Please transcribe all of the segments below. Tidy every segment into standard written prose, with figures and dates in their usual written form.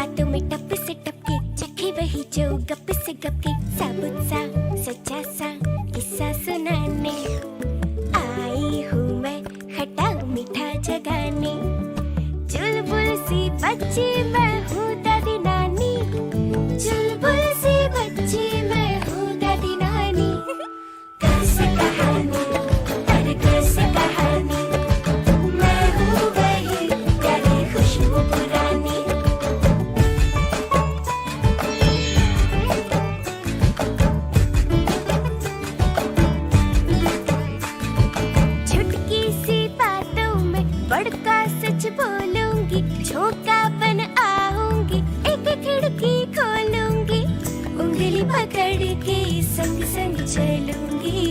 बातों में टप से टपके, चखे वही जो गप से गपके, साबुत सा सच्चा सा किस्सा सुनाने आई हूँ मैं खट्टा मीठा जगाने। चुलबुल सी बच्ची मैं हूँ दादी नानी, चुलबुल सी बच्ची मैं हूँ दादी नानी। कैसे कहानी, अरे कैसे कहानी, मैं हूँ वही प्यारी खुशबू पुरानी। छुटकी सी बातों में बड़का सच बोलूंगी, झोंका बन आऊंगी, एक खिड़की खोलूंगी, उंगली पकड़ के संग संग चलूंगी,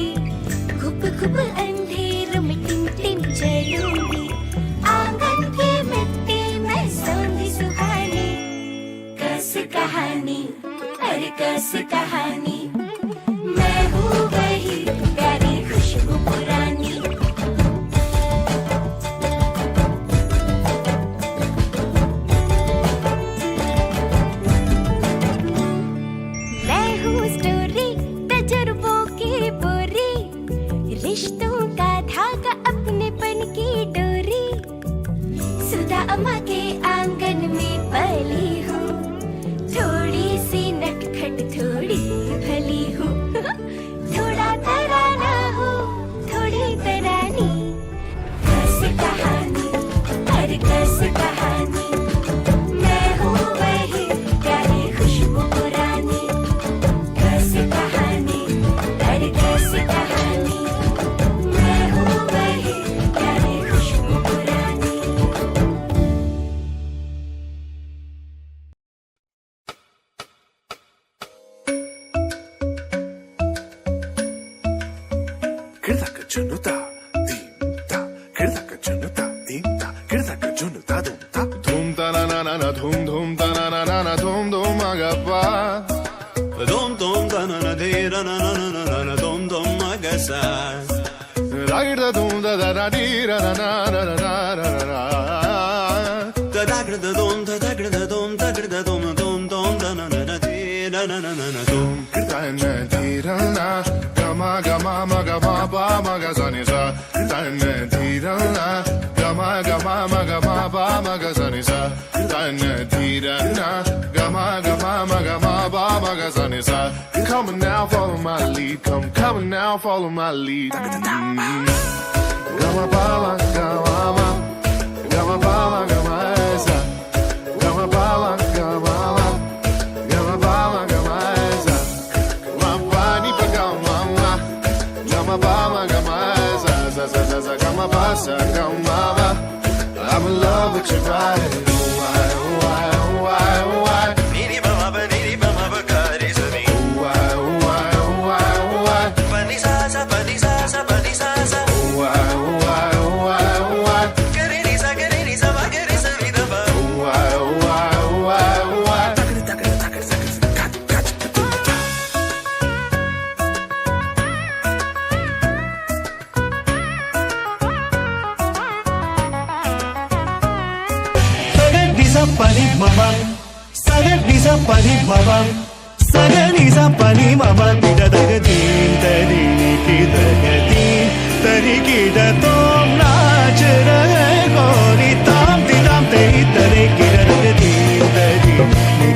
घुप घुप अंधेर में टिम टिम जलूंगी, आंगन की मिट्टी में सौंधी सुहानी। कैसे कहानी, अरे कैसे कहानी, मैं हूँ वही प्यारी खुशबू पुरानी। मैं हूँ स्टोरी तजुर्बों की बोरी, रिश्तों का धागा अपनेपन की डोरी, सुधा अम्मा के आंगन में पली हूँ, थोड़ी सी नटखट थोड़ी भली हूँ, थोड़ा तराना हूँ थोड़ी तरानी। कैसे कहानी, अरे कैसे कहानी, मैं हूँ वही प्यारी खुशबू पुरानी। कैसे कहानी, अरे कैसे कहानी, मैं हूँ वही प्यारी खुशबू पुरानी। Kirdaka junuta, dimta. Kirdaka junuta, dimta. Kirdaka junuta, dumta. Dum ta na na na na, dum dum ta na na na na, dum dum agapa. Dum dum da na na de ra na na na na na na dum dum magasa. Ragda dum da da da di ra na na na na na na na. Da da gra da dum da da gra da dum da gra da dum dum dum da na na na de ra na na na na dum. Kirdana di ra na, gama gama maga ma ba maga sa ni sa. Kirdana di ra na, gama gama maga ma ba maga sa ni sa. Kirdana di ra na, gama gama maga ma ba maga sa ni sa. Come on now, follow my lead. Come on now, follow my lead. Gama ba ma gama ma, gama ba ma gama sa. Gama ba ma gama ma, gama ba ma gama sa. Gama ba ni pa gama ma, gama ba ma gama sa sa sa sa sa. Gama ba sa gama ma. I'm in love with your body. Oh why, oh why, oh why, oh why. Niri ba ma ba niri ba ma ba ga re sa ni. Oh why, oh why, oh why, oh why. Pa ni sa sa pa ni sa sa pa ni sa sa. Oh why, oh why, oh why, oh why. Ga re ni sa ba ga re sa ni da ba. Oh why, oh why, oh why, oh why. Pani mama, saga nisa pani mama, saga nisa pani mama. Tida daga din tari ki daga din tari ki da tom naach rahe gori tam di tam teri tari ki daga din tari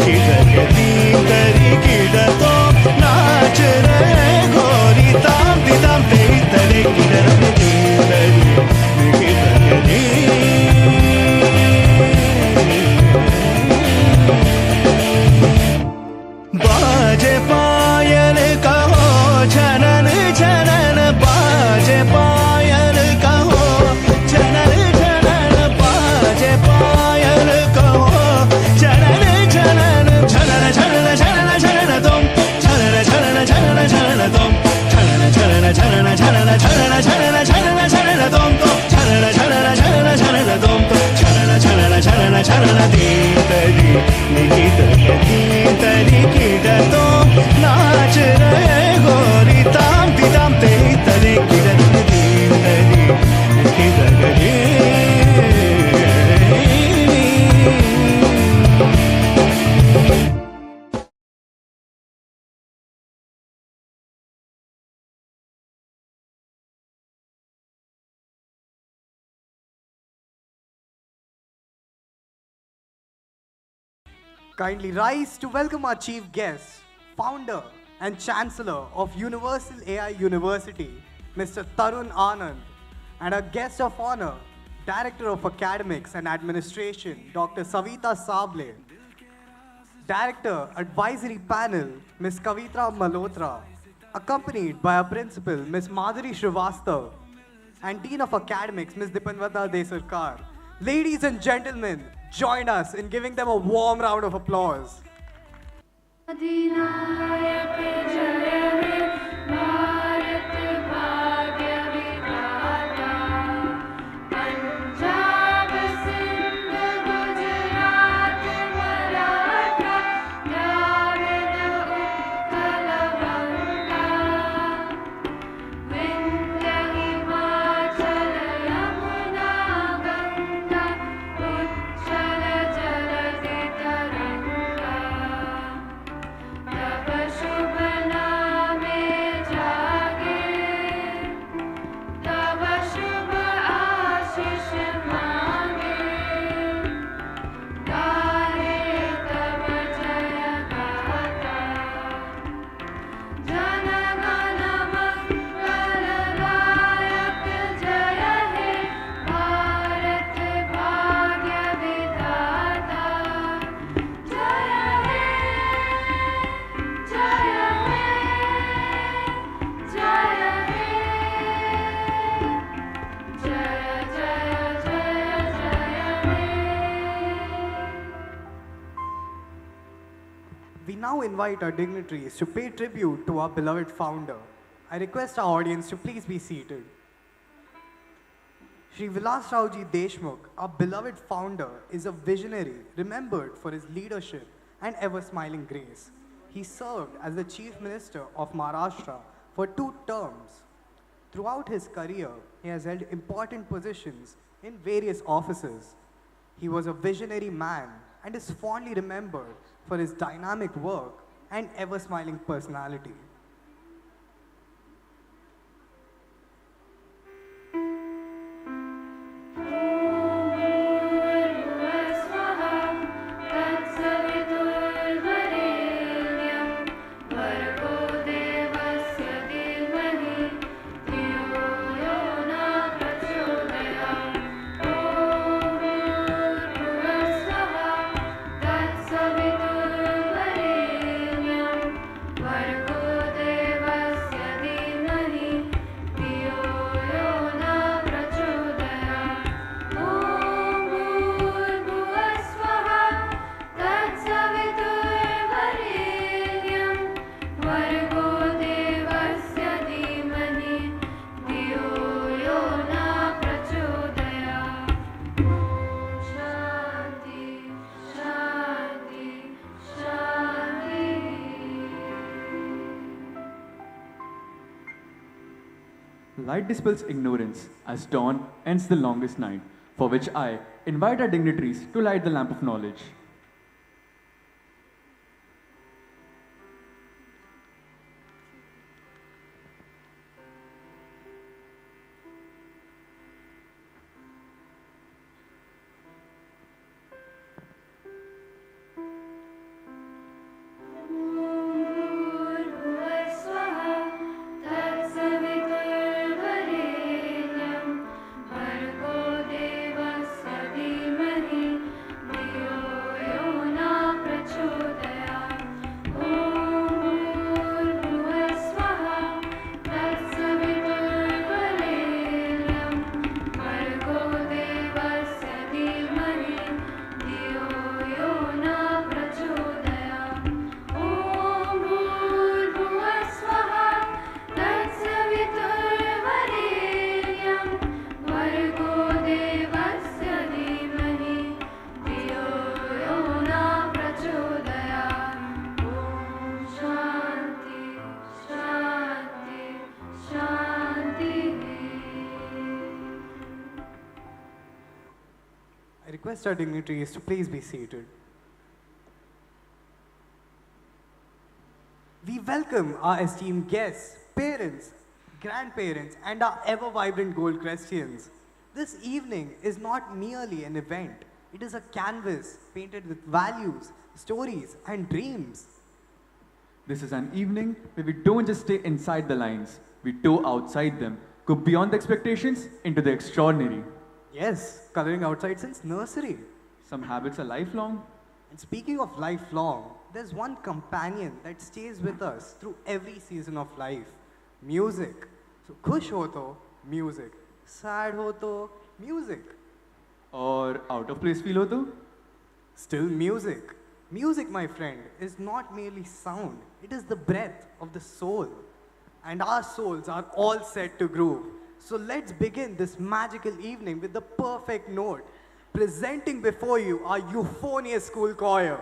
ki daga din tari ki da tom naach rahe gori tam di tam teri tari ki daga din tari ki daga din. बाजे पायल कहो छनन छनन, बाजे पायल कहो छनन छनन, बाजे पायल कहो Kindly rise to welcome our chief guest, founder and chancellor of Universal AI University, Mr. Tarun Anand, and our guest of honor, Director of Academics and Administration, Dr. Savita Sable, Director, Advisory Panel, Ms. Kavitra Malhotra, accompanied by our Principal, Ms. Madhuri Srivastav, and Dean of Academics, Ms. Dipanvata Desarkar. Ladies and gentlemen, join us in giving them a warm round of applause. अधिनायक जय हे भारत भाग्य विधाता पंजाब सिंध गुजरात मराठा द्राविड उत्कल बंगा विंध्य हिमाचल यमुना गंगा उच्चल जलधि तरंगा तब शुभ नामे जागे तब शुभ आशीष मांगे गाहे तब जय गाथा जन गण मंगलदायक जय हे भारत भाग्य विधाता जय हे जय हे जय हे जय जय जय जय हे We now invite our dignitaries to pay tribute to our beloved founder. I request our audience to please be seated. Shri Vilas Rauji Deshmukh, our beloved founder, is a visionary remembered for his leadership and ever-smiling grace. He served as the Chief Minister of Maharashtra for 2 terms. Throughout his career, he has held important positions in various offices. He was a visionary man and is fondly remembered for his dynamic work and ever-smiling personality. स्वाहा तत्सवितुर्वरेण्यं भर्गो देवस्य धीमहि धियो यो न प्रचोदयात् ॐ भूर्भुवस्सुवः तत्सवितुर्वरेण्यं भर्गो देवस्य धीमहि धियो यो न प्रचोदयात् ॐ भूर्भुवस्सुवः तत्सवितुर्वरेण्यं भर्गो देवस्य धीमहि धियो यो न प्रचोदयात् ॐ शान्ति शान्ति शान्तिः Light dispels ignorance as dawn ends the longest night, for which I invite our dignitaries to light the lamp of knowledge. भूर्भुवस्सुवः तत्सवितुर्वरेण्यं भर्गो देवस्य धीमहि धियो यो न प्रचोदयात् ॐ भूर्भुवस्सुवः तत्सवितुर्वरेण्यं भर्गो देवस्य धीमहि धियो यो न प्रचोदयात् ॐ भूर्भुवस्सुवः तत्सवितुर्वरेण्यं भर्गो देवस्य धीमहि धियो यो न प्रचोदयात् ॐ शान्ति शान्ति शान्तिः I request our dignitaries to please be seated. We welcome our esteemed guests, parents, grandparents, and our ever-vibrant Goldcrestians. This evening is not merely an event, It is a canvas painted with values, stories, and dreams. This is an evening where we don't just stay inside the lines, we toe outside them, go beyond the expectations into the extraordinary. Yes, coloring outside since nursery. Some habits are lifelong. And speaking of lifelong, there's one companion that stays with us through every season of life. Music. So खुश हो तो music. Sad हो तो music. Or out of place feel ho to? Still music. Music, my friend, is not merely sound. It is the breath of the soul. And our souls are all set to groove. So let's begin this magical evening with the perfect note. Presenting before you our euphonious school choir.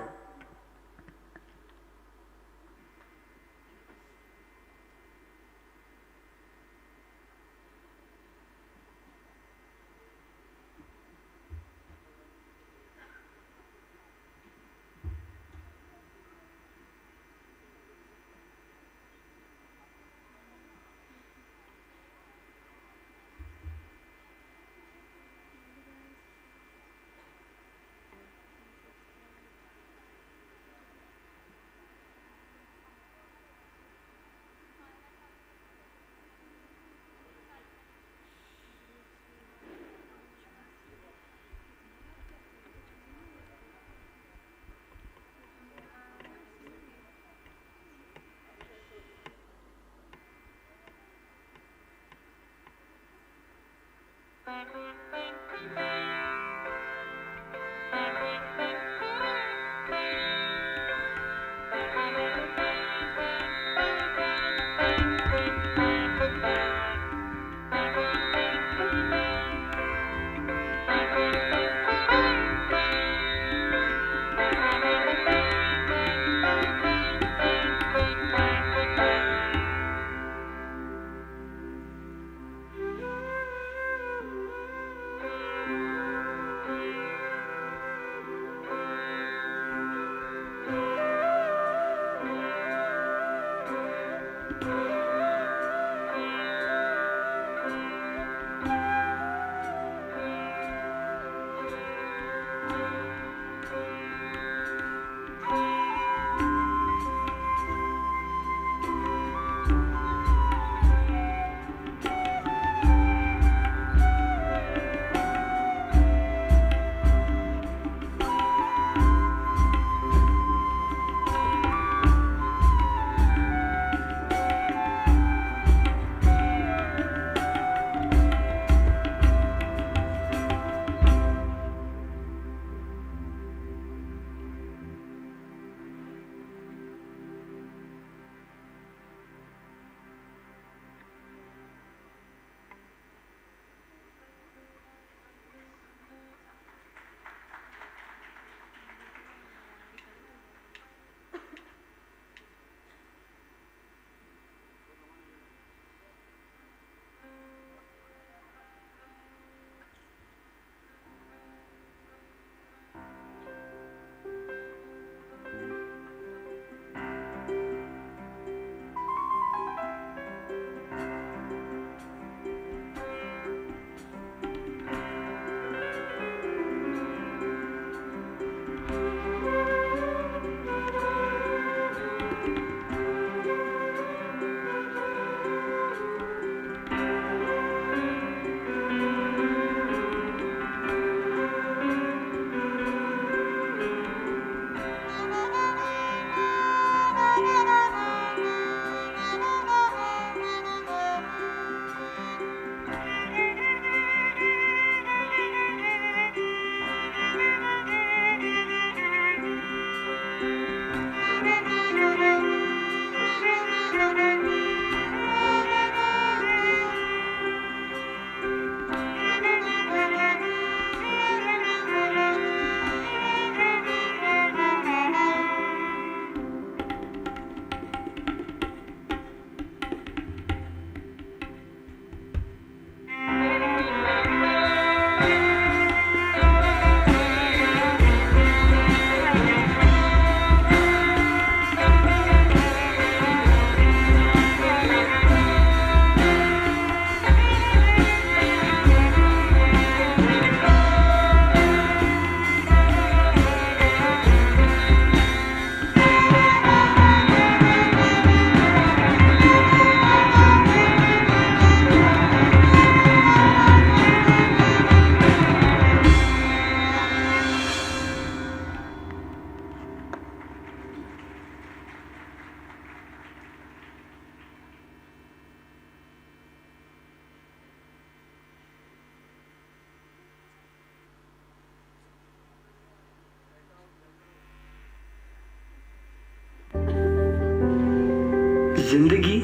जिंदगी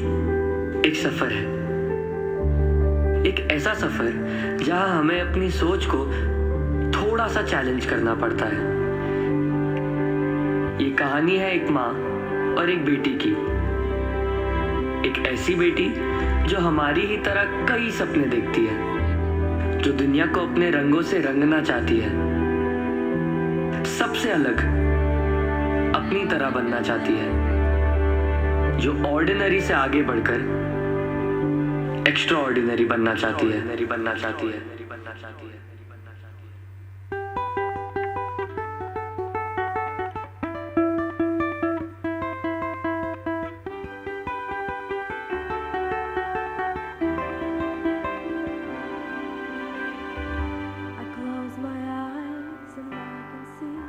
एक सफर है, एक ऐसा सफर जहां हमें अपनी सोच को थोड़ा सा चैलेंज करना पड़ता है। ये कहानी है एक माँ और एक बेटी की। एक ऐसी बेटी जो हमारी ही तरह कई सपने देखती है, जो दुनिया को अपने रंगों से रंगना चाहती है, सबसे अलग अपनी तरह बनना चाहती है, जो ऑर्डिनरी से आगे बढ़कर एक्स्ट्रा ऑर्डिनरी बनना चाहती है। I close my eyes and I can see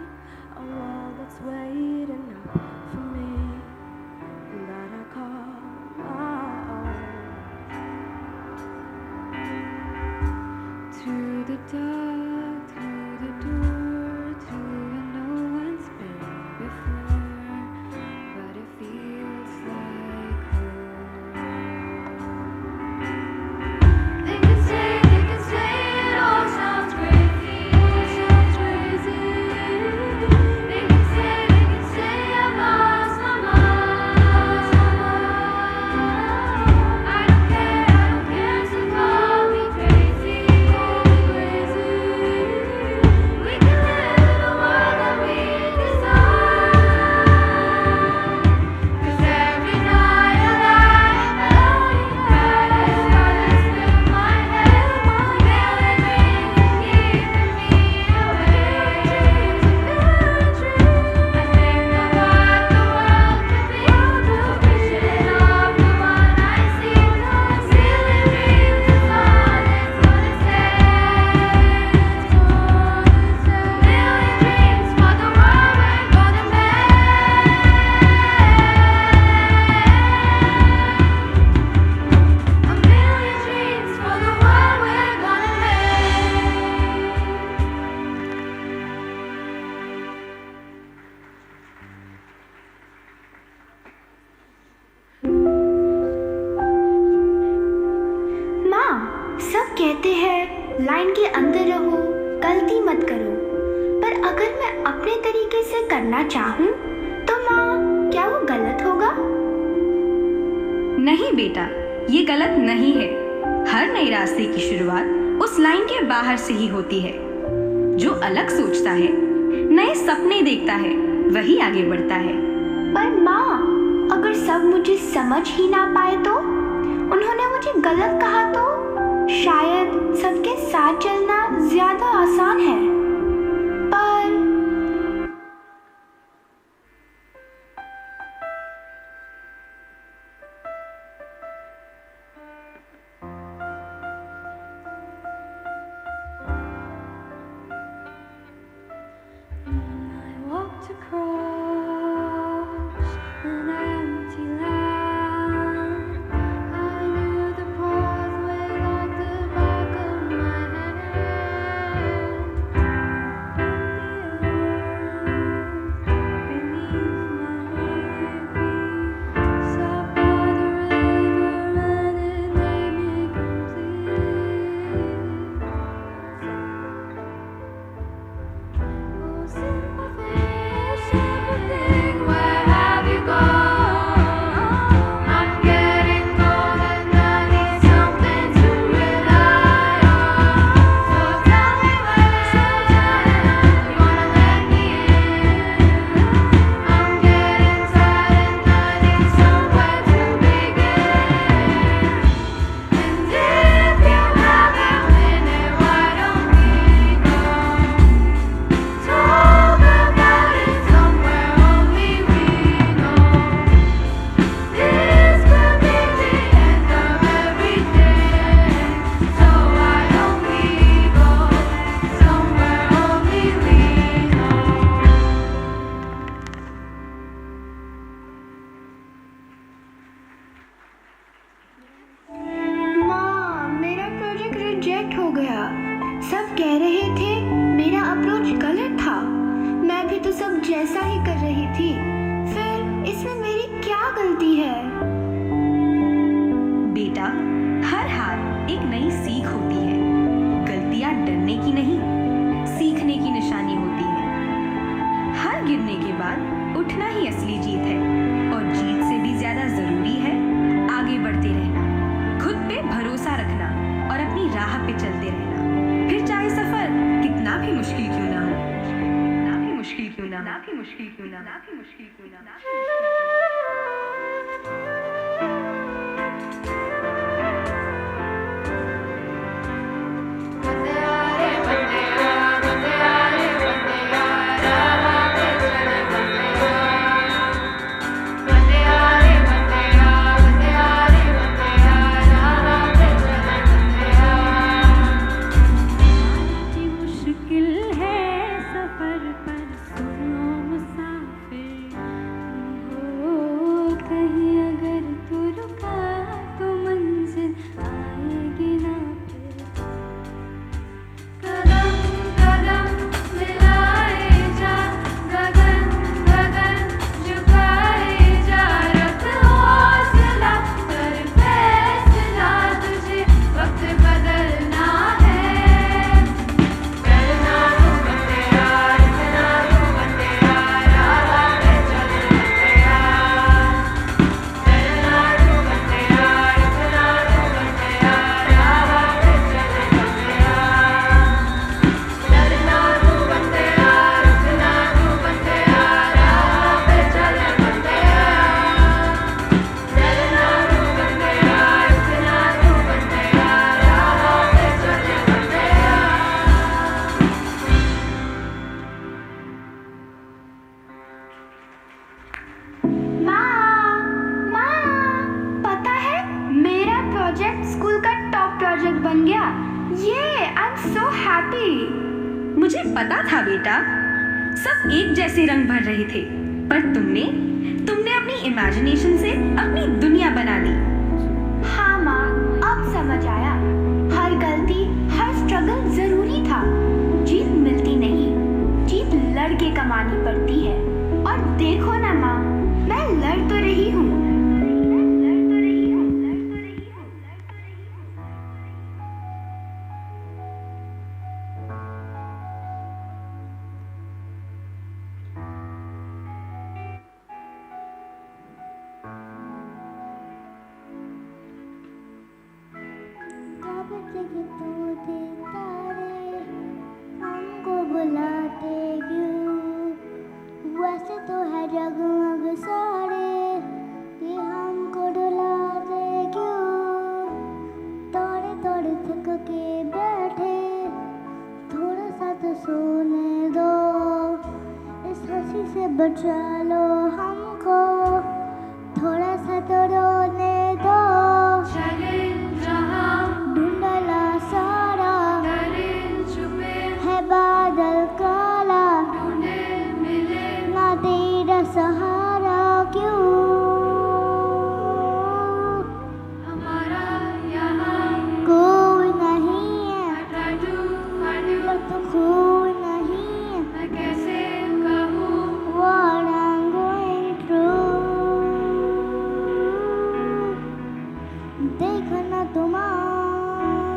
a world that's waiting up for me, that I call my own. Through the dark, through the door, through where no one's been before, but it feels like home. They can say it all sounds crazy. They can say I've lost my mind. I don't care, so call me crazy. We can live in a world that we desire. 'Cause every night I lie and I start to spin my head. Million dreams keeping me awake. I think of what the world could be. A vision of the one I see. Million dreams is all it's gonna take. Million dreams for the world we're gonna make. A million dreams for the world we're gonna माँ, सब कहते हैं line के अंदर रहो, गलती मत करो। पर अगर मैं अपने तरीके से करना चाहूँ तो माँ, क्या वो गलत होगा? नहीं बेटा, ये गलत नहीं है। हर नए रास्ते की शुरुआत उस लाइन के बाहर से ही होती है। जो अलग सोचता है, नए सपने देखता है, वही आगे बढ़ता है। पर माँ, अगर सब मुझे समझ ही ना पाए तो? उन्होंने मुझे गलत कहा तो? शायद सबके साथ चलना ज्यादा आसान है। पर I walked across an empty land. I knew the pathway like the back of my hand. रहना ही असली जीत है, और जीत से भी ज्यादा जरूरी है आगे बढ़ते रहना, खुद पे भरोसा रखना और अपनी राह पे चलते रहना, फिर चाहे सफर कितना भी मुश्किल क्यों ना हो, ना भी मुश्किल क्यों ना, ना भी मुश्किल क्यों ना, ना भी मुश्किल क्यों ना, ना भी मुश्किल क्यों ना। मुझे पता था बेटा, सब एक जैसे रंग भर रहे थे, पर तुमने अपनी इमेजिनेशन से अपनी दुनिया बना दी। हाँ माँ, अब समझ आया, हर गलती, हर स्ट्रगल जरूरी था। जीत मिलती नहीं, जीत लड़ के कमानी पड़ती है। और देखो ना माँ, मैं लड़ तो रही हूँ। हमको बुलाते क्यों? वैसे तो है जगमग सारे, ये हमको डुलाते क्यों? तोड़े तोड़े थक के बैठे, थोड़ा सा तो सोने दो, इस हंसी से बचा लो हमको, थोड़ा सा तो रोने दो। चले जहाँ ढूंढला सारा, डरे छुपे है बादल काला, ढूंढे मिले ना तेरा सहारा क्यों? हमारा यहाँ कोई नहीं है, I try to find you, पर तो कोई नहीं है, मैं कैसे कहूँ what I'm going through। देखो ना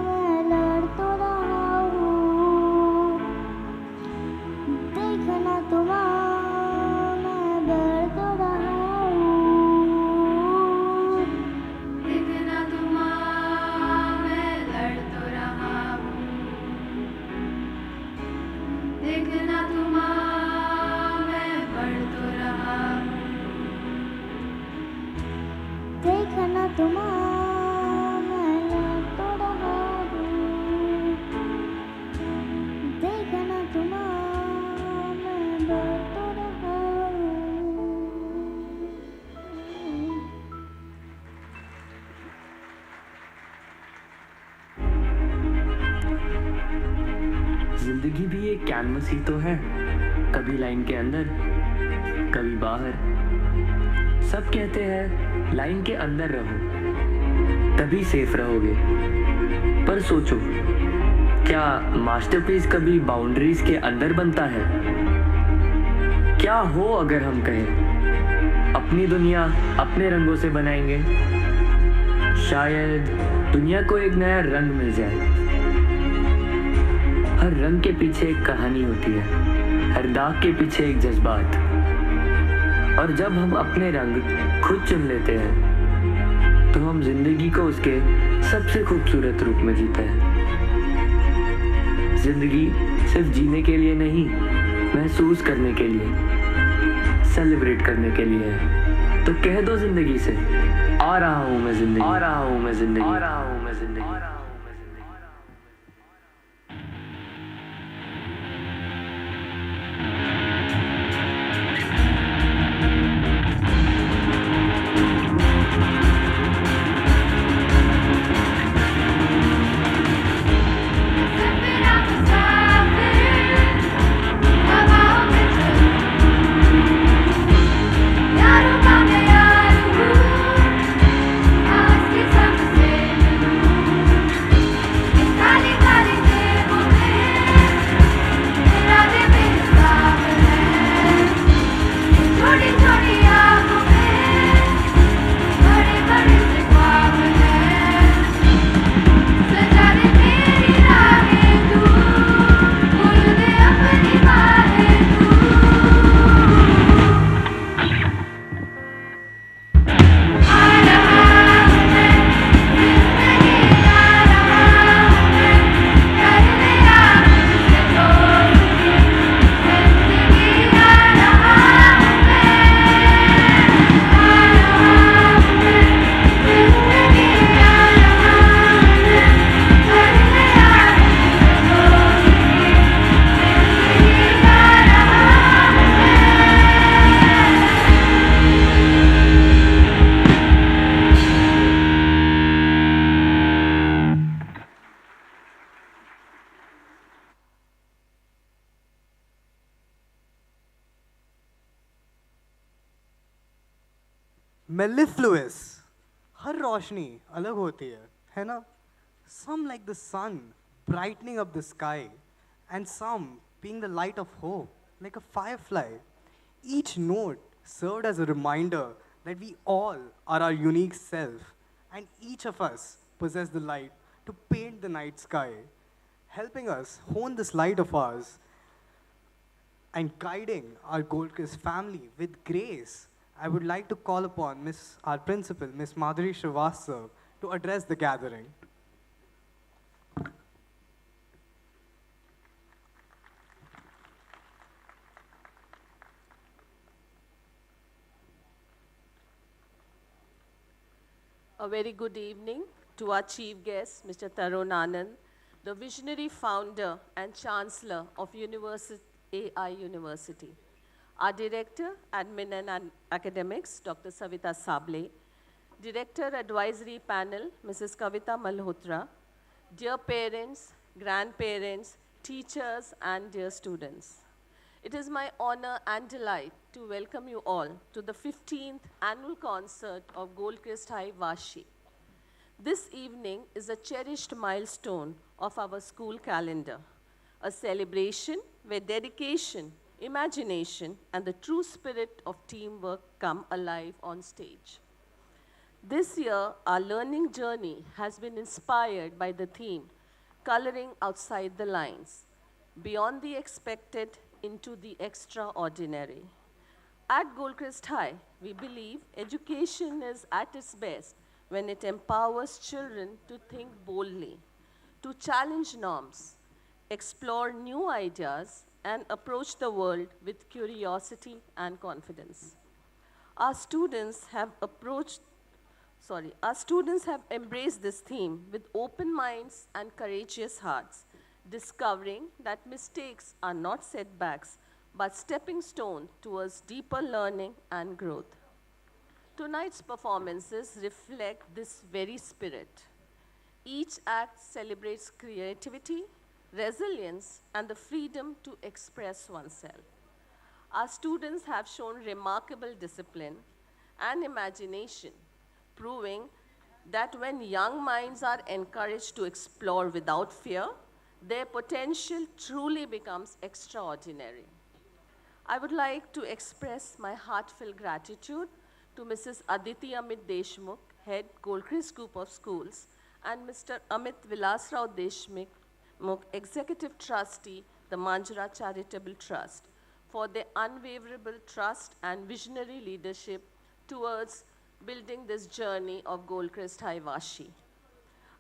मैं लड़ तो रहा हूँ, देखो ना मैं बढ़ तो रहा हूँ। देखना मैं लड़ तो रहा हूँ, देखना मैं बढ़ तो रहा हूँ। देखो ना मैं लड़ तो रहा हूँ, देखो ना मैं बढ़ तो रहा हूँ। जिंदगी भी एक कैनवस ही तो है, कभी लाइन के अंदर कभी बाहर। सब कहते हैं लाइन के अंदर रहो तभी सेफ रहोगे, पर सोचो क्या मास्टरपीस कभी बाउंड्रीज के अंदर बनता है? क्या हो अगर हम कहें अपनी दुनिया अपने रंगों से बनाएंगे, शायद दुनिया को एक नया रंग मिल जाए। हर रंग के पीछे एक कहानी होती है, हर दाग के पीछे एक जज्बात। और जब हम अपने रंग खुद चुन लेते हैं तो हम जिंदगी को उसके सबसे खूबसूरत रूप में जीते हैं। जिंदगी सिर्फ जीने के लिए नहीं, महसूस करने के लिए, सेलिब्रेट करने के लिए है। तो कह दो जिंदगी से, आ रहा हूं मैं जिंदगी, आ रहा हूं मैं जिंदगी, आ रहा हूं मैं जिंदगी, आ रहा हूं मैं जिंदगी। mellifluous, हर रोशनी अलग होती है ना? Some like the sun brightening up the sky, and some being the light of hope, like a firefly. Each note served as a reminder that we all are our unique self, and each of us possess the light to paint the night sky, helping us hone this light of ours and guiding our Goldcrest family with grace. I would like to call upon our principal, Miss Madhuri Srivastava, to address the gathering. A very good evening to our chief guest, Mr. Tarun Anand, the visionary founder and chancellor of AI University. Our director, admin and academics, Dr. Savita Sable, director advisory panel, Mrs. Kavita Malhotra, dear parents, grandparents, teachers, and dear students. It is my honor and delight to welcome you all to the 15th annual concert of Goldcrest High Vashi. This evening is a cherished milestone of our school calendar, a celebration where dedication, imagination, and the true spirit of teamwork come alive on stage. This year, our learning journey has been inspired by the theme, Coloring Outside the Lines, Beyond the Expected into the Extraordinary. At Goldcrest High, we believe education is at its best when it empowers children to think boldly, to challenge norms, explore new ideas, and approach the world with curiosity and confidence. Our students have embraced this theme with open minds and courageous hearts, discovering that mistakes are not setbacks, but stepping stones towards deeper learning and growth. Tonight's performances reflect this very spirit. Each act celebrates creativity, resilience, and the freedom to express oneself. Our students have shown remarkable discipline and imagination, proving that when young minds are encouraged to explore without fear, their potential truly becomes extraordinary. I would like to express my heartfelt gratitude to Mrs. Aditi Amit Deshmukh, Head Goldcrest Group of Schools, and Mr. Amit Vilasrao Deshmukh, Executive Trustee, the Manjara Charitable Trust, for their unwavering trust and visionary leadership towards building this journey of Goldcrest High Vashi.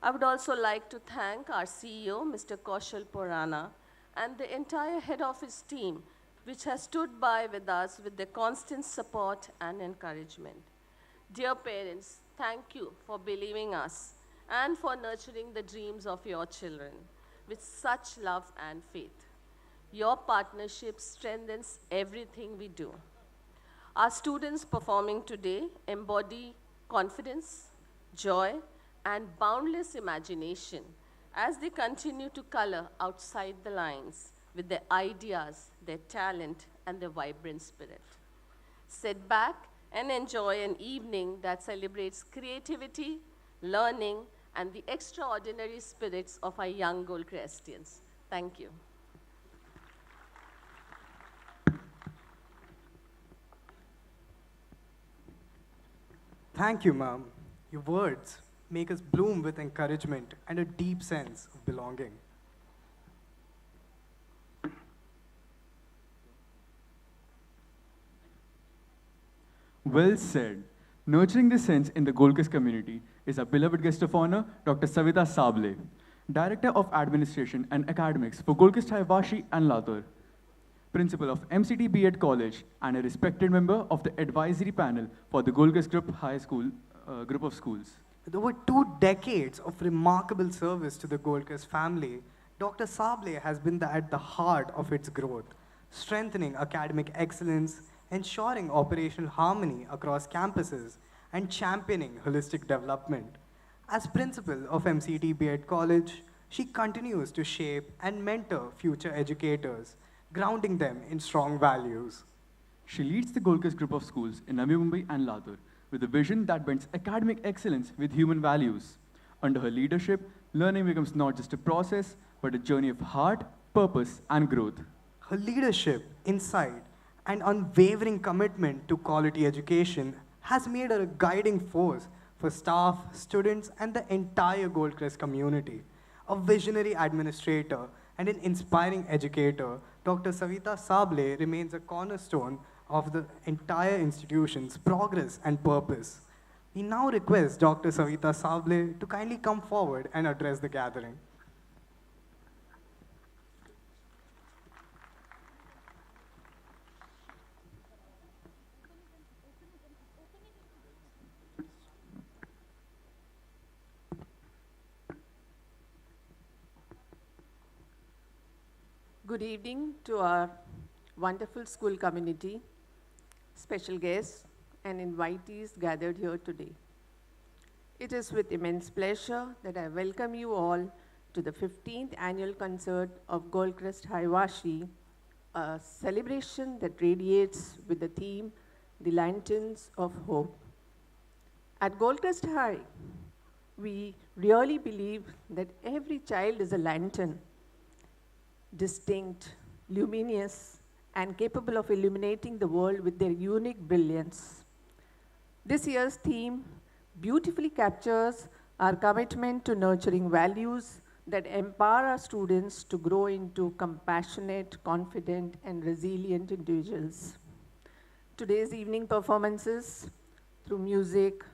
I would also like to thank our CEO, Mr. Kaushal Purana, and the entire head office team, which has stood by with us with their constant support and encouragement. Dear parents, thank you for believing us and for nurturing the dreams of your children with such love and faith. Your partnership strengthens everything we do. Our students performing today embody confidence, joy, and boundless imagination as they continue to color outside the lines with their ideas, their talent, and their vibrant spirit. Sit back and enjoy an evening that celebrates creativity, learning, and the extraordinary spirits of our young Goldcrestians. Thank you. Thank you, ma'am. Your words make us bloom with encouragement and a deep sense of belonging. Well said. Nurturing this sense in the Goldcrest community is our beloved guest of honor, Dr. Savita Sable, Director of Administration and Academics for Goldcrest High Vashi and Latur, Principal of MCT B.Ed College, and a respected member of the advisory panel for the Goldcrest Group of Schools. With over 2 decades of remarkable service to the Goldcrest family, Dr. Sable has been at the heart of its growth, strengthening academic excellence, ensuring operational harmony across campuses, and championing holistic development. As principal of MCT B.Ed College, she continues to shape and mentor future educators, grounding them in strong values. She leads the Goldcrest Group of Schools in Navi Mumbai and Latur with a vision that blends academic excellence with human values. Under her leadership, learning becomes not just a process, but a journey of heart, purpose, and growth. Her leadership, insight, and unwavering commitment to quality education has made her a guiding force for staff, students, and the entire Goldcrest community. A visionary administrator and an inspiring educator, Dr. Savita Sable remains a cornerstone of the entire institution's progress and purpose. We now request Dr. Savita Sable to kindly come forward and address the gathering. Good evening to our wonderful school community, special guests, and invitees gathered here today. It is with immense pleasure that I welcome you all to the 15th annual concert of Goldcrest High Vashi, a celebration that radiates with the theme, The Lanterns of Hope. At Goldcrest High, we really believe that every child is a lantern, distinct, luminous, and capable of illuminating the world with their unique brilliance. This year's theme beautifully captures our commitment to nurturing values that empower our students to grow into compassionate, confident, and resilient individuals. Today's evening performances, through music,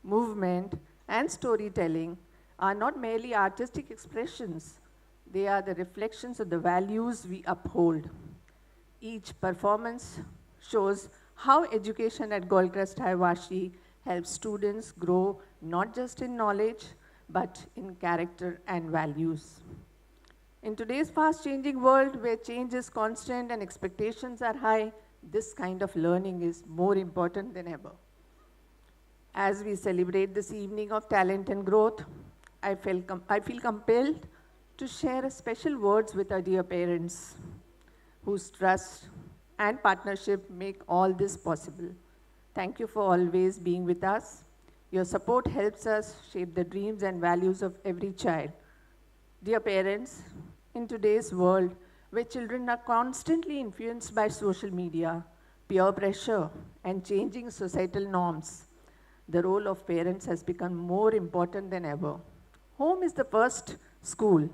movement, and storytelling, are not merely artistic expressions. They are the reflections of the values we uphold. Each performance shows how education at Goldcrest High Vashi helps students grow not just in knowledge, but in character and values. In today's fast-changing world where change is constant and expectations are high, this kind of learning is more important than ever. As we celebrate this evening of talent and growth, I feel compelled to share a special words with our dear parents, whose trust and partnership make all this possible. Thank you for always being with us. Your support helps us shape the dreams and values of every child. Dear parents, in today's world, where children are constantly influenced by social media, peer pressure, and changing societal norms, the role of parents has become more important than ever. Home is the first school,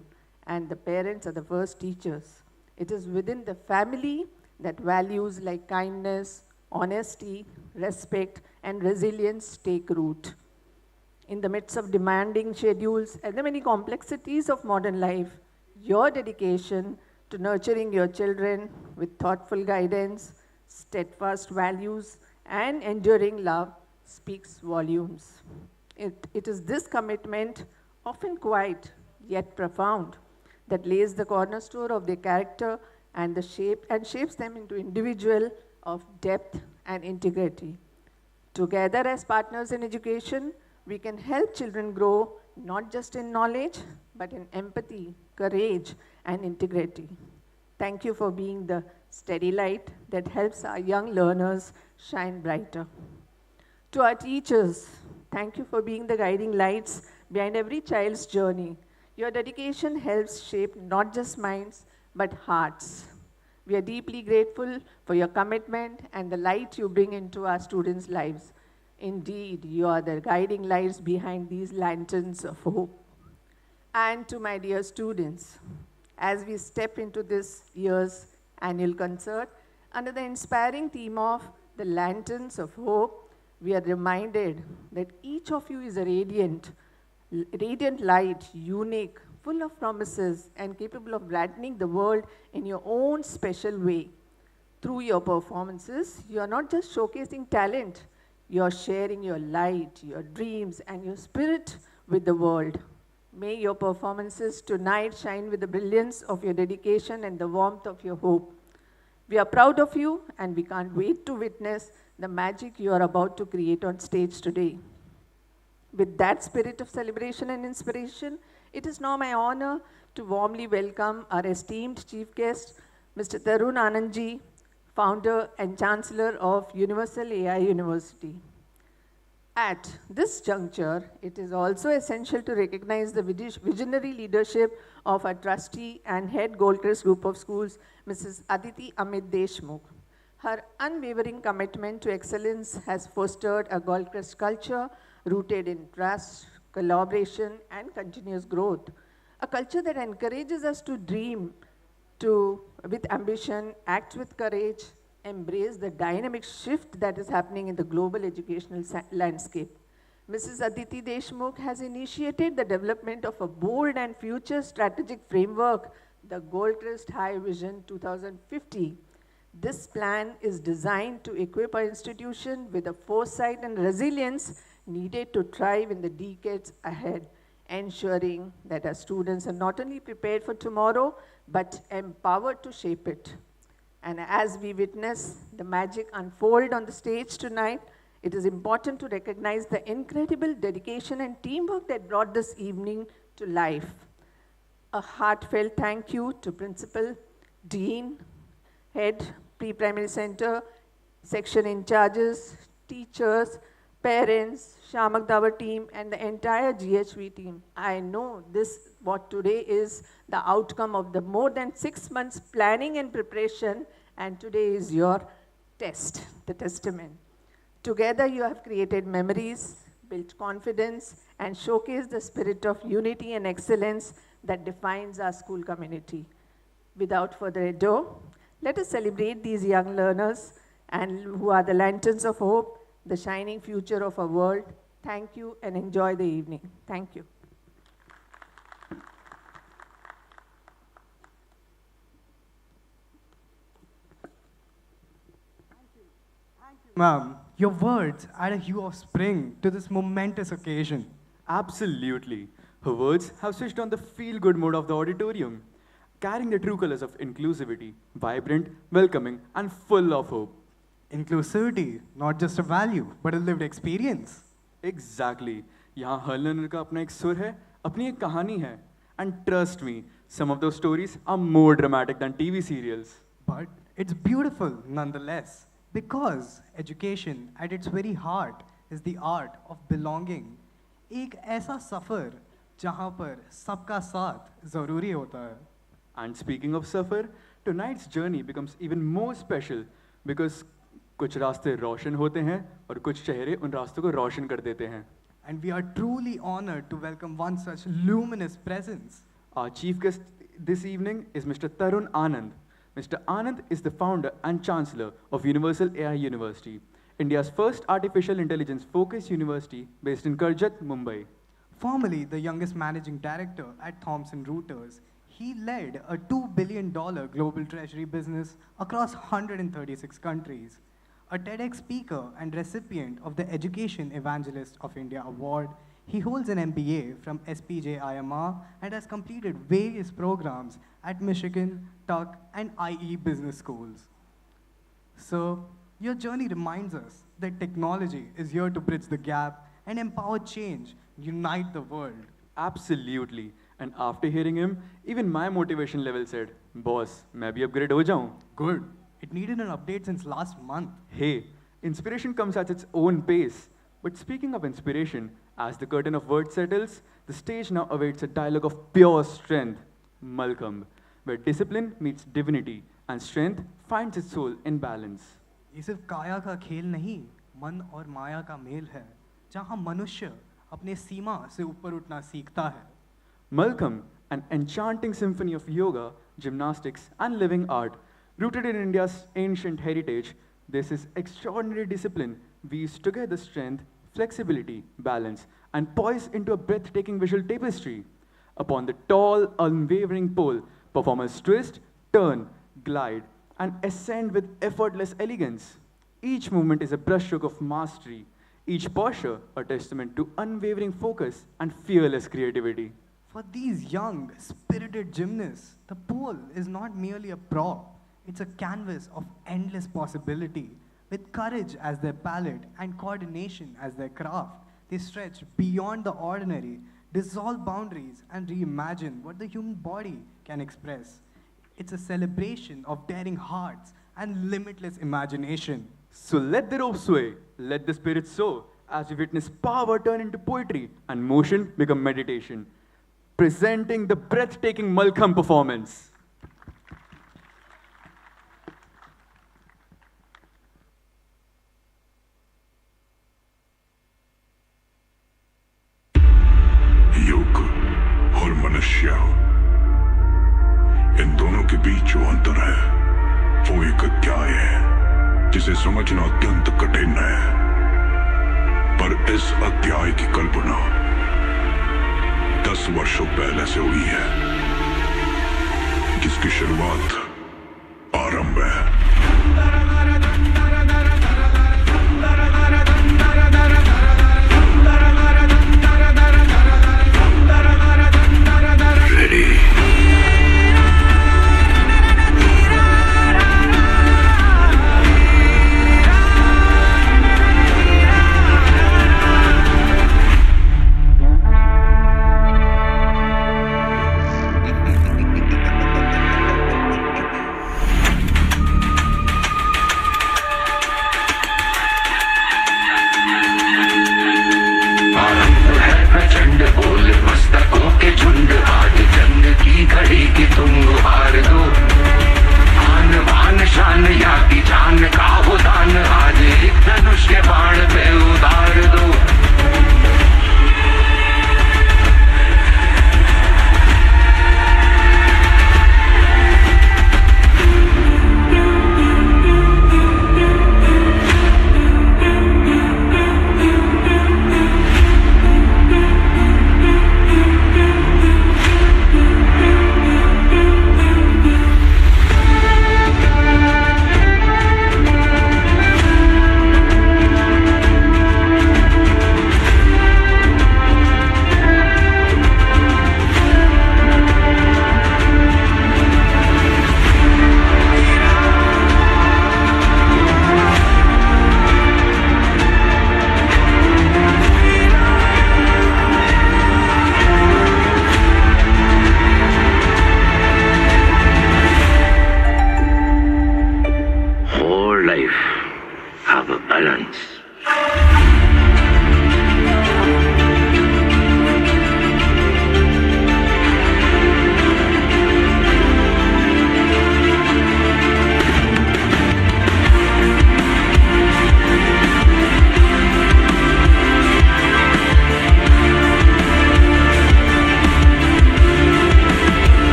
and the parents are the first teachers. It is within the family that values like kindness, honesty, respect, and resilience take root. In the midst of demanding schedules and the many complexities of modern life, your dedication to nurturing your children with thoughtful guidance, steadfast values, and enduring love speaks volumes. It is this commitment, often quiet yet profound, that lays the cornerstone of their character and shapes them into individual of depth and integrity. Together as partners in education, we can help children grow not just in knowledge, but in empathy, courage, and integrity. Thank you for being the steady light that helps our young learners shine brighter. To our teachers, thank you for being the guiding lights behind every child's journey. Your dedication helps shape not just minds, but hearts. We are deeply grateful for your commitment and the light you bring into our students' lives. Indeed, you are the guiding lights behind these lanterns of hope. And to my dear students, as we step into this year's annual concert, under the inspiring theme of the Lanterns of Hope, we are reminded that each of you is a radiant light, unique, full of promises, and capable of brightening the world in your own special way. Through your performances, you are not just showcasing talent, you are sharing your light, your dreams, and your spirit with the world. May your performances tonight shine with the brilliance of your dedication and the warmth of your hope. We are proud of you, and we can't wait to witness the magic you are about to create on stage today. With that spirit of celebration and inspiration, it is now my honor to warmly welcome our esteemed chief guest, Mr. Tarun Anandji, founder and chancellor of Universal AI University. At this juncture, it is also essential to recognize the visionary leadership of our trustee and head Goldcrest Group of Schools, Mrs. Aditi Amit Deshmukh. Her unwavering commitment to excellence has fostered a Goldcrest culture rooted in trust, collaboration, and continuous growth. A culture that encourages us to dream with ambition, act with courage, embrace the dynamic shift that is happening in the global educational landscape. Mrs. Aditi Deshmukh has initiated the development of a bold and future strategic framework, the Goldcrest High Vision 2050. This plan is designed to equip our institution with the foresight and resilience needed to thrive in the decades ahead, ensuring that our students are not only prepared for tomorrow, but empowered to shape it. And as we witness the magic unfold on the stage tonight, it is important to recognize the incredible dedication and teamwork that brought this evening to life. A heartfelt thank you to Principal, Dean, Head, Pre-Primary Center, section in charges, teachers, parents, Shamak Davar team, and the entire GHV team. I know what today is the outcome of the more than 6 months planning and preparation, and today is your test, the testament. Together you have created memories, built confidence, and showcased the spirit of unity and excellence that defines our school community. Without further ado, let us celebrate these young learners and who are the lanterns of hope, the shining future of our world. Thank you and enjoy the evening. Thank you. Ma'am, your words add a hue of spring to this momentous occasion. Absolutely. Her words have switched on the feel-good mode of the auditorium, carrying the true colors of inclusivity, vibrant, welcoming, and full of hope. Inclusivity, not just a value, but a lived experience. Exactly. यहाँ हर learner का अपना एक सुर है, अपनी एक कहानी है. And trust me, some of those stories are more dramatic than TV serials. But it's beautiful nonetheless, because education at its very heart is the art of belonging. एक ऐसा सफर जहाँ पर सबका साथ जरूरी होता है. And speaking of suffer, tonight's journey becomes even more special because कुछ रास्ते रोशन होते हैं और कुछ चेहरे उन रास्तों को रोशन कर देते हैं. And we are truly honored to welcome one such luminous presence. Our chief guest this evening is Mr. Tarun Anand, Mr. Anand is the founder and chancellor of Universal AI University, India's first artificial intelligence focused university based in Karjat, Mumbai. Formerly the youngest managing director at Thomson Reuters, he led a $2 billion global treasury business across 136 countries. A TEDx speaker and recipient of the Education Evangelist of India Award, he holds an MBA from SPJIMR and has completed various programs at Michigan, Tuck, and IE business schools. So, your journey reminds us that technology is here to bridge the gap and empower change, unite the world. Absolutely. And after hearing him, even my motivation level said, "Boss, मैं भी upgrade हो जाऊं." Good. It needed an update since last month. Hey, inspiration comes at its own pace. But speaking of inspiration, as the curtain of words settles, the stage now awaits a dialogue of pure strength, Malcolm, where discipline meets divinity and strength finds its soul in balance. ये सिर्फ काया का खेल नहीं, मन और माया का mail है, जहाँ मनुष्य अपने सीमा से ऊपर उठना सीखता है. Malcolm, an enchanting symphony of yoga, gymnastics, and living art, rooted in India's ancient heritage, this is extraordinary discipline weaves together strength, flexibility, balance, and poise into a breathtaking visual tapestry. Upon the tall, unwavering pole, performers twist, turn, glide, and ascend with effortless elegance. Each movement is a brushstroke of mastery, each posture a testament to unwavering focus and fearless creativity. For these young, spirited gymnasts, the pole is not merely a prop, it's a canvas of endless possibility. With courage as their palette and coordination as their craft, they stretch beyond the ordinary, dissolve boundaries, and reimagine what the human body can express. It's a celebration of daring hearts and limitless imagination. So let the rope sway, let the spirit soar, as we witness power turn into poetry and motion become meditation. Presenting the breathtaking Malcolm performance. युग और मनुष्य, इन दोनों के बीच जो अंतर है वो एक अध्याय है जिसे समझना अत्यंत कठिन है, पर इस अध्याय की कल्पना 10 वर्षों पहले से हुई है, जिसकी शुरुआत आरंभ है.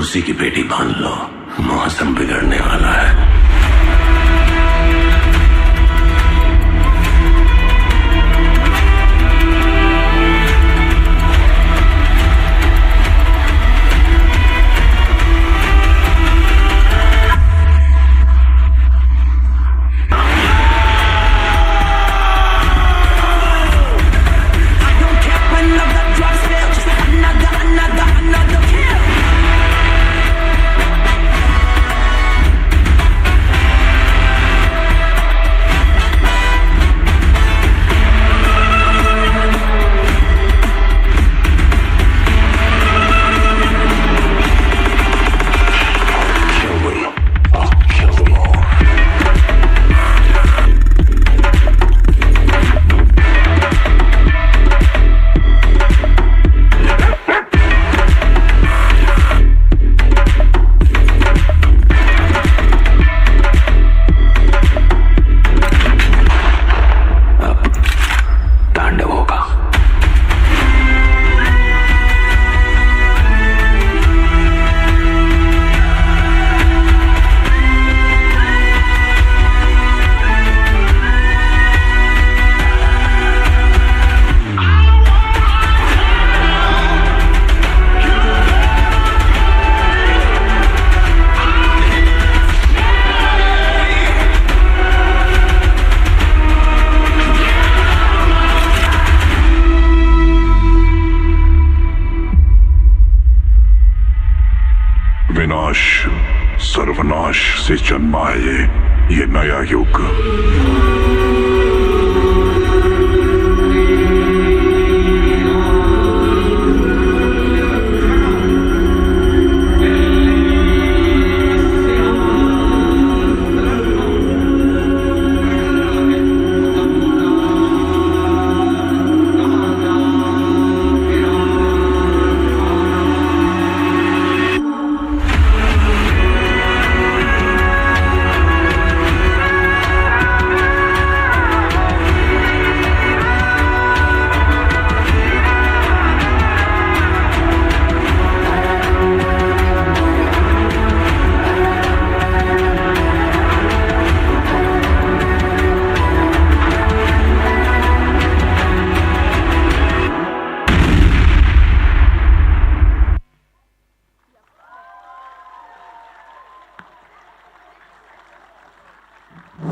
उसी की बेटी बांध लो, मौसम बिगड़ने वाला है। विनाश सर्वनाश से जन्मा है ये नया युग।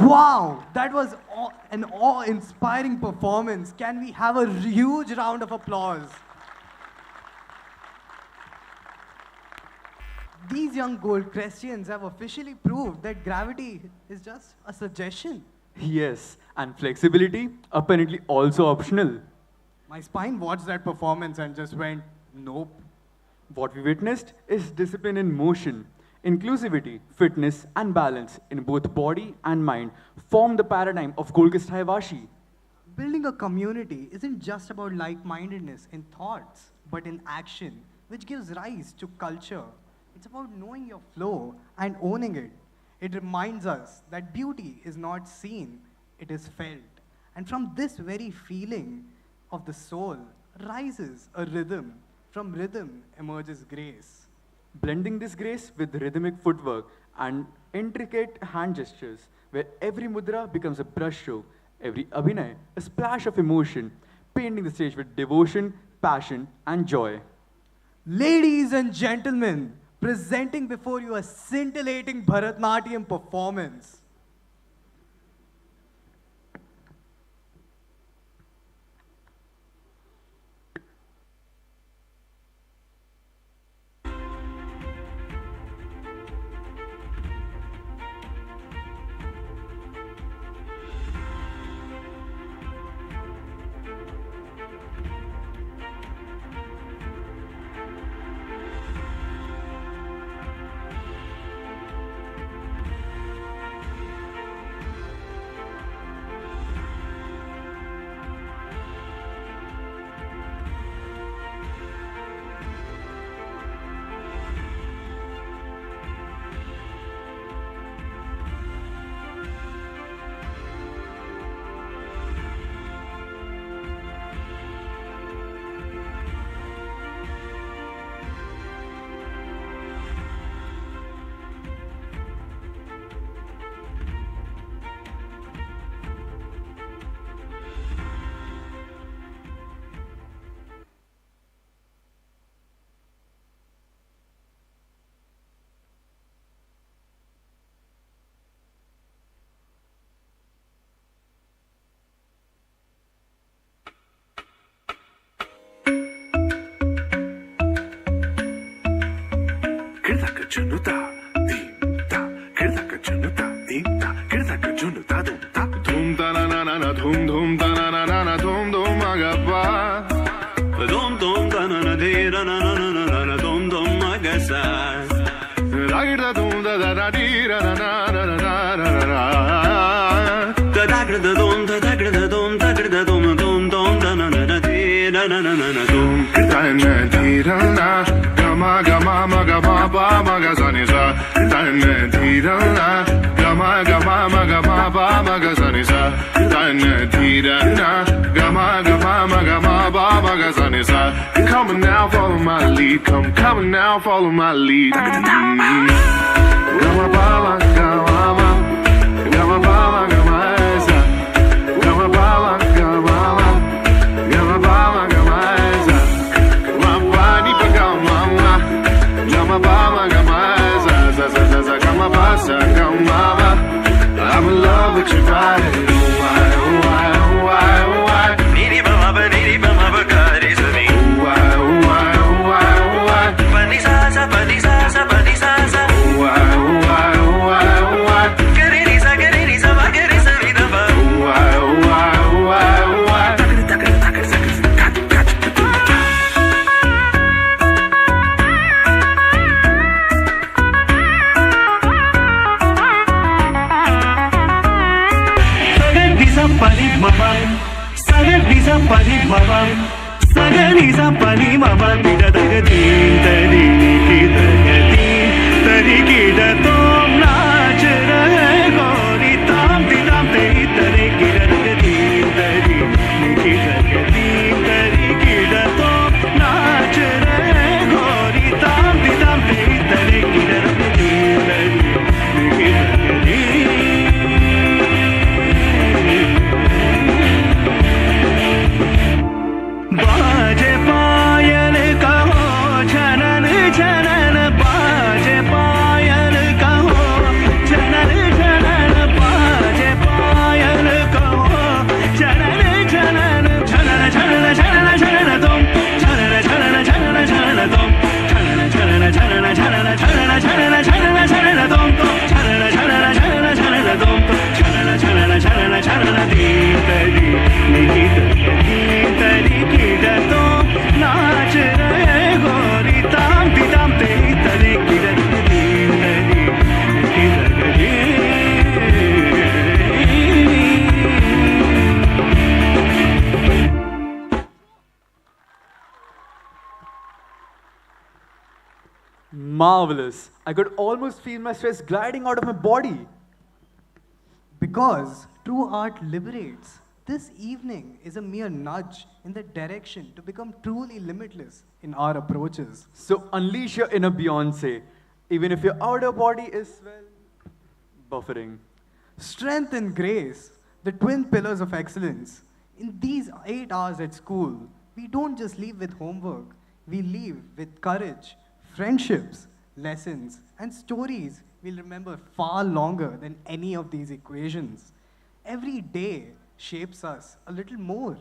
Wow, that was an awe-inspiring performance. Can we have a huge round of applause? These young Goldcrestians have officially proved that gravity is just a suggestion. Yes, and flexibility apparently also optional. My spine watched that performance and just went, nope. What we witnessed is discipline in motion. Inclusivity, fitness, and balance in both body and mind form the paradigm of Goldcrest Haivashi. Building a community isn't just about like-mindedness in thoughts, but in action, which gives rise to culture. It's about knowing your flow and owning it. It reminds us that beauty is not seen, it is felt. And from this very feeling of the soul rises a rhythm. From rhythm emerges grace. Blending this grace with rhythmic footwork and intricate hand gestures, where every mudra becomes a brushstroke, every abhinay a splash of emotion, painting the stage with devotion, passion, and joy. Ladies and gentlemen, presenting before you a scintillating Bharatnatyam performance. Kirdaka chunuta, deemta. Kirdaka chunuta, deemta. Kirdaka chunuta, dumta. Dhum ta na na na na dhum dhum ta na na na na dhum dhum agappa. Dum dum da na na de ra na na na na na dum dum magasa. Ragda dhum da da da di ra na na na na na na na. Da da gra da dum da da gra da dum da gra da dum dum dum da na na na de ra na na na na dum. Kirtana dhirana gama gama maga ma pa maga sa ni sa. Kirtana dhirana gama gama maga ma pa maga sa ni sa. Kirtana dhirana gama gama maga ma pa maga sa ni sa. Come on now, follow my lead. Come on now, follow my lead. Gama pa maga gama ma. Gama pa maga ma sa. Gama pa maga gama ma. Gama pa maga ma sa. Gama ni pa gama ma. Gama pa maga ma sa sa sa sa sa. Gama pa sa gama ma. I'm in love with your body. Oh why, oh why, oh why, oh why. Niri ba ma ba ga re sa ni. Oh why, oh why, oh why, oh why. Pa ni sa sa pa ni sa sa pa ni sa sa. Oh why, oh why, oh why, oh why. Ga re ni sa ma ga re sa ni da ba. Oh why, oh why, oh why, oh why. Pani mama, saga pani mama, saga pani mama, tida daga din tari ki daga din tari ki da tom naach rahe gori tam didam te tare ki daga din tari ki daga din tari ki da tom naach rahe gori tam didam te tare ki daga din tari ki daga din. बाजे पायल कहो झनन झनन बाजे पायल कहो झनन झनन बाजे पायल कहो झनन झनन झनन झनन झनन झनन तुम झनन झनन झनन झनन तुम झनन झनन झनन झनन झनन झनन झनन झनन तुम झनन झनन झनन झनन तुम झनन झनन झनन झनन दीन तरी निहित दीन तरी की दतो नाच रहे गोरी ताम दिदाम ते तरी की दीन तरी की दरी. Marvelous. I could almost feel my stress gliding out of my body. Because true art liberates. This evening is a mere nudge in the direction to become truly limitless in our approaches. So unleash your inner Beyonce, even if your outer body is, well, buffering. Strength and grace, the twin pillars of excellence. In these 8 hours at school, we don't just leave with homework, we leave with courage, friendships, lessons, and stories we'll remember far longer than any of these equations. Every day shapes us a little more.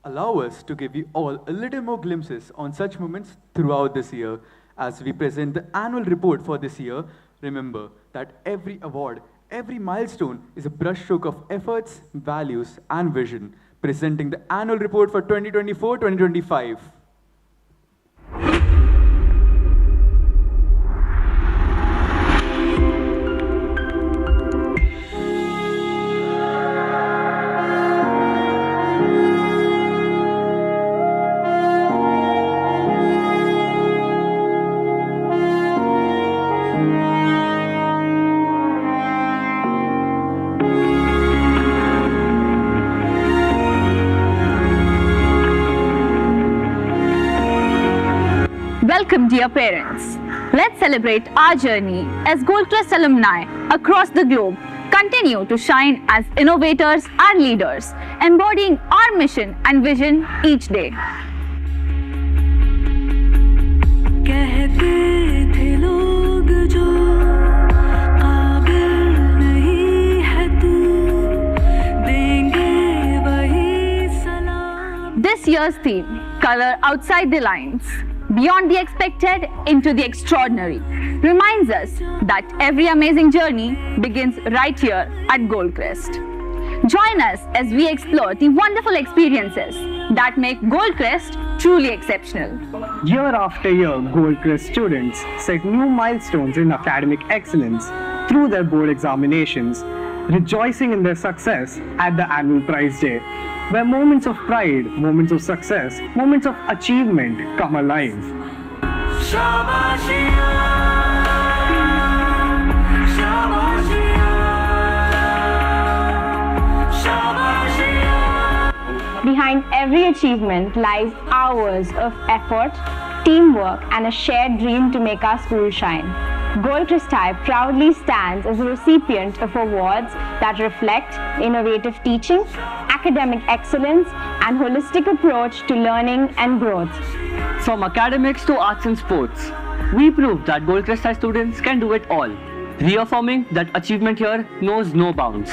Allow us to give you all a little more glimpses on such moments throughout this year. As we present the annual report for this year, remember that every award, every milestone is a brushstroke of efforts, values, and vision, presenting the annual report for 2024-2025. Welcome, dear parents. Let's celebrate our journey as Goldcrest alumni across the globe continue to shine as innovators and leaders, embodying our mission and vision each day. This year's theme, Color Outside the Lines. beyond the expected into the extraordinary, reminds us that every amazing journey begins right here at Goldcrest. Join us as we explore the wonderful experiences that make Goldcrest truly exceptional. Year after year, Goldcrest students set new milestones in academic excellence through their board examinations, rejoicing in their success at the annual prize day, where moments of pride, moments of success, moments of achievement come alive. Behind every achievement lies hours of effort, teamwork, and a shared dream to make our school shine. Goldcrest High proudly stands as a recipient of awards that reflect innovative teaching, academic excellence, and holistic approach to learning and growth. From academics to arts and sports, we prove that Goldcrest High students can do it all, reaffirming that achievement here knows no bounds.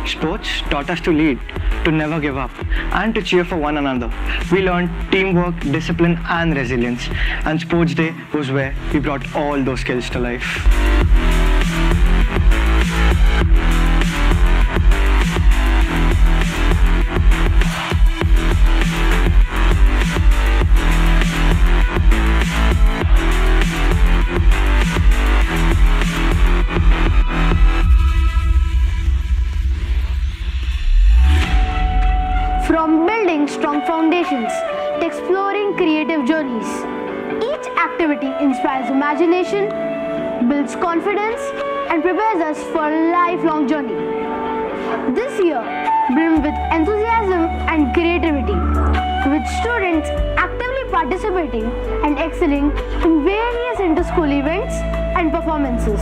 Sports taught us to lead, to never give up, and to cheer for one another. We learned teamwork, discipline, and resilience. And Sports Day was where we brought all those skills to life. From building strong foundations to exploring creative journeys, each activity inspires imagination, builds confidence, and prepares us for a lifelong journey. This year brimmed with enthusiasm and creativity, with students actively participating and excelling in various inter-school events and performances.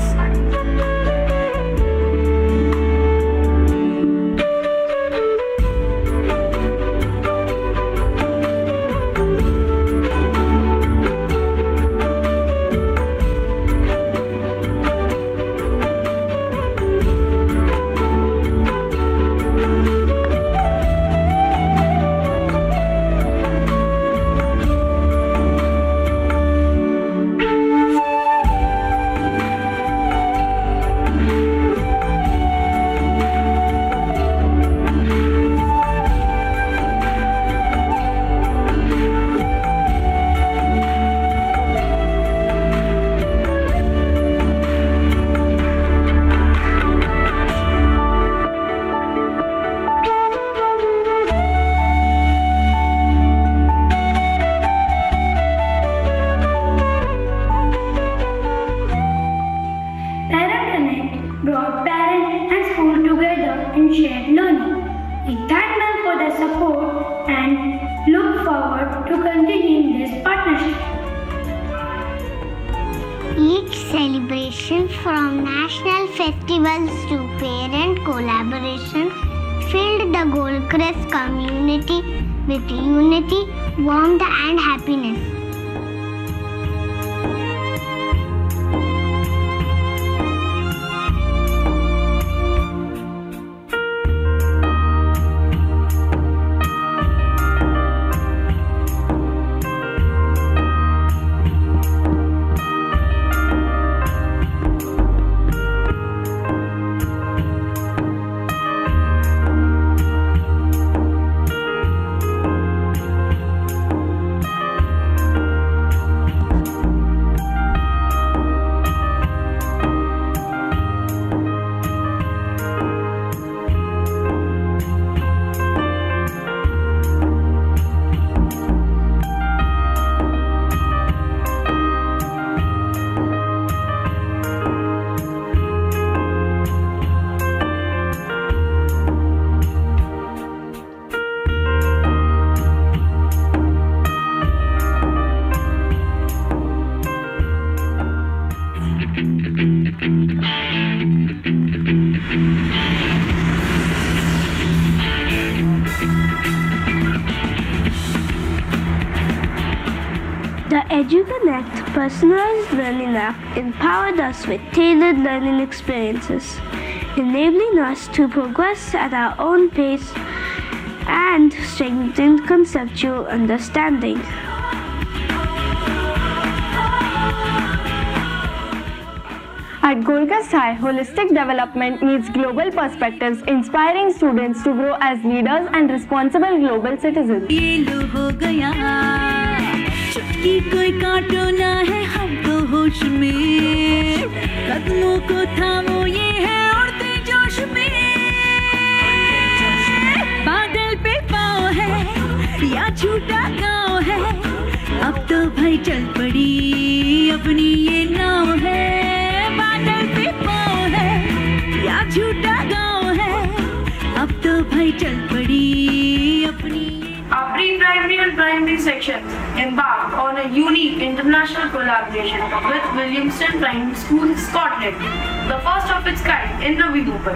brought parents and school together and shared learning. We thank them for their support and look forward to continuing this partnership. Each celebration, from national festivals to parent collaboration, filled the Goldcrest community with unity, warmth and happiness. The EduConnect personalized learning app empowered us with tailored learning experiences, enabling us to progress at our own pace and strengthen conceptual understanding. At Goldcrest High, holistic development meets global perspectives, inspiring students to grow as leaders and responsible global citizens. चुटकी कोई काटो ना है हमको होश में कदमों को थामो ये है उड़ते जोश में बादल पे पाँव है या झूठा गाँव है अब तो भाई चल पड़ी अपनी ये नाव है बादल पे पाँव है या झूठा गाँव है अब तो भाई चल पड़ी अपनी Our pre-primary and primary sections embarked on a unique international collaboration with Williamston Primary School, Scotland, the first of its kind in Navi Mumbai.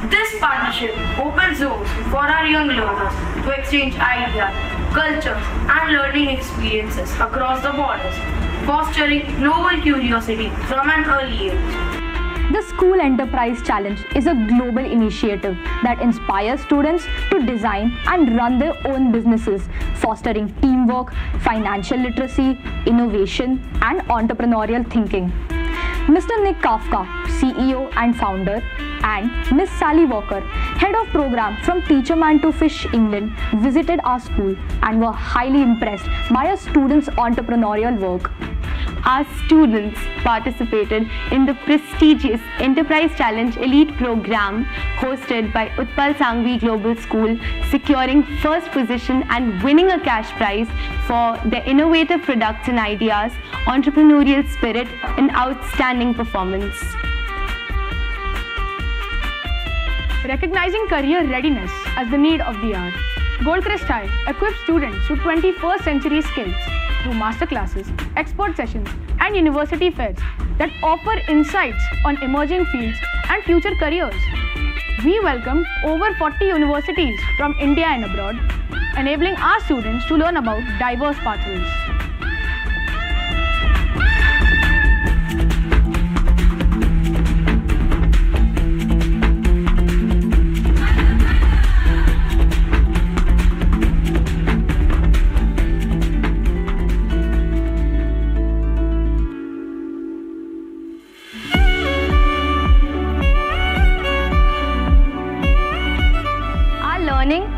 This partnership opens doors for our young learners to exchange ideas, cultures, and learning experiences across the borders, fostering global curiosity from an early age. The School Enterprise Challenge is a global initiative that inspires students to design and run their own businesses, fostering teamwork, financial literacy, innovation, and entrepreneurial thinking. Mr. Nick Kafka, CEO and founder, and Miss Sally Walker, Head of Program from Teacher Man to Fish England, visited our school and were highly impressed by our students' entrepreneurial work. Our students participated in the prestigious Enterprise Challenge Elite program hosted by Utpal Sangvi Global School, securing first position and winning a cash prize for their innovative products and ideas, entrepreneurial spirit, and outstanding performance. Recognizing career readiness as the need of the hour, Goldcrest High equips students with 21st century skills through masterclasses, expert sessions, and university fairs that offer insights on emerging fields and future careers. We welcomed over 40 universities from India and abroad, enabling our students to learn about diverse pathways.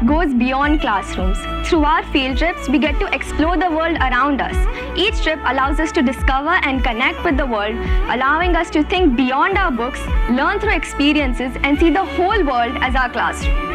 Goes beyond classrooms. Through our field trips, we get to explore the world around us. Each trip allows us to discover and connect with the world, allowing us to think beyond our books, learn through experiences, and see the whole world as our classroom.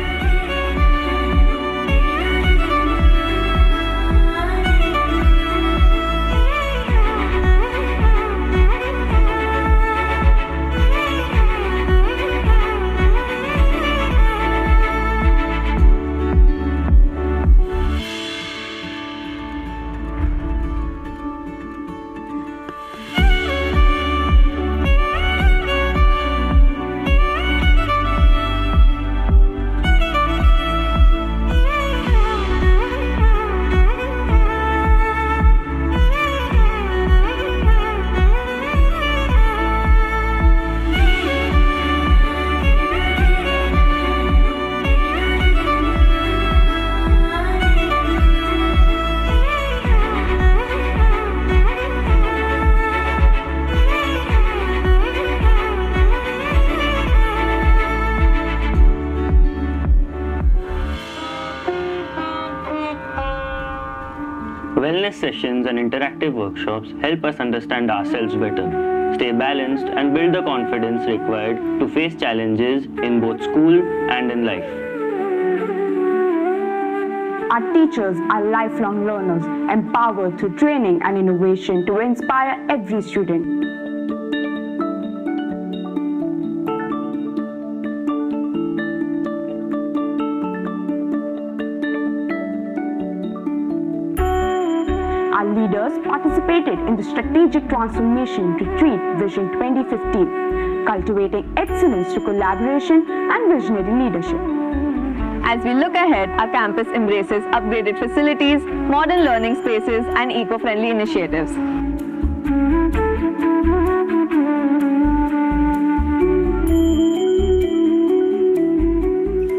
Wellness sessions and interactive workshops help us understand ourselves better, stay balanced, and build the confidence required to face challenges in both school and in life. Our teachers are lifelong learners, empowered through training and innovation to inspire every student. Our leaders participated in the strategic transformation retreat Vision 2015, cultivating excellence through collaboration and visionary leadership. As we look ahead, our campus embraces upgraded facilities, modern learning spaces, and eco-friendly initiatives.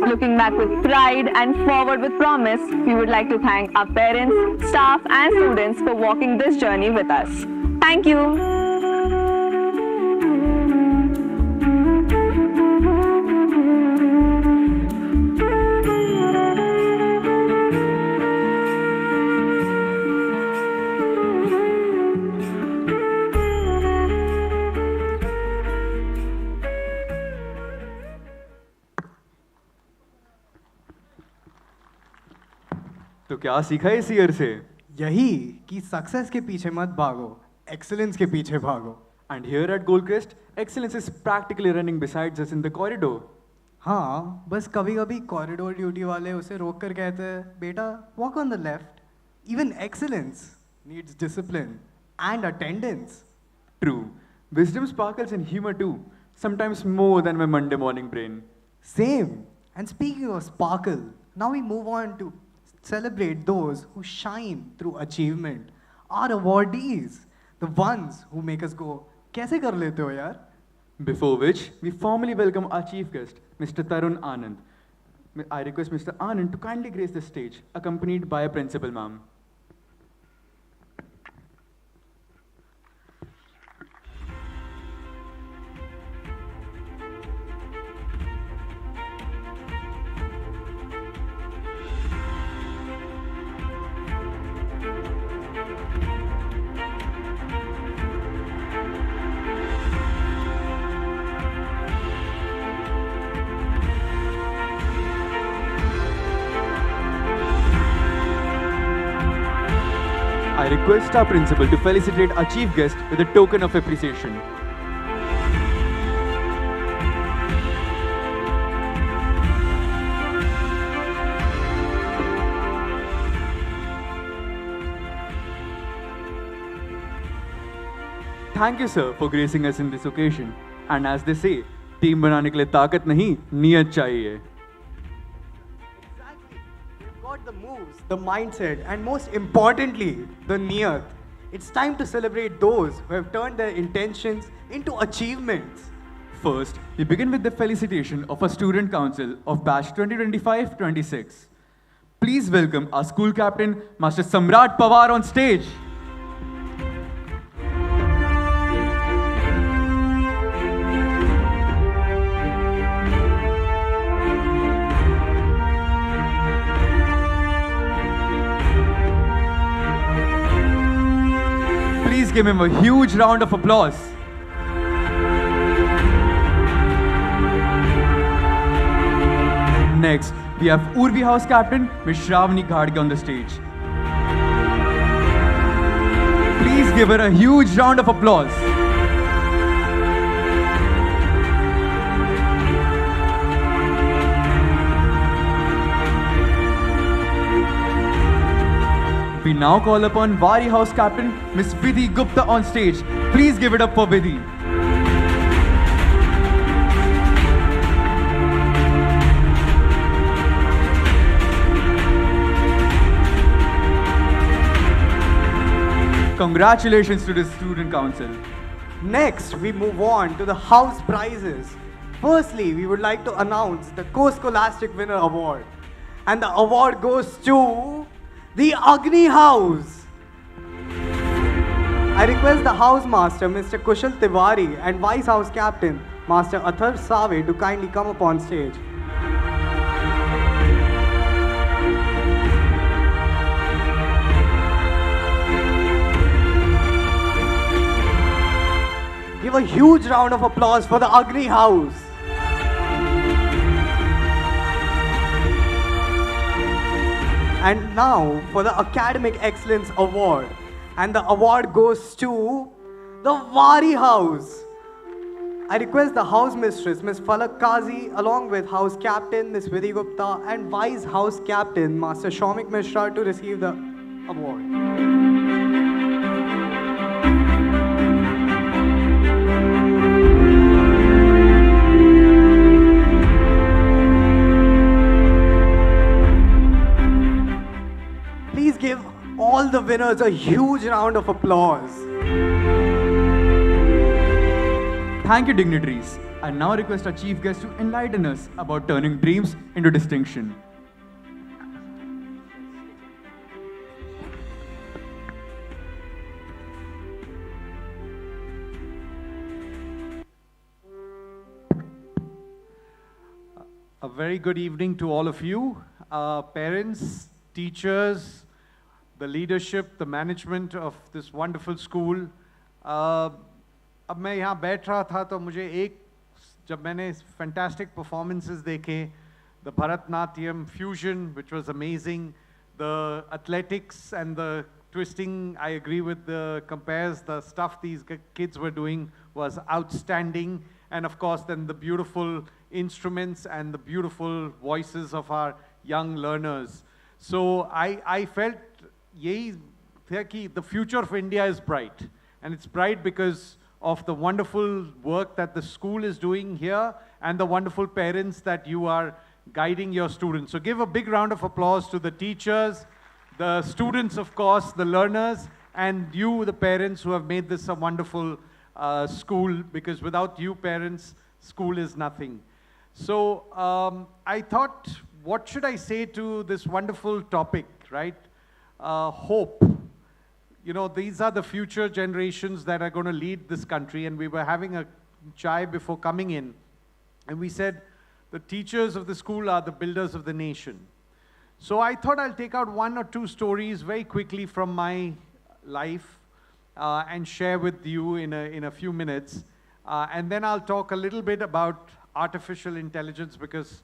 Looking back with pride and forward with promise, we would like to thank our parents, staff, and students for walking this journey with us. Thank you. तो क्या सीखा इस year से? यही कि success के पीछे मत भागो, एक्सीलेंस के पीछे भागो. And here at Goldcrest, excellence is practically running besides us in the corridor. हाँ, बस कभी कभी कॉरिडोर ड्यूटी वाले उसे रोक कर कहते हैं, बेटा walk on the left. Even excellence needs discipline and attendance. True. Wisdom sparkles in humor too, sometimes more than my Monday morning brain. Same. And speaking of sparkle, now we move on to celebrate those who shine through achievement. Our awardees, the ones who make us go, कैसे कर लेते हो यार? Before which, we formally welcome our chief guest, Mr. Tarun Anand. I request Mr. Anand to kindly grace the stage, accompanied by a principal ma'am. I request our principal to felicitate our chief guest with a token of appreciation. Thank you, sir, for gracing us in this occasion. And as they say, team बनाने के लिए ताकत नहीं, नियत चाहिए. Got the moves, the mindset, and most importantly, the niyat. It's time to celebrate those who have turned their intentions into achievements. First, we begin with the felicitation of our student council of batch 2025-26. Please welcome our school captain, Master Samrat Pawar, on stage. Please give him a huge round of applause. Next, we have Urbi House Captain Ms. Shravani Ghadge on the stage. Please give her a huge round of applause. We now call upon Wari House Captain Ms. Vidhi Gupta on stage. Please give it up for Vidhi. Congratulations to the student council. Next, we move on to the house prizes. Firstly, we would like to announce the Co-Scholastic Winner Award. And the award goes to the Agni House. I request the House Master, Mr. Kushal Tiwari, and Vice House Captain, Master Athar Save, to kindly come up on stage. Give a huge round of applause for the Agni House. And now for the Academic Excellence Award. And the award goes to the Wari House. I request the House Mistress, Ms. Falak Kazi, along with House Captain, Ms. Vidhi Gupta, and Vice House Captain, Master Shomik Mishra, to receive the award. winners a huge round of applause. Thank you, dignitaries. I now request our chief guest to enlighten us about turning dreams into distinction. A very good evening to all of you, parents, teachers, the leadership, the management of this wonderful school. अब मैं यहाँ बैठ रहा था तो मुझे जब मैंने fantastic performances देखे, the Bharatnatyam fusion, which was amazing, the athletics and the twisting, I agree with the compares, the stuff these kids were doing was outstanding. And of course, then the beautiful instruments and the beautiful voices of our young learners. So I felt यही था कि the future of India is bright. And it's bright because of the wonderful work that the school is doing here and the wonderful parents that you are guiding your students. So give a big round of applause to the teachers, the students, of course, the learners, and you, the parents, who have made this a wonderful school, because without you parents, school is nothing. So I thought, what should I say to this wonderful topic, right? Hope. You know, these are the future generations that are going to lead this country, and we were having a chai before coming in, and we said the teachers of the school are the builders of the nation. So I thought I'll take out one or two stories very quickly from my life and share with you in a few minutes. And then I'll talk a little bit about artificial intelligence, because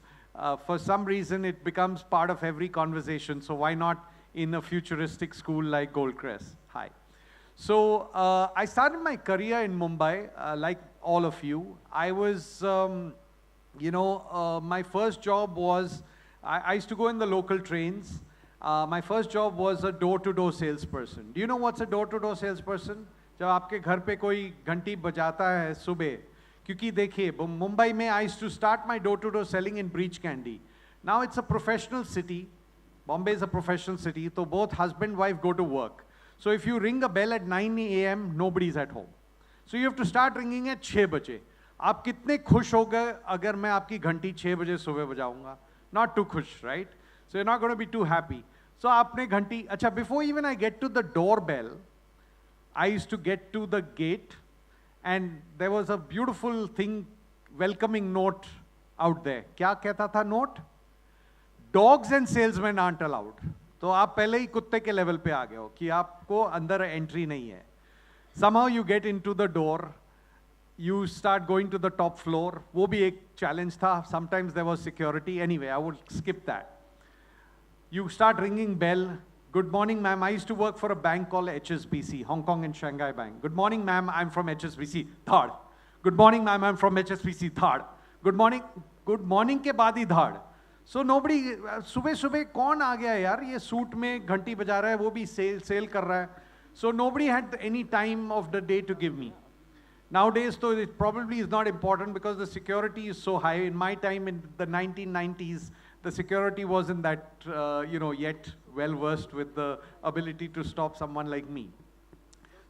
for some reason it becomes part of every conversation. So why not in a futuristic school like Goldcrest? Hi. So I started my career in Mumbai, like all of you. I was, my first job was, I used to go in the local trains. My first job was a door-to-door salesperson. Do you know what's a door-to-door salesperson? जब आपके घर पे कोई घंटी बजाता है सुबह, क्योंकि देखिए मुंबई में I used to start my door-to-door selling in Breach Candy. Now it's a professional city. Bombay is a professional city, so both husband and wife go to work. So if you ring a bell at 9 a.m., nobody's at home. So you have to start ringing at 6 बजे. आप कितने खुश हो गए अगर मैं आपकी घंटी 6 बजे सुबह बजाऊंगा? Not too खुश, right? So you're not going to be too happy. So आपने घंटी, अच्छा, before even I get to the doorbell, I used to get to the gate, and there was a beautiful thing, welcoming note out there. क्या कहता था note? Dogs and salesmen aren't allowed. तो आप पहले ही कुत्ते के लेवल पे आ गए हो कि आपको अंदर एंट्री नहीं है. Somehow you get into the door, you start going to the top floor. वो भी एक challenge था. Sometimes there was security. Anyway, I would skip that. You start ringing bell. Good morning, ma'am. I used to work for a bank called HSBC, Hong Kong and Shanghai Bank. Good morning, ma'am. I'm from HSBC. Third. Good morning, ma'am. I'm from HSBC. Third. Good morning. Good morning के बाद ही third. So nobody, सुबह सुबह कौन आ गया यार ये suit में घंटी बजा रहा है, वो भी सेल कर रहा है. So nobody had any time of the day to give me. Nowadays, though, it probably is not important because the security is so high. In my time, in the 1990s, the security wasn't that, yet well versed with the ability to stop someone like me.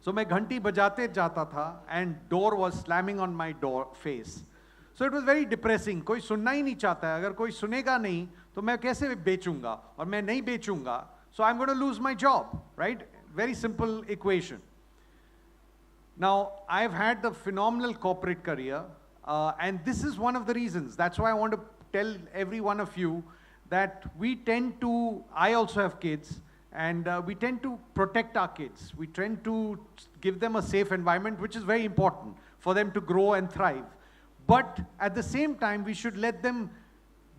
So मैं घंटी बजाते जाता था, and door was slamming on my face. So it was very depressing. कोई सुनना ही नहीं चाहता है. अगर कोई सुनेगा नहीं, तो मैं कैसे बेचूंगा? और मैं नहीं बेचूंगा, so I'm going to lose my job, right? Very simple equation. Now, I've had the phenomenal corporate career, and this is one of the reasons. That's why I want to tell every one of you that we tend to, I also have kids, and we tend to protect our kids. We tend to give them a safe environment, which is very important for them to grow and thrive. But at the same time, we should let them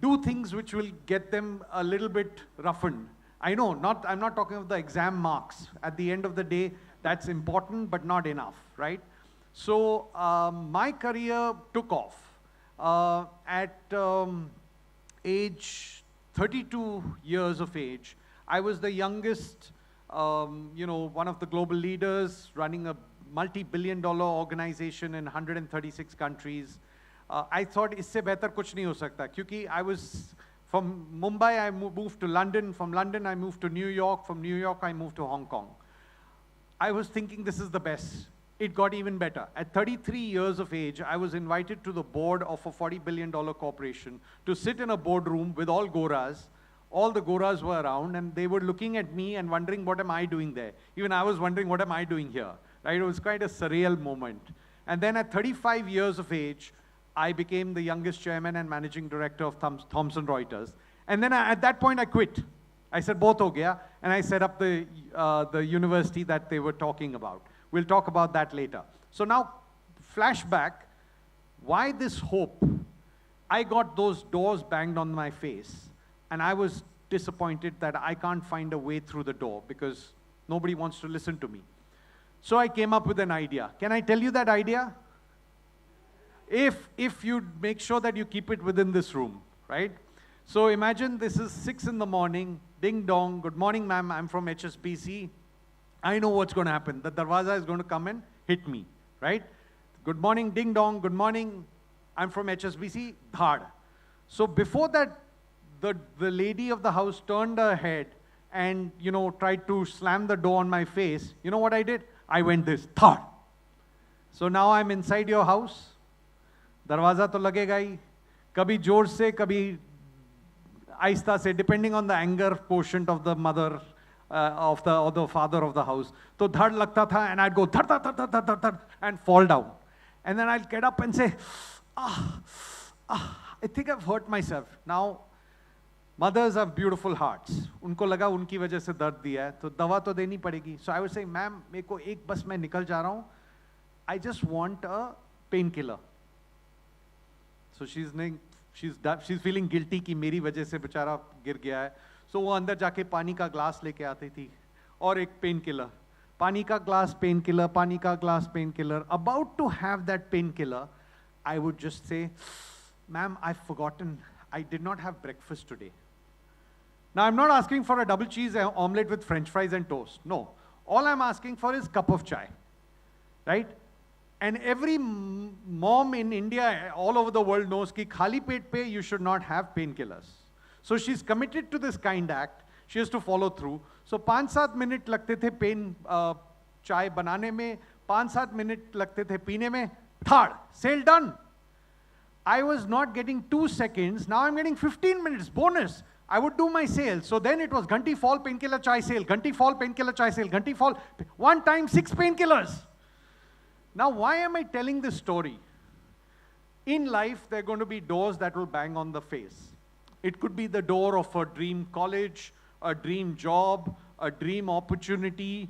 do things which will get them a little bit roughened. I know, I'm not talking of the exam marks. At the end of the day, that's important, but not enough, right? So my career took off. At age 32 years of age, I was the youngest, one of the global leaders running a multi-billion-dollar organization in 136 countries. I thought इससे बेहतर कुछ नहीं हो सकता, क्योंकि I was from Mumbai, I moved to London. From London, I moved to New York. From New York, I moved to Hong Kong. I was thinking this is the best. It got even better. At 33 years of age, I was invited to the board of a $40 billion corporation to sit in a boardroom with all Goras. All the Goras were around, and they were looking at me and wondering, what am I doing there? Even I was wondering, what am I doing here? Right? It was quite a surreal moment. And then at 35 years of age, I became the youngest chairman and managing director of Thomson Reuters. And then at that point, I quit. I said, both ho gaya, and I set up the university that they were talking about. We'll talk about that later. So now, flashback, why this hope? I got those doors banged on my face, and I was disappointed that I can't find a way through the door because nobody wants to listen to me. So I came up with an idea. Can I tell you that idea? If you make sure that you keep it within this room, right? So imagine this is 6 in the morning, ding dong, good morning ma'am, I'm from HSBC. I know what's going to happen. The darwaza is going to come and hit me, right? Good morning, ding dong, good morning, I'm from HSBC, dhad. So before that, the lady of the house turned her head and, tried to slam the door on my face. You know what I did? I went this, thud. So now I'm inside your house. Darwaza to lagega hi. Kabhi jor se, kabhi aista se, depending on the anger quotient of the mother or the father of the house. So dhad lagta tha, and I'd go dhad, dhad, dhad, dhad, dhad, dhad, and fall down. And then I'll get up and say, I think I've hurt myself. Now, mothers have beautiful hearts. Unko laga unki wajah se dard diya hai, to dawa to deni padegi. So I would say, ma'am, meko ek bas main nikal ja raha hu. I just want a painkiller. So she's feeling guilty कि मेरी वजह से बेचारा गिर गया है. So वो अंदर जाके पानी का ग्लास लेके आती थी और एक पेन किलर. पानी का ग्लास पेन किलर, पानी का glass pain killer. About to have that painkiller, I would just say, ma'am, I've forgotten. I did not have breakfast today. Now I'm not asking for a double cheese omelette with French fries and toast. No. All I'm asking for is cup of chai. Right? And every mom in India, all over the world knows कि खाली पेट पे you should not have painkillers. So she's committed to this kind act. She has to follow through. So 5-7 minute लगते थे pen चाय बनाने में, 5-7 minute लगते थे पीने में. Third, sale done. I was not getting 2 seconds. Now I'm getting 15 minutes bonus. I would do my sale. So then it was Ghanti Fall painkiller chai sale, Ghanti Fall painkiller chai sale, Ghanti Fall. One time 6 painkillers. Now, why am I telling this story? In life, there are going to be doors that will bang on the face. It could be the door of a dream college, a dream job, a dream opportunity.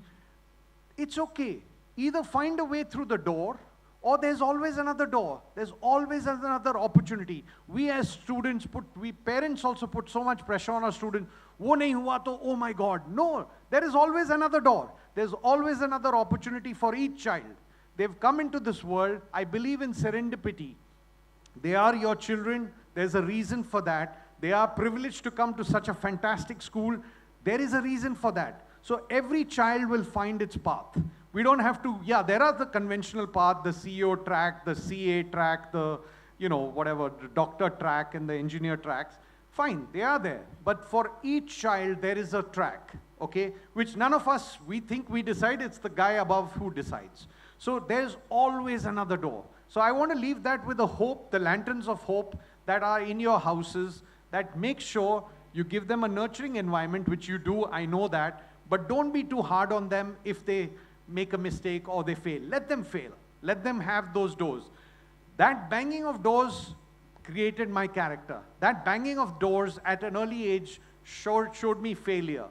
It's okay. Either find a way through the door, or there's always another door. There's always another opportunity. We as students parents also put so much pressure on our students. Wo nahi hua to, oh my God. No, there is always another door. There's always another opportunity for each child. They've come into this world. I believe in serendipity. They are your children. There's a reason for that. They are privileged to come to such a fantastic school. There is a reason for that. So every child will find its path. We don't have to, there are the conventional path, the CEO track, the CA track, the, the doctor track and the engineer tracks. Fine, they are there. But for each child, there is a track, okay? Which none of us, we think we decide. It's the guy above who decides. So there's always another door. So I want to leave that with the hope, the lanterns of hope that are in your houses, that make sure you give them a nurturing environment, which you do, I know that, but don't be too hard on them if they make a mistake or they fail. Let them fail. Let them have those doors. That banging of doors created my character. That banging of doors at an early age showed me failure,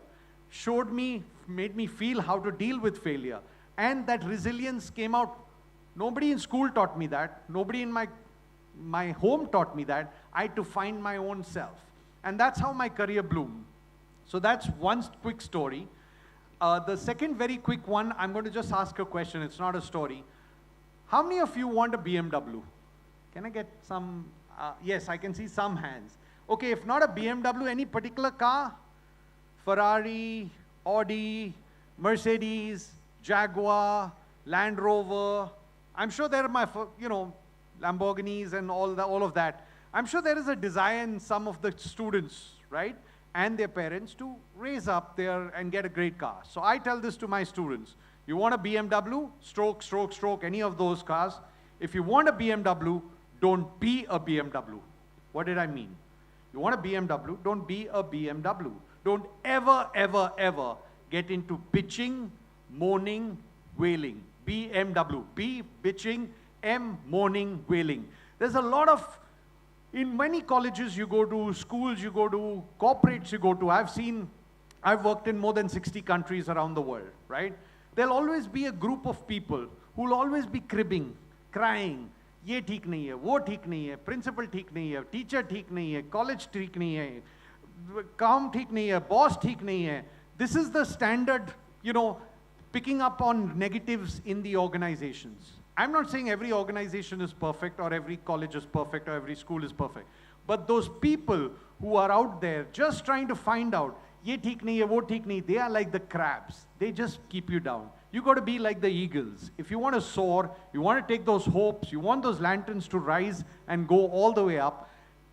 made me feel how to deal with failure. And that resilience came out. Nobody in school taught me that. Nobody in my home taught me that. I had to find my own self. And that's how my career bloomed. So that's one quick story. The second very quick one, I'm going to just ask a question. It's not a story. How many of you want a BMW? Can I get some? Yes, I can see some hands. Okay, if not a BMW, any particular car? Ferrari, Audi, Mercedes, Jaguar, Land Rover. I'm sure there are Lamborghinis and all of that. I'm sure there is a desire in some of the students, right? And their parents to raise up there and get a great car. So I tell this to my students. You want a BMW? Stroke, stroke, stroke, any of those cars. If you want a BMW, don't be a BMW. What did I mean? You want a BMW, don't be a BMW. Don't ever, ever, ever get into bitching, moaning, wailing. BMW. B, bitching, M, moaning, wailing. There's a lot of, in many colleges you go to, schools you go to, corporates you go to, I've worked in more than 60 countries around the world, right? There'll always be a group of people who'll always be cribbing, crying, ये ठीक नहीं है, वो ठीक नहीं है, principal ठीक नहीं है, teacher ठीक नहीं है, college ठीक नहीं है, काम ठीक नहीं है, boss ठीक नहीं है. This is the standard, picking up on negatives in the organizations. I'm not saying every organization is perfect or every college is perfect or every school is perfect. But those people who are out there just trying to find out, ye theek nahi hai, wo theek nahi, they are like the crabs. They just keep you down. You got to be like the eagles. If you want to soar, you want to take those hopes, you want those lanterns to rise and go all the way up,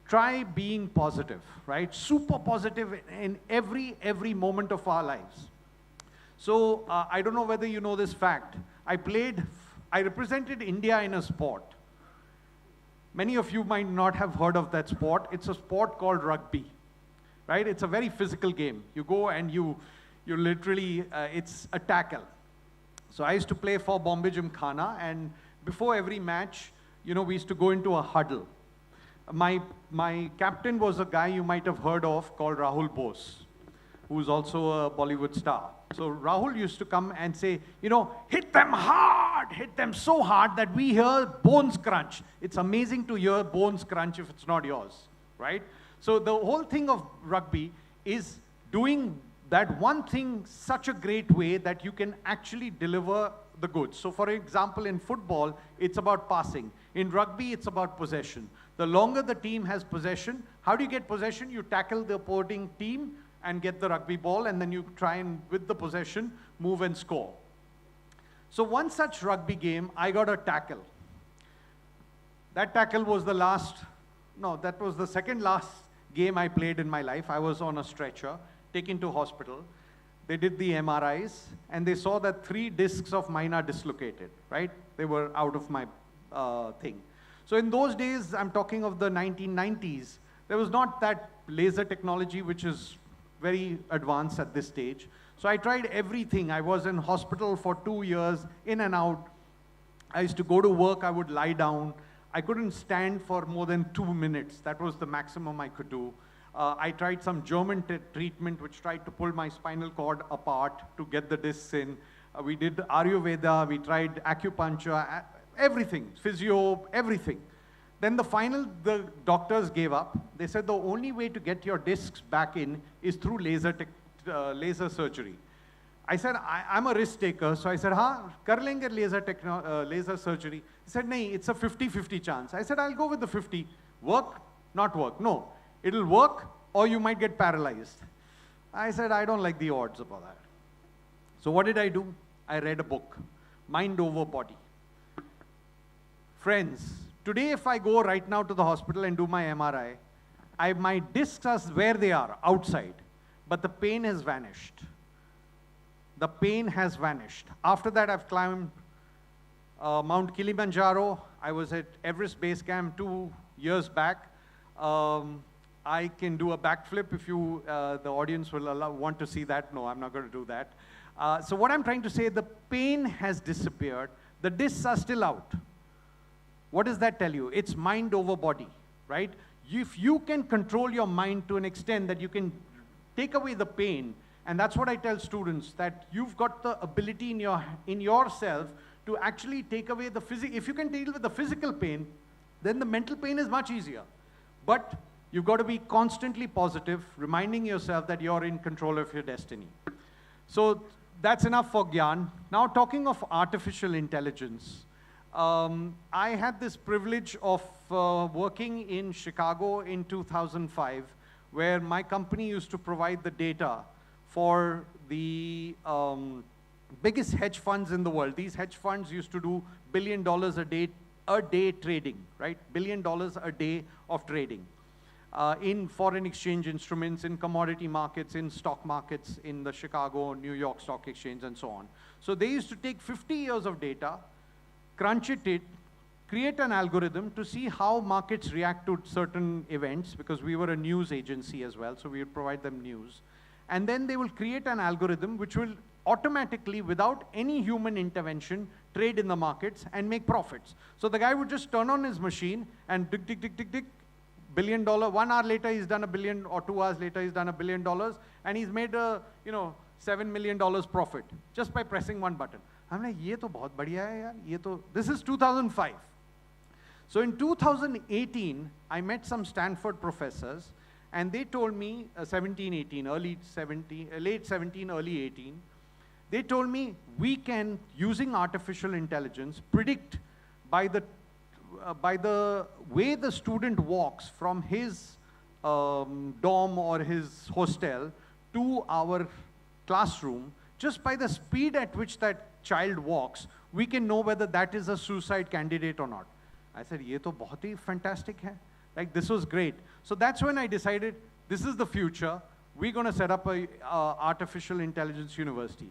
try being positive, right? Super positive in every moment of our lives. So I don't know whether you know this fact. I represented India in a sport. Many of you might not have heard of that sport. It's a sport called rugby, right? It's a very physical game. You go and you literally, it's a tackle. So I used to play for Bombay Gymkhana, and before every match, we used to go into a huddle. My captain was a guy you might have heard of called Rahul Bose, who's also a Bollywood star. So Rahul used to come and say, hit them hard, hit them so hard that we hear bones crunch. It's amazing to hear bones crunch if it's not yours, right? So the whole thing of rugby is doing that one thing such a great way that you can actually deliver the goods. So for example, in football, it's about passing. In rugby, it's about possession. The longer the team has possession, how do you get possession? You tackle the opposing team and get the rugby ball, and then you try and, with the possession, move and score. So one such rugby game, I got a tackle. That tackle was that was the second last game I played in my life. I was on a stretcher, taken to hospital. They did the MRIs, and they saw that 3 discs of mine are dislocated, right? They were out of my thing. So in those days, I'm talking of the 1990s, there was not that laser technology, which is very advanced at this stage. So I tried everything. I was in hospital for 2 years, in and out. I used to go to work, I would lie down. I couldn't stand for more than 2 minutes. That was the maximum I could do. I tried some German treatment, which tried to pull my spinal cord apart to get the discs in. We did Ayurveda, we tried acupuncture, everything, physio, everything. Then the doctors gave up. They said the only way to get your discs back in is through laser surgery. I said, I'm a risk taker, so I said, kar lenge laser surgery. He said, nahi, it's a 50-50 chance. I said, I'll go with the 50. Work, not work. No, it'll work or you might get paralyzed. I said, I don't like the odds about that. So what did I do? I read a book, Mind Over Body. Friends, today if I go right now to the hospital and do my MRI, my discs are where they are, outside, but the pain has vanished. The pain has vanished. After that, I've climbed Mount Kilimanjaro. I was at Everest Base Camp 2 years back. I can do a backflip if the audience will want to see that. No, I'm not going to do that. So what I'm trying to say, the pain has disappeared. The discs are still out. What does that tell you? It's mind over body, right? If you can control your mind to an extent that you can take away the pain, and that's what I tell students, that you've got the ability in yourself to actually take away the physical. If you can deal with the physical pain, then the mental pain is much easier. But you've got to be constantly positive, reminding yourself that you're in control of your destiny. So that's enough for Gyan. Now talking of artificial intelligence, I had this privilege of working in Chicago in 2005, where my company used to provide the data for the biggest hedge funds in the world. These hedge funds used to do $1 billion a day trading, right? $1 billion a day of trading. in foreign exchange instruments, in commodity markets, in stock markets, in the Chicago, New York Stock Exchange, and so on. So they used to take 50 years of data, crunch it, create an algorithm to see how markets react to certain events, because we were a news agency as well, so we would provide them news. And then they will create an algorithm which will automatically, without any human intervention, trade in the markets and make profits. So the guy would just turn on his machine and tick, tick, tick, tick, tick, $1 billion. 1 hour later, he's done $1 billion, or 2 hours later, he's done $1 billion, and he's made a, $7 million profit just by pressing one button. I'm like, ये तो बहुत बढ़िया है यार, ये तो, this is 2005. So in 2018, I met some Stanford professors, and they told me, 17, 18, late 17, early 18, they told me we can, using artificial intelligence, predict by the way the student walks from his dorm or his hostel to our classroom, just by the speed at which that child walks, we can know whether that is a suicide candidate or not. I said, ये तो बहुत ही fantastic है. Like, this was great. So that's when I decided, this is the future. We're going to set up a artificial intelligence university.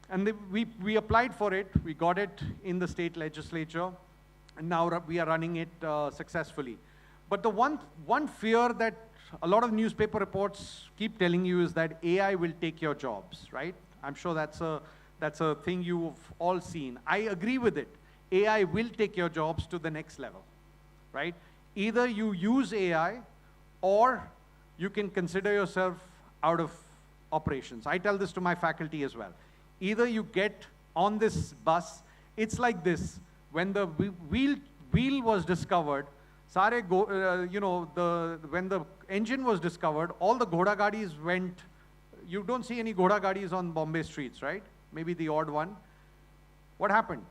And we applied for it. We got it in the state legislature. And now we are running it successfully. But the one fear that a lot of newspaper reports keep telling you is that AI will take your jobs, right? I'm sure that's a thing you've all seen. I agree with it. AI will take your jobs to the next level, right? Either you use AI or you can consider yourself out of operations. I tell this to my faculty as well. Either you get on this bus, it's like this. When the wheel was discovered, when the engine was discovered, all the ghoda gadis went. You don't see any ghoda gadis on Bombay streets, right? Maybe the odd one. What happened?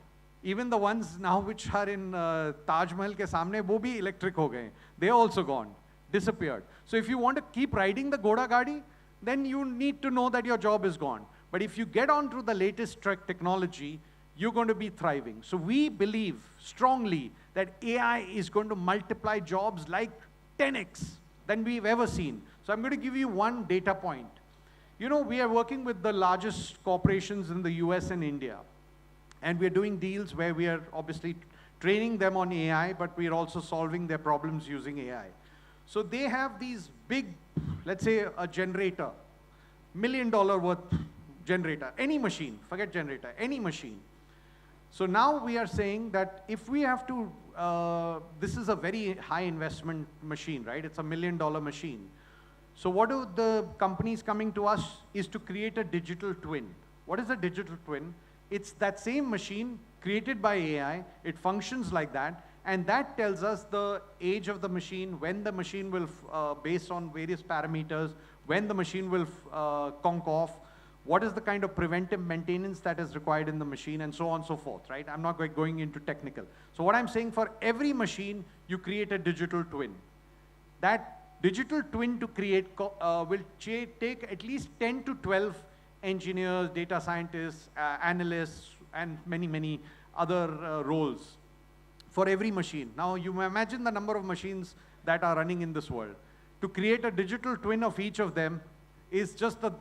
Even the ones now which are in Taj Mahal ke samne, wo bhi electric ho gaye. They're also gone, disappeared. So if you want to keep riding the ghoda gadi, then you need to know that your job is gone. But if you get onto the latest technology, you're going to be thriving. So we believe strongly that AI is going to multiply jobs like 10x than we've ever seen. So I'm going to give you one data point. We are working with the largest corporations in the US and India. And we're doing deals where we are obviously training them on AI, but we're also solving their problems using AI. So they have these big, let's say a generator, $1 million worth generator, any machine, forget generator, any machine. So now we are saying that if we have to, this is a very high investment machine, right? It's $1 million machine. So what do the companies coming to us is to create a digital twin. What is a digital twin? It's that same machine created by AI. It functions like that. And that tells us the age of the machine, when the machine will, based on various parameters, when the machine will conk off, what is the kind of preventive maintenance that is required in the machine, and so on and so forth, right? I'm not going into technical. So what I'm saying, for every machine, you create a digital twin. That digital twin to create will take at least 10 to 12 engineers, data scientists, analysts, and many, many other roles for every machine. Now, you imagine the number of machines that are running in this world. To create a digital twin of each of them is just the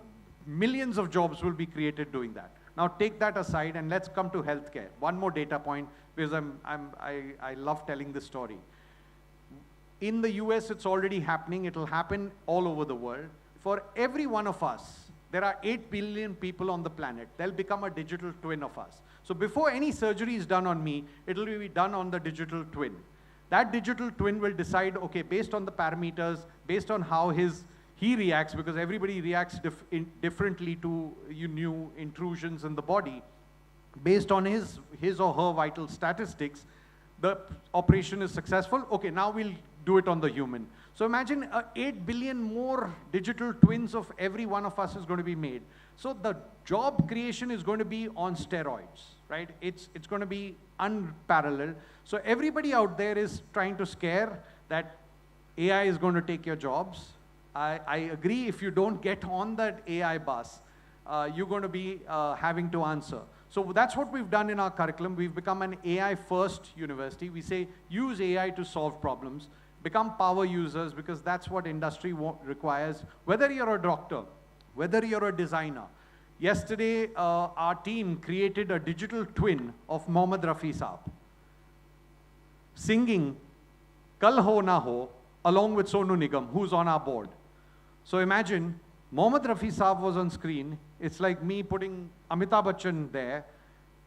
millions of jobs will be created doing that. Now, take that aside and let's come to healthcare. One more data point, because I love telling this story. In the US, it's already happening. It'll happen all over the world. For every one of us, there are 8 billion people on the planet. They'll become a digital twin of us. So before any surgery is done on me, it'll be done on the digital twin. That digital twin will decide, okay, based on the parameters, based on how he reacts, because everybody reacts differently to new intrusions in the body. Based on his or her vital statistics, the operation is successful. Okay, now we'll do it on the human. So imagine 8 billion more digital twins of every one of us is going to be made. So the job creation is going to be on steroids, right? It's going to be unparalleled. So everybody out there is trying to scare that AI is going to take your jobs. I agree, if you don't get on that AI bus, you're going to be having to answer. So that's what we've done in our curriculum. We've become an AI-first university. We say, use AI to solve problems. become power users, because that's what industry requires. Whether you're a doctor, whether you're a designer. Yesterday, our team created a digital twin of Mohammad Rafi Saab, singing Kal Ho Na Ho along with Sonu Nigam, who's on our board. So imagine, Mohammad Rafi Saab was on screen. It's like me putting Amitabh Bachchan there.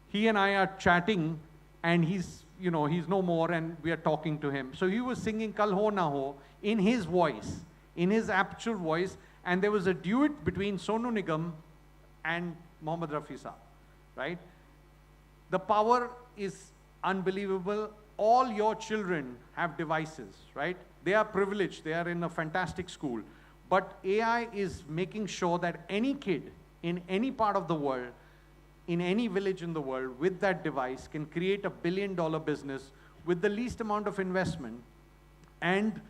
He and I are chatting, and he's no more, and we are talking to him. So he was singing Kal Ho Na Ho in his voice, in his actual voice, and there was a duet between Sonu Nigam and Mohammad Rafi Saab, right? The power is unbelievable. All your children have devices, right? They are privileged, they are in a fantastic school. But AI is making sure that any kid in any part of the world, in any village in the world, with that device can create $1 billion business with the least amount of investment and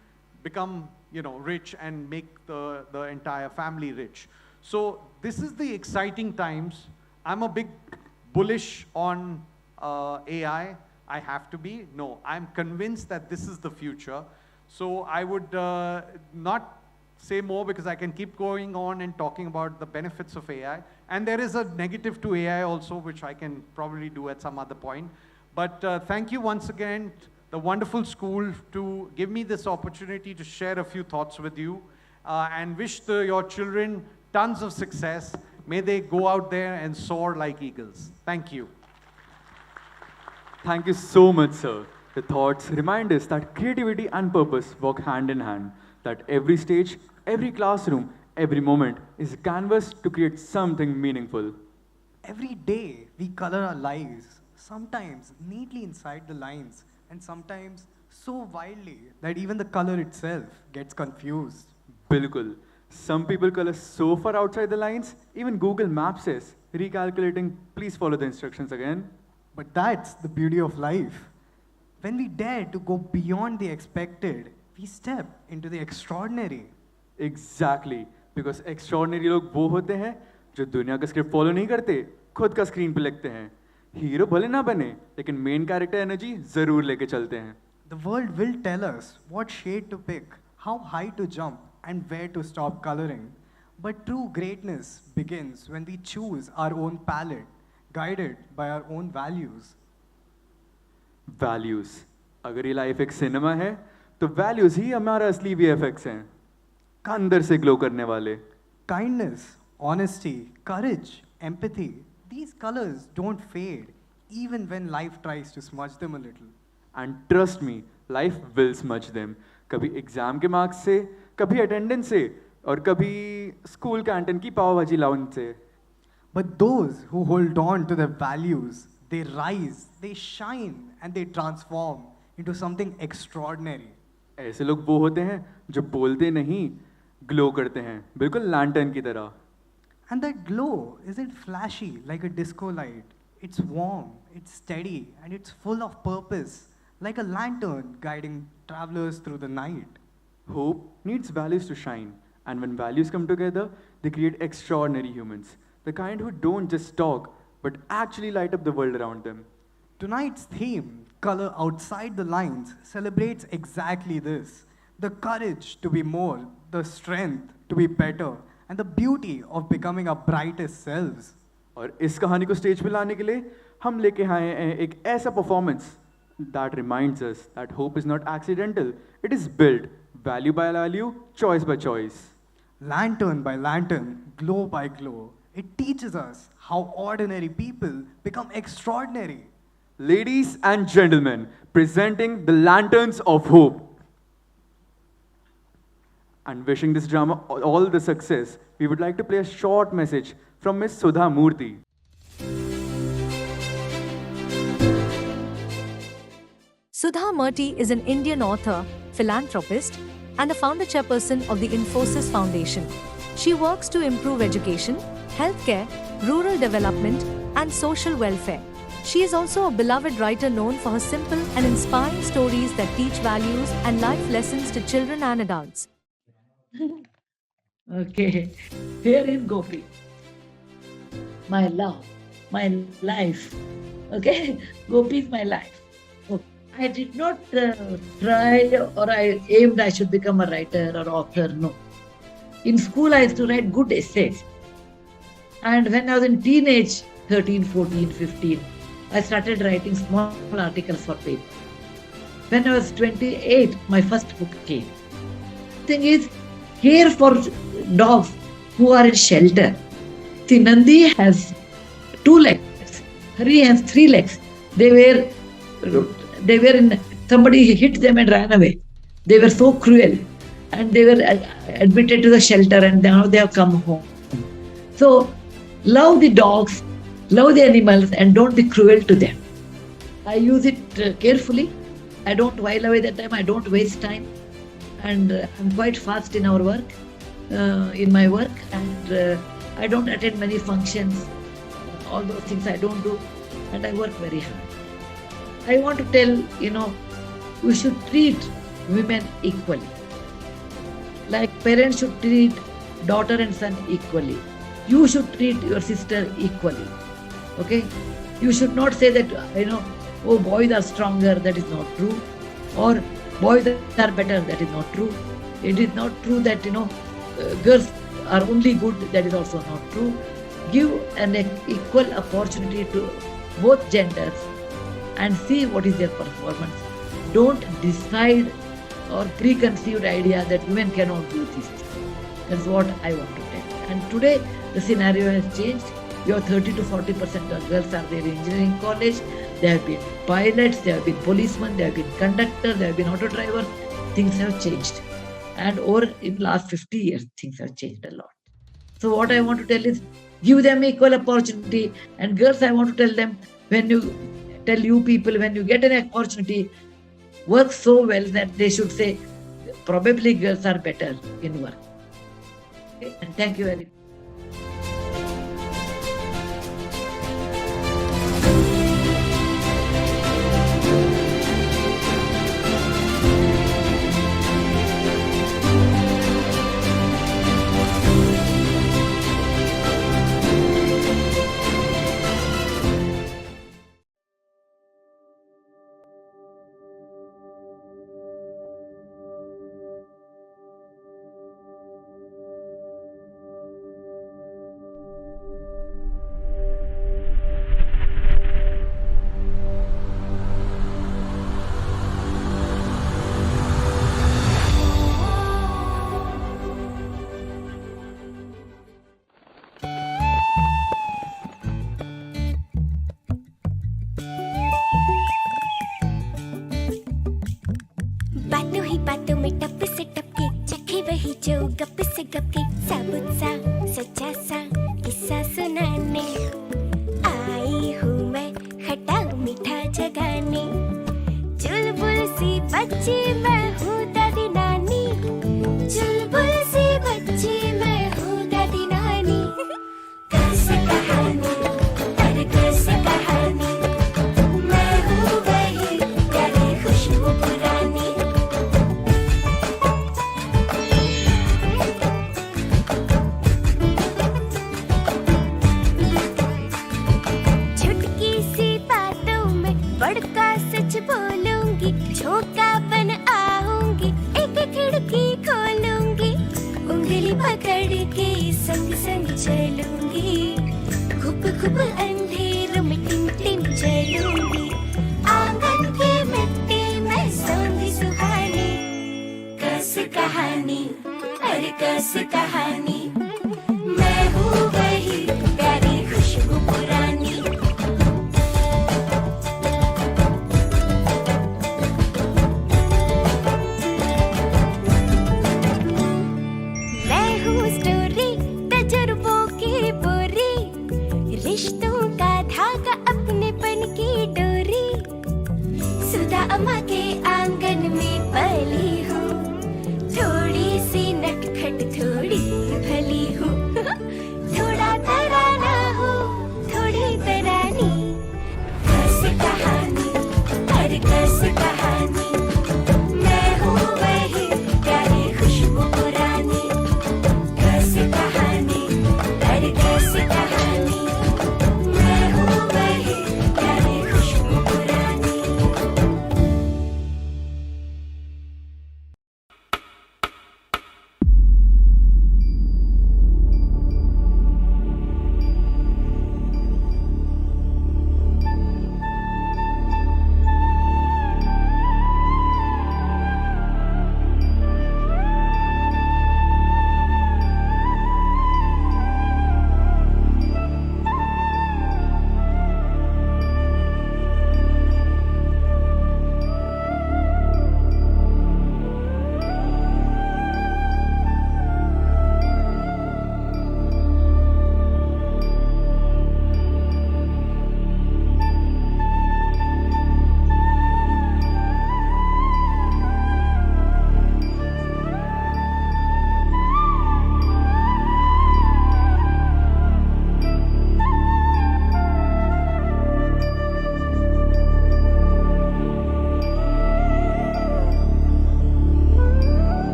become, rich and make the entire family rich. So this is the exciting times. I'm a big bullish on AI. I have to be. No, I'm convinced that this is the future. So I would not say more, because I can keep going on and talking about the benefits of AI. And there is a negative to AI also, which I can probably do at some other point. But thank you once again, the wonderful school, to give me this opportunity to share a few thoughts with you, and wish your children tons of success. May they go out there and soar like eagles. Thank you. Thank you so much, sir. The thoughts remind us that creativity and purpose walk hand in hand, that every stage, every classroom, every moment is a canvas to create something meaningful. Every day we color our lives, sometimes neatly inside the lines, and sometimes so wildly that even the color itself gets confused. Bilkul. Some people color so far outside the lines, even Google Maps says, recalculating, please follow the instructions again. But that's the beauty of life. When we dare to go beyond the expected, we step into the extraordinary. Exactly, because extraordinary लोग वो होते हैं जो दुनिया का script follow नहीं करते, खुद का स्क्रीन पे लिखते हैं. हीरो भले ना बने, लेकिन मेन कैरेक्टर एनर्जी जरूर लेके चलते हैं. The world will tell us what shade to pick, how high to jump, and where to stop coloring. But true greatness begins when we choose our own palette, guided by our own values. Values. अगर ये life एक cinema है, तो values ही हमारा असली VFX हैं, अंदर से ग्लो करने वाले. Kindness, honesty, courage, empathy, these colors don't fade, even when life tries to smudge them a little. And trust me, life will smudge them. कभी एग्जाम के मार्क्स से, कभी अटेंडेंस से, और कभी स्कूल कैंटीन की पाव भाजी लाउंज से. But those who hold on to their values, they rise, they shine, and they transform into something extraordinary. ऐसे लोग वो होते हैं जो बोलते नहीं, ग्लो करते हैं, बिल्कुल लैंटर्न की तरह. And that glow isn't flashy like a disco light. It's warm, it's steady, and it's full of purpose, like a lantern guiding travelers through the night. Hope needs values to shine, and when values come together, they create extraordinary humans. The kind who don't just talk, but actually light up the world around them. Tonight's theme, Color Outside the Lines, celebrates exactly this. The courage to be more, the strength to be better, and the beauty of becoming our brightest selves. और इस कहानी को stage पे लाने के लिए हम लेके आए हैं एक ऐसा performance that reminds us that hope is not accidental. It is built, value by value, choice by choice. Lantern by lantern, glow by glow. It teaches us how ordinary people become extraordinary. Ladies and gentlemen, presenting the Lanterns of Hope. And wishing this drama all the success, we would like to play a short message from Miss Sudha Murthy. Sudha Murthy is an Indian author, philanthropist, and the founder chairperson of the Infosys Foundation. She works to improve education, healthcare, rural development, and social welfare. She is also a beloved writer known for her simple and inspiring stories that teach values and life lessons to children and adults. Okay, here is Gopi, my love, my life. Okay, Gopi is my life. Okay. I did not try or I aimed I should become a writer or author, no. In school, I used to write good essays. And when I was in teenage, 13, 14, 15, I started writing small articles for paper. When I was 28, my first book came. Thing is, care for dogs who are in shelter. See, Nandi has 2 legs. Hari has 3 legs. They were in, somebody hit them and ran away. They were so cruel. And they were admitted to the shelter and now they have come home. So, love the dogs, love the animals and don't be cruel to them. I use it carefully. I don't while away the time. I don't waste time. And I'm quite fast in our work, in my work. And I don't attend many functions. All those things I don't do. And I work very hard. I want to tell, we should treat women equally. Like parents should treat daughter and son equally. You should treat your sister equally. Okay? You should not say that, oh, boys are stronger, that is not true. Or boys are better, that is not true. It is not true that, girls are only good, that is also not true. Give an equal opportunity to both genders and see what is their performance. Don't decide or preconceived idea that women cannot do this. That's what I want to tell. And today, the scenario has changed. Your 30 to 40% of girls are there in engineering college. They have been pilots, they have been policemen, they have been conductors, they have been auto drivers. Things have changed. And over in last 50 years, things have changed a lot. So what I want to tell is, give them equal opportunity. And girls, I want to tell them, when you get an opportunity, work so well that they should say, probably girls are better in work. Okay? And thank you very much. बातों में टप से टपके चखे वही जो गप से गपके साबुत सा सच्चा सा किस्सा सुनाने आई हूँ मैं खट्टा मीठा जगाने चुलबुल सी बच्ची मैं हूँ दादी नानी चुलबुल सी बच्ची मैं हूँ दादी नानी कैसे कहानी अरे कैसे कहानी मैं हूँ वही प्यारी खुशबू पुरानी बड़का सच बोलूंगी झोंका बन आऊंगी एक खिड़की खोलूंगी उंगली पकड़ के संग संग चलूंगी घुप घुप अंधेर में टिम टिम चलूंगी आंगन की मिट्टी में सौंधी सुहानी कस कहानी अरे कस कहानी मैं हूँ वही प्यारी खुशबू पुरानी रिश्तों का धागा अपनेपन की डोरी सुधा अम्मा के आंगन में पली हूँ थोड़ी सी नटखट थोड़ी भली हूँ थोड़ा तराना हूँ थोड़ी तरानी कस कहानी हर कस कहानी मैं हूँ वही प्यारी खुशबू पुरानी कस कहानी हर कस कहानी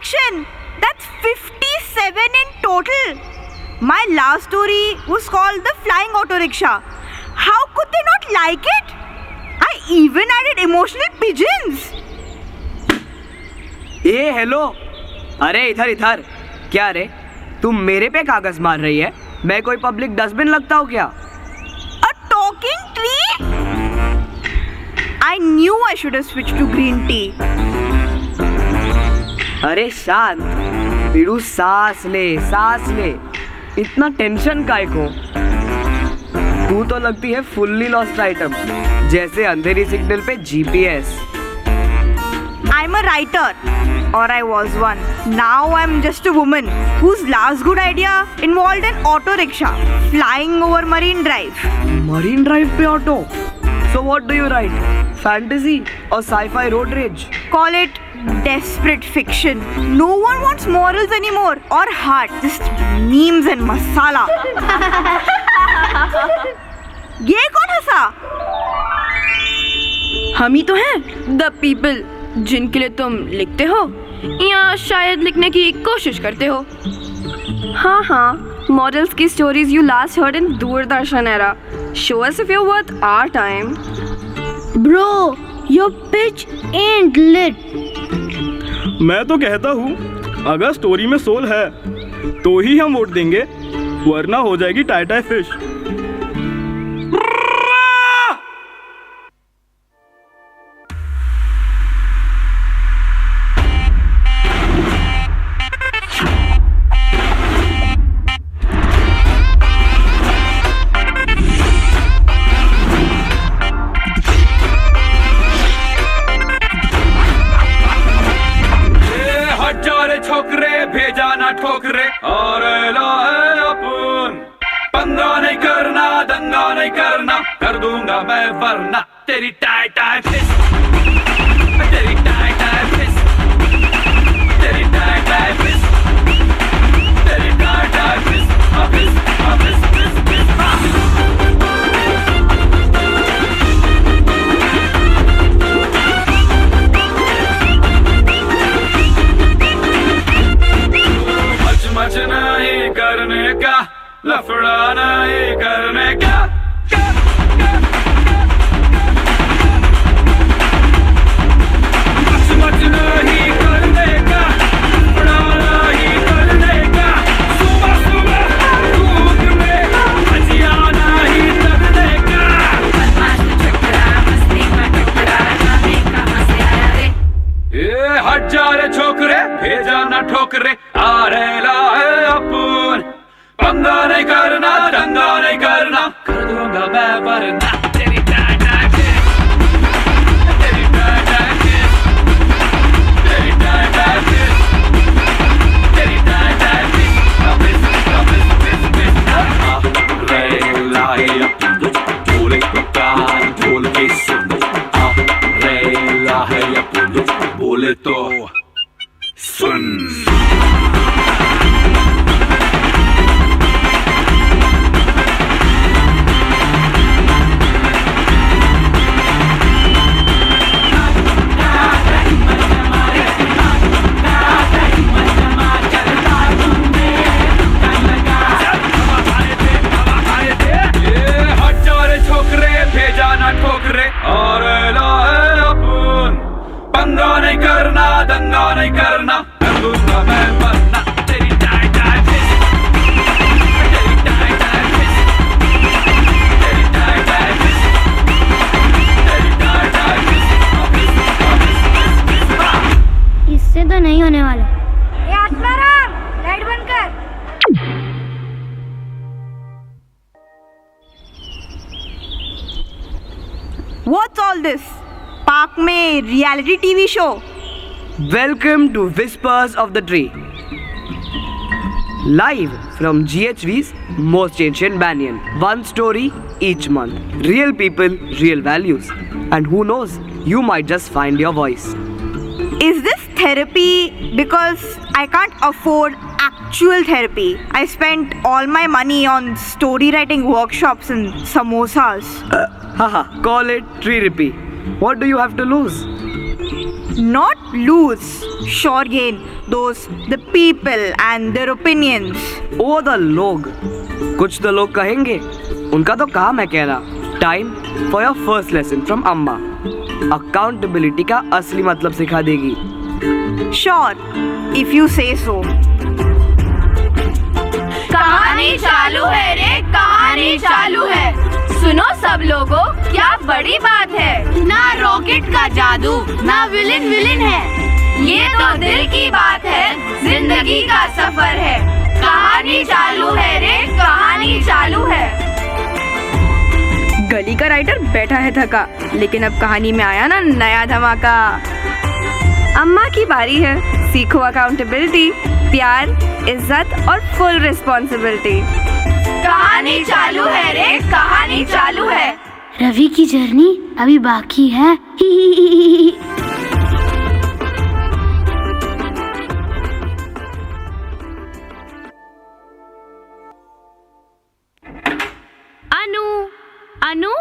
fiction. That's 57 in total. My last story was called The Flying Auto Rickshaw. How could they not like it? I even added emotional pigeons. A hello, अरे इधर इधर, क्या रे? तुम मेरे पे कागज मार रही है? मैं कोई पब्लिक डस्टबिन लगता हूँ क्या? A talking tree? I knew I should have switched to green tea. अरे शांत, बिड़ू सांस ले, इतना टेंशन काहे को? तू तो लगती है फुल्ली लॉस्ट आइटम, जैसे अंधेरी सिग्नल पे GPS. I'm a writer, or I was one. Now I'm just a woman whose last good idea involved an auto rickshaw flying over Marine Drive. Marine Drive पे auto? So what do you write? Fantasy or sci-fi road rage? Call it desperate fiction. No one wants morals anymore or heart, just memes and masala. ये कौन हंसा? हम ही तो हैं, the people, जिनके लिए तुम लिखते हो या शायद लिखने की कोशिश करते हो. हाँ, मॉडल्स की stories you last heard in Doordarshan era. Show us if you're worth our time. Bro, your pitch ain't lit. मैं तो कहता हूँ, अगर स्टोरी में सोल है तो ही हम वोट देंगे, वरना हो जाएगी टाई टाई फिश. ठोकरे और लाए अपन. पंगा नहीं करना, दंगा नहीं करना, कर दूंगा मैं वरना तेरी टाई टाई फिश, तेरी टाई टाई फिश, तेरी टाई टाई फिश, तेरी tie tie fish, fish fish fish fish. Much नहीं करने का, लफड़ा नहीं करने का. मच नहीं करने का, लफड़ा नहीं करने का. सुबह सुबह दूध में भजिया नहीं करने का. ये हट जा रे छोकरे, भेजा ना ठोकरे, आ रहे लाए अपन. पंगा नहीं करना, दंगा नहीं करना, कर दूंगा मैं वरना तेरी टाई टाई फिश, तेरी टाई टाई फिश, तेरी टाई टाई फिश, तेरी tie tie fish, fish fish fish. रे लाए अपन बोले तो कान बोल के सुन. रे लाए अपन बोले तो सुन. भेजा ना ठोकरे और लाए अपन. पंगा नहीं करना, दंगा नहीं करना, कर दूंगा मैं वरना तेरी टाई टाई फिश, तेरी टाई टाई फिश, तेरी टाई टाई फिश, तेरी tie tie fish, fish fish fish. इससे तो नहीं होने वाला. ये आत्माराम, लाइट बंद कर. What's all this? पार्क में reality TV show. Welcome to Whispers of the Tree. Live from GHV's most ancient banyan. One story each month. Real people, real values. And who knows, you might just find your voice. Is this therapy? Because I can't afford actual therapy. I spent all my money on story writing workshops and samosas. Haha, call it tree-rippy. What do you have to lose? Not lose, sure gain. those the people and their opinions. Other लोग, कुछ तो लोग कहेंगे, उनका तो काम है कहना. Time for your first lesson from अम्मा. अकाउंटेबिलिटी का असली मतलब सिखा देगी. Sure, if you say so. कहानी चालू है रे, कहानी चालू है. सुनो सब लोगों, क्या बड़ी बात है. ना रॉकेट का जादू, ना विलेन है. ये तो दिल की बात है, जिंदगी का सफर है. कहानी चालू है रे, कहानी चालू है. गली का राइटर बैठा है थका, लेकिन अब कहानी में आया ना नया धमाका. अम्मा की बारी है. सीखो अकाउंटेबिलिटी, प्यार, इज्जत और फुल रिस्पॉन्सिबिलिटी. कहानी चालू है रे, कहानी चालू है. रवि की जर्नी अभी बाकी है. Anu,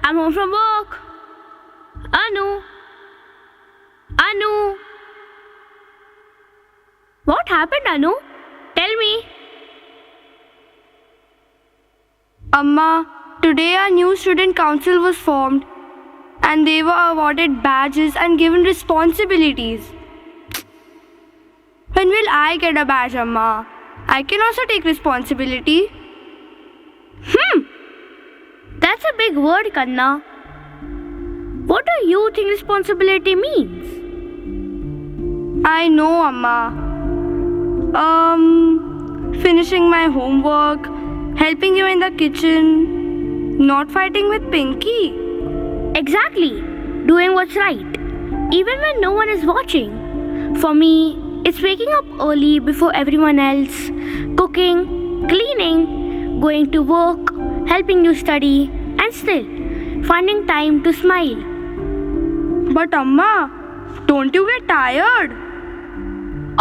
I'm home from work. Anu. What happened, Anu? Tell me. Amma, today our new student council was formed and they were awarded badges and given responsibilities. When will I get a badge, Amma? I can also take responsibility. That's a big word, Kanna. What do you think responsibility means? I know, Amma. Finishing my homework, helping you in the kitchen, not fighting with Pinky. Exactly. Doing what's right, even when no one is watching. For me, it's waking up early before everyone else, cooking, cleaning, going to work, helping you study, and still finding time to smile. But Amma, don't you get tired?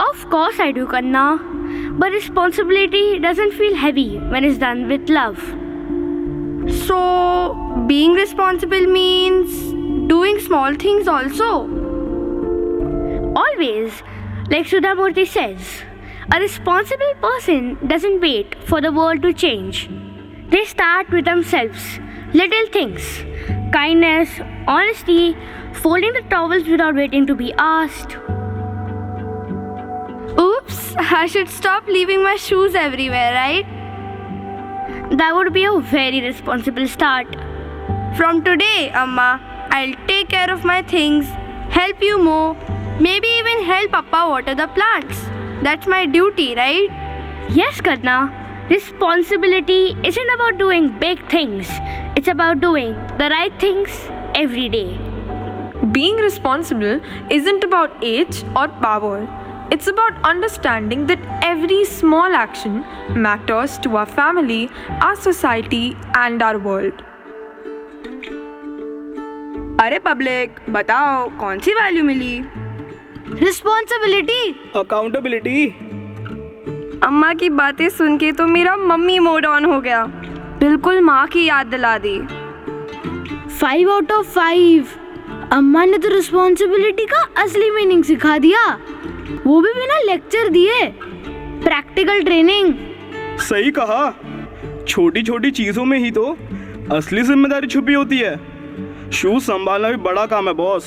Of course I do, Kanna. But responsibility doesn't feel heavy when it's done with love. So, being responsible means doing small things also? Always. Like Sudhamurti says, a responsible person doesn't wait for the world to change. They start with themselves. Little things. Kindness, honesty, folding the towels without waiting to be asked. Oops, I should stop leaving my shoes everywhere, right? That would be a very responsible start. From today, Amma, I'll take care of my things, help you mow, maybe even help Papa water the plants. That's my duty, right? Yes, Kanna. Responsibility isn't about doing big things. It's about doing the right things every day. Being responsible isn't about age or power. It's about understanding that every small action matters to our family, our society, and our world. अरे public, बताओ कौन सी value मिली? Responsibility. Accountability. अम्मा की बातें सुन के तो मेरा mummy mode on हो गया. बिल्कुल माँ की याद दिला दी. 5 out of 5. अम्मा ने तो रिस्पॉन्सिबिलिटी का असली मीनिंग सिखा दिया, वो भी बिना लेक्चर दिए. Practical training. सही कहा. छोटी छोटी चीजों में ही तो असली जिम्मेदारी छुपी होती है. शूज संभालना भी बड़ा काम है बॉस.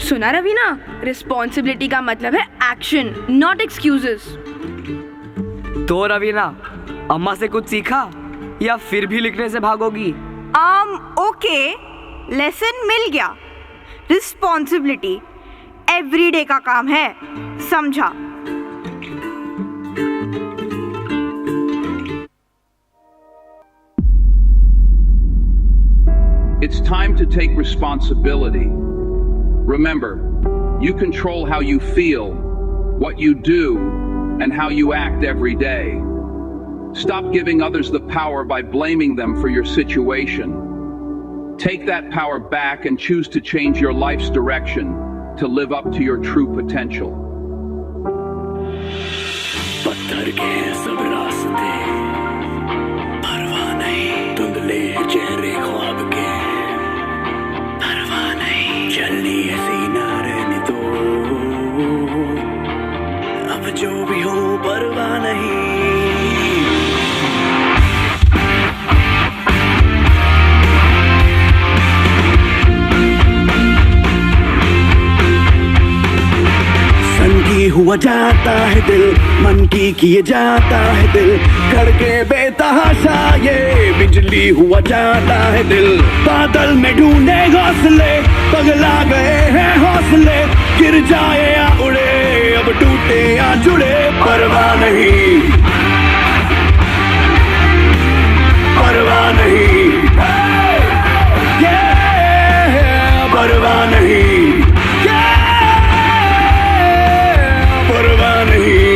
सुना रवीना, रिस्पॉन्सिबिलिटी का मतलब है एक्शन, नॉट एक्सक्यूजेस. तो रवीना, अम्मा से कुछ सीखा या फिर भी लिखने से भागोगी? ओके, लेसन मिल गया. रिस्पॉन्सिबिलिटी एवरीडे का काम है, समझा? It's time to take responsibility. Remember, you control how you feel, what you do, and how you act every day. Stop giving others the power by blaming them for your situation. Take that power back and choose to change your life's direction to live up to your true potential. पत्थर के सब रास्ते, परवाह नहीं धुंधले चेहरे ख्वाब के, परवाह नहीं चलनी ऐसी ना रहने दो, हुआ जाता है दिल, मन की किए जाता है दिल, धड़के बेतहाशा ये बिजली हुआ जाता है दिल। बादल में ढूंढे घोंसले, पगला गए हैं हौसले, गिर जाए या उड़े, अब टूटे या जुड़े, परवाह नहीं, परवाह नहीं, परवाह नहीं, परवाह नहीं।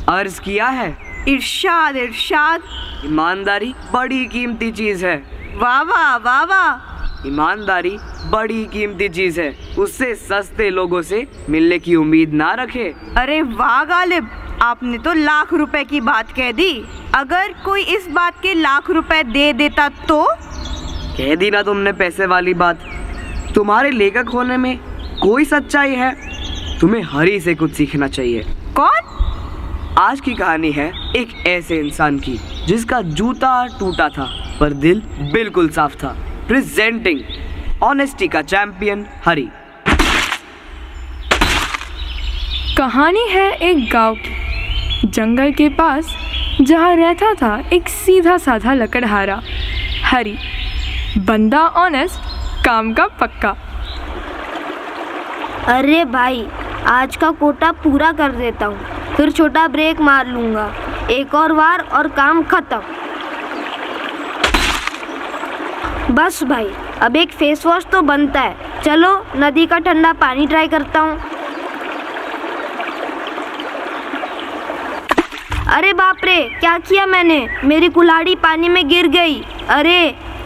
अर्ज किया है। इरशाद इरशाद। ईमानदारी बड़ी कीमती चीज है। वाह वाह वाह वाह। ईमानदारी बड़ी कीमती चीज है, उससे सस्ते लोगों से मिलने की उम्मीद ना रखे। अरे वाह गालिब, आपने तो लाख रुपए की बात कह दी। अगर कोई इस बात के लाख रुपए दे देता तो? कह दी ना तुमने पैसे वाली बात। तुम्हारे लेखक होने में कोई सच्चाई है, तुम्हें हरी से कुछ सीखना चाहिए। कौन? आज की कहानी है एक ऐसे इंसान की जिसका जूता टूटा था पर दिल बिल्कुल साफ था। प्रेजेंटिंग ऑनेस्टी का चैंपियन हरी। कहानी है एक गांव की, जंगल के पास, जहां रहता था एक सीधा साधा लकड़हारा हरी। बंदा ऑनेस्ट, काम का पक्का। अरे भाई, आज का कोटा पूरा कर देता हूँ, फिर छोटा ब्रेक मार लूँगा। एक और बार और काम खत्म। बस भाई, अब एक फेस वॉश तो बनता है। चलो नदी का ठंडा पानी ट्राई करता हूँ। अरे बाप रे, क्या किया मैंने? मेरी कुल्हाड़ी पानी में गिर गई। अरे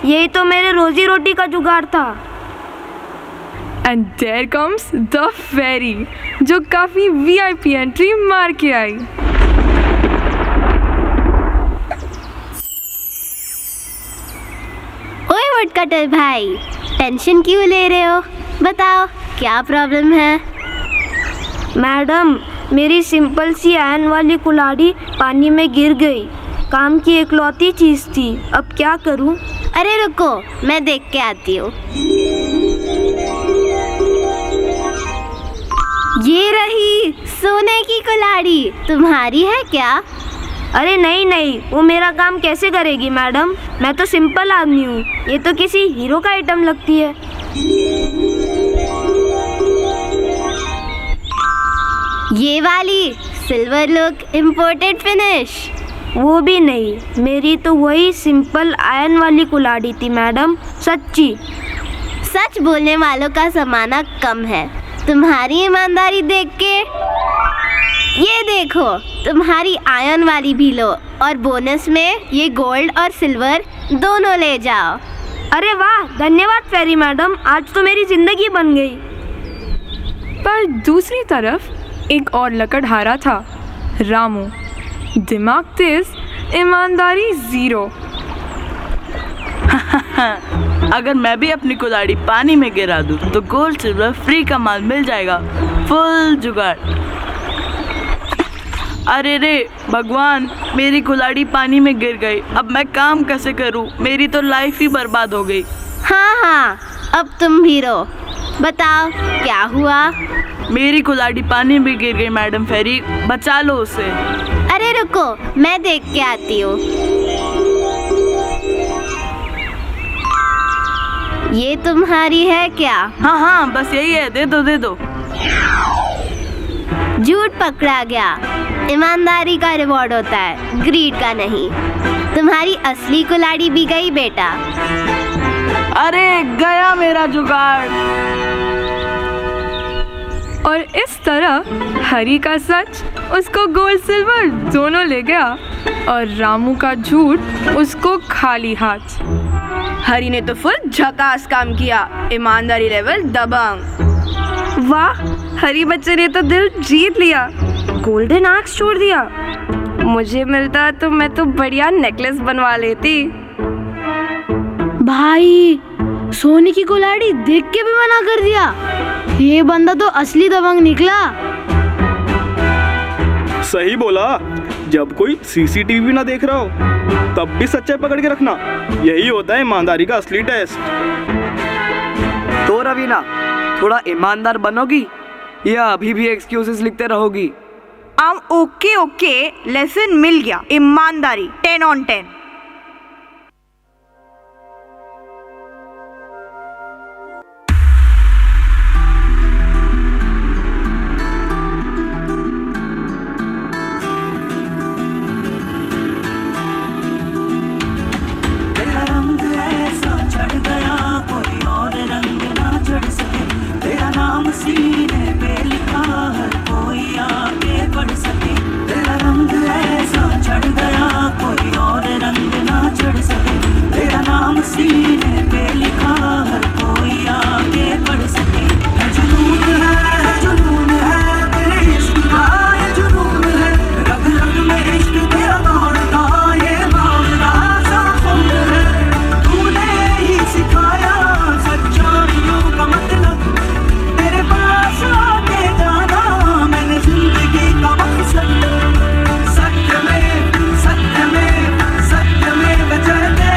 यही तो मेरे रोजी रोटी का जुगाड़ था। And there comes the fairy, जो काफी VIP एंट्री मार के आई। ओए वुडकटर भाई, टेंशन क्यों ले रहे हो? बताओ क्या प्रॉब्लम है? मैडम, मेरी सिंपल सी आयन वाली कुल्हाड़ी पानी में गिर गई। काम की इकलौती चीज थी, अब क्या करूं? अरे रुको, मैं देख के आती हूँ। ये रही सोने की कुल्हाड़ी, तुम्हारी है क्या? अरे नहीं नहीं, वो मेरा काम कैसे करेगी मैडम? मैं तो सिंपल आदमी हूँ, ये तो किसी हीरो का आइटम लगती है। ये वाली सिल्वर लुक इम्पोर्टेड फिनिश? वो भी नहीं, मेरी तो वही सिंपल आयन वाली कुल्हाड़ी थी मैडम, सच्ची। सच बोलने वालों का ज़माना कम है। तुम्हारी ईमानदारी देख के, ये देखो, तुम्हारी आयन वाली भी लो और बोनस में ये गोल्ड और सिल्वर दोनों ले जाओ। अरे वाह, धन्यवाद फेरी मैडम, आज तो मेरी जिंदगी बन गई। पर दूसरी तरफ एक और लकड़हारा था, रामू। दिमाग तेज ईमानदारी जीरो। अगर मैं भी अपनी कुल्हाड़ी पानी में गिरा दूं तो गोल्ड सिल्वर फ्री का माल मिल जाएगा। फुल जुगाड़। अरे रे भगवान, मेरी कुल्हाड़ी पानी में गिर गई। अब मैं काम कैसे करूं? मेरी तो लाइफ ही बर्बाद हो गई। हाँ, अब तुम भी रो। बताओ क्या हुआ? मेरी कुल्हाड़ी पानी में गिर गई मैडम फेरी, बचा लो उसे। अरे रुको, मैं देख के आती हूँ। ये तुम्हारी है क्या? हाँ, बस यही है। दे दो। झूठ पकड़ा गया। ईमानदारी का रिवॉर्ड होता है, ग्रीड का नहीं। तुम्हारी असली कुल्हाड़ी भी गई बेटा। अरे गया मेरा जुगाड़। और इस तरह हरी का सच उसको गोल्ड सिल्वर दोनों ले गया और रामू का झूठ उसको खाली हाथ। हरी ने तो फुल झकास काम किया, ईमानदारी लेवल दबंग। वाह, हरी बच्चे ने तो दिल जीत लिया, गोल्डन आक्स छोड़ दिया। मुझे मिलता तो मैं तो बढ़िया नेकलेस बनवा लेती। भाई, सोने की कुल्हाड़ी देख के भी मना कर दिया। ये बंदा तो असली दबंग निकला। सही बोला। जब कोई सीसीटीवी ना देख रहा हो तब भी सच्चाई पकड़ के रखना, यही होता है ईमानदारी का असली टेस्ट। तो रवीना, थोड़ा ईमानदार बनोगी या अभी भी एक्सक्यूजेस लिखते रहोगी? ओके, लेसन मिल गया। ईमानदारी 10 on 10। सीने पे लिखा हर कोई आगे बढ़ सके। तेरा रंग ऐसा चढ़ गया कोई और रंग ना चढ़ सके। तेरा नाम सीने पे लिखा हर कोई आगे बढ़ सके। है जुनून है तेरे इश्क का, ये जुनून है। रग रग में इश्क तेरा दौड़ता, ये बावला सा खून है। तूने ही सिखाया सच्चाइयों का मतलब। तेरे पास आके जाना मैंने जिंदगी का मकसद। सत्य में बचते,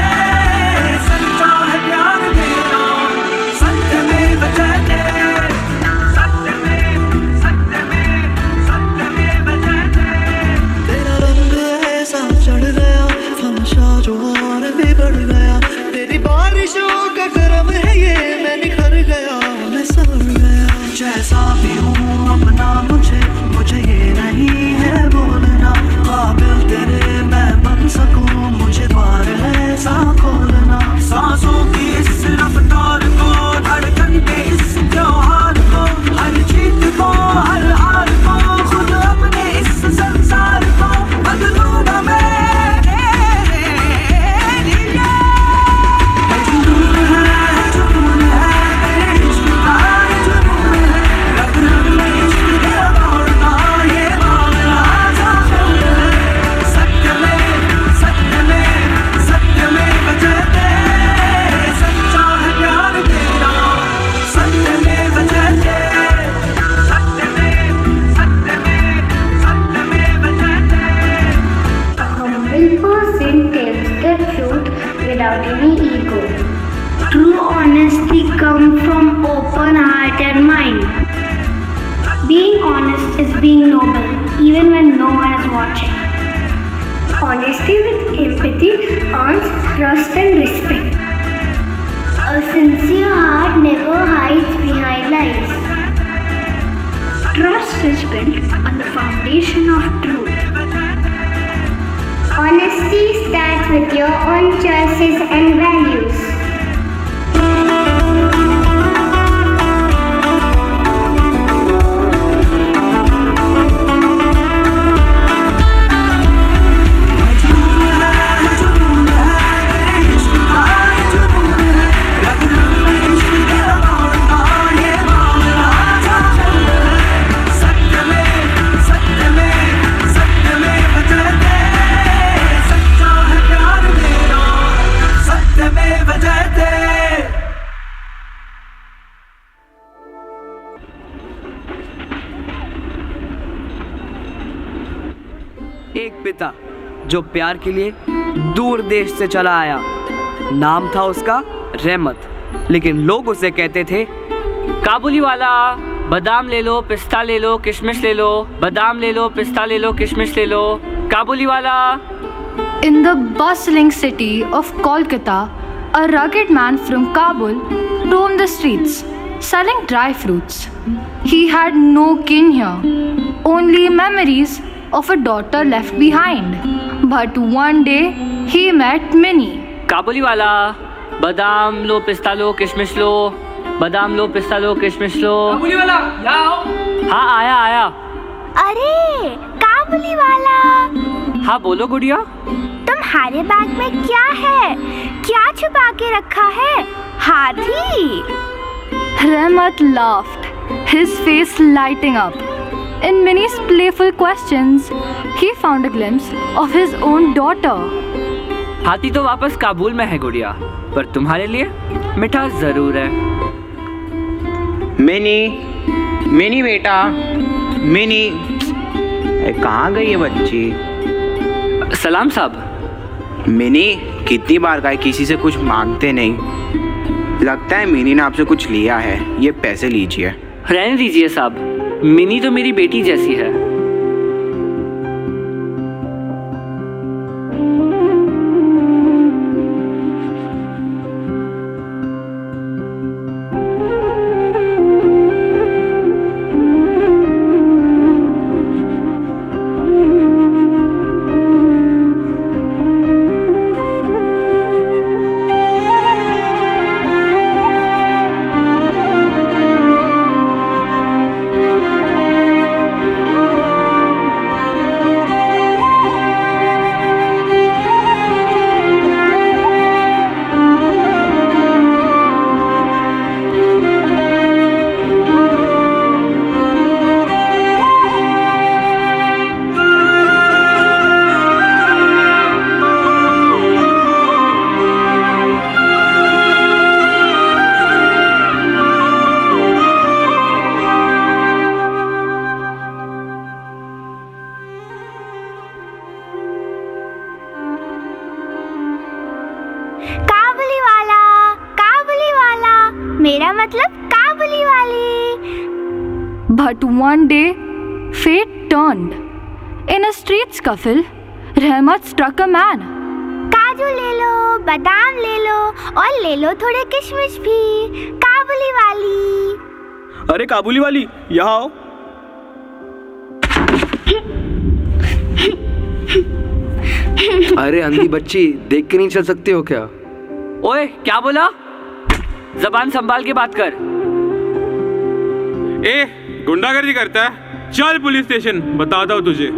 सच्चा है प्यार मेरा। सत्य में बचते, सत्य में बचते। तेरा रंग ऐसा चढ़ गया, हमेशा जो और भी बढ़ गया। तेरी बारिशों का करम है ये, मैं निखर गया, मैं संवर गया। जैसा भी हूँ अपना मुझे ये नहीं है बोलना। काबिल तेरे मैं बन सकूँ, मुझे बार ऐसा खोलना। सांसों की इस रफ्तार को, धड़कन के इस त्योहार को, हर जीत को हर हार को, खुद अपने इस संसार को बदलूंगा मैं। Without any ego. True honesty comes from open heart and mind. Being honest is being noble, even when no one is watching. Honesty with empathy earns trust and respect. A sincere heart never hides behind lies. Trust is built on the foundation of truth. Honesty starts with your own choices and values. एक पिता जो प्यार के लिए दूर देश से चला आया। नाम था उसका रहमत, लेकिन लोग उसे कहते थे काबुली वाला। बादाम ले लो, पिस्ता ले लो, किशमिश ले लो। बादाम ले लो, पिस्ता ले लो, किशमिश ले लो। काबुली वाला। In the bustling city of Kolkata, a rugged man from Kabul roamed the streets, selling dry fruits. He had no kin here, only memories of a daughter left behind. But one day, he met Minnie. काबुली वाला। बादाम लो, पिस्ता लो, किशमिश लो। बादाम लो, पिस्ता लो, किशमिश लो। काबुली वाला, आओ। हाँ, आया। अरे काबुली वाला। हाँ बोलो गुड़िया। तुम्हारे बैग में क्या है? क्या छुपा के रखा है? हाथी? Rahmat laughed, his face lighting up. In Minnie's playful questions, he found a glimpse of his own daughter. हाथी तो वापस काबुल में है गुड़िया, पर तुम्हारे लिए मिठास जरूर है। मिनी बेटा, मिनी कहाँ गई है बच्ची? सलाम साहब। मिनी कितनी बार कहा, किसी से कुछ मांगते नहीं। लगता है मिनी ने आपसे कुछ लिया है, ये पैसे लीजिए। रहने दीजिए साहब, मिनी तो मेरी बेटी जैसी है। मेरा मतलब काबुली वाली। But one day, fate turned. In a street scuffle, Rahmat struck a man. काजू ले लो, बादाम ले लो और ले लो थोड़े किशमिश भी, काबुली वाली। अरे काबुली वाली, यहाँ आओ। अरे अंधी बच्ची, देख के नहीं चल सकते हो क्या? ओए क्या बोला? जबान संभाल के बात कर। गुंडागर्दी करता है, चल पुलिस स्टेशन, बताता हूँ तुझे।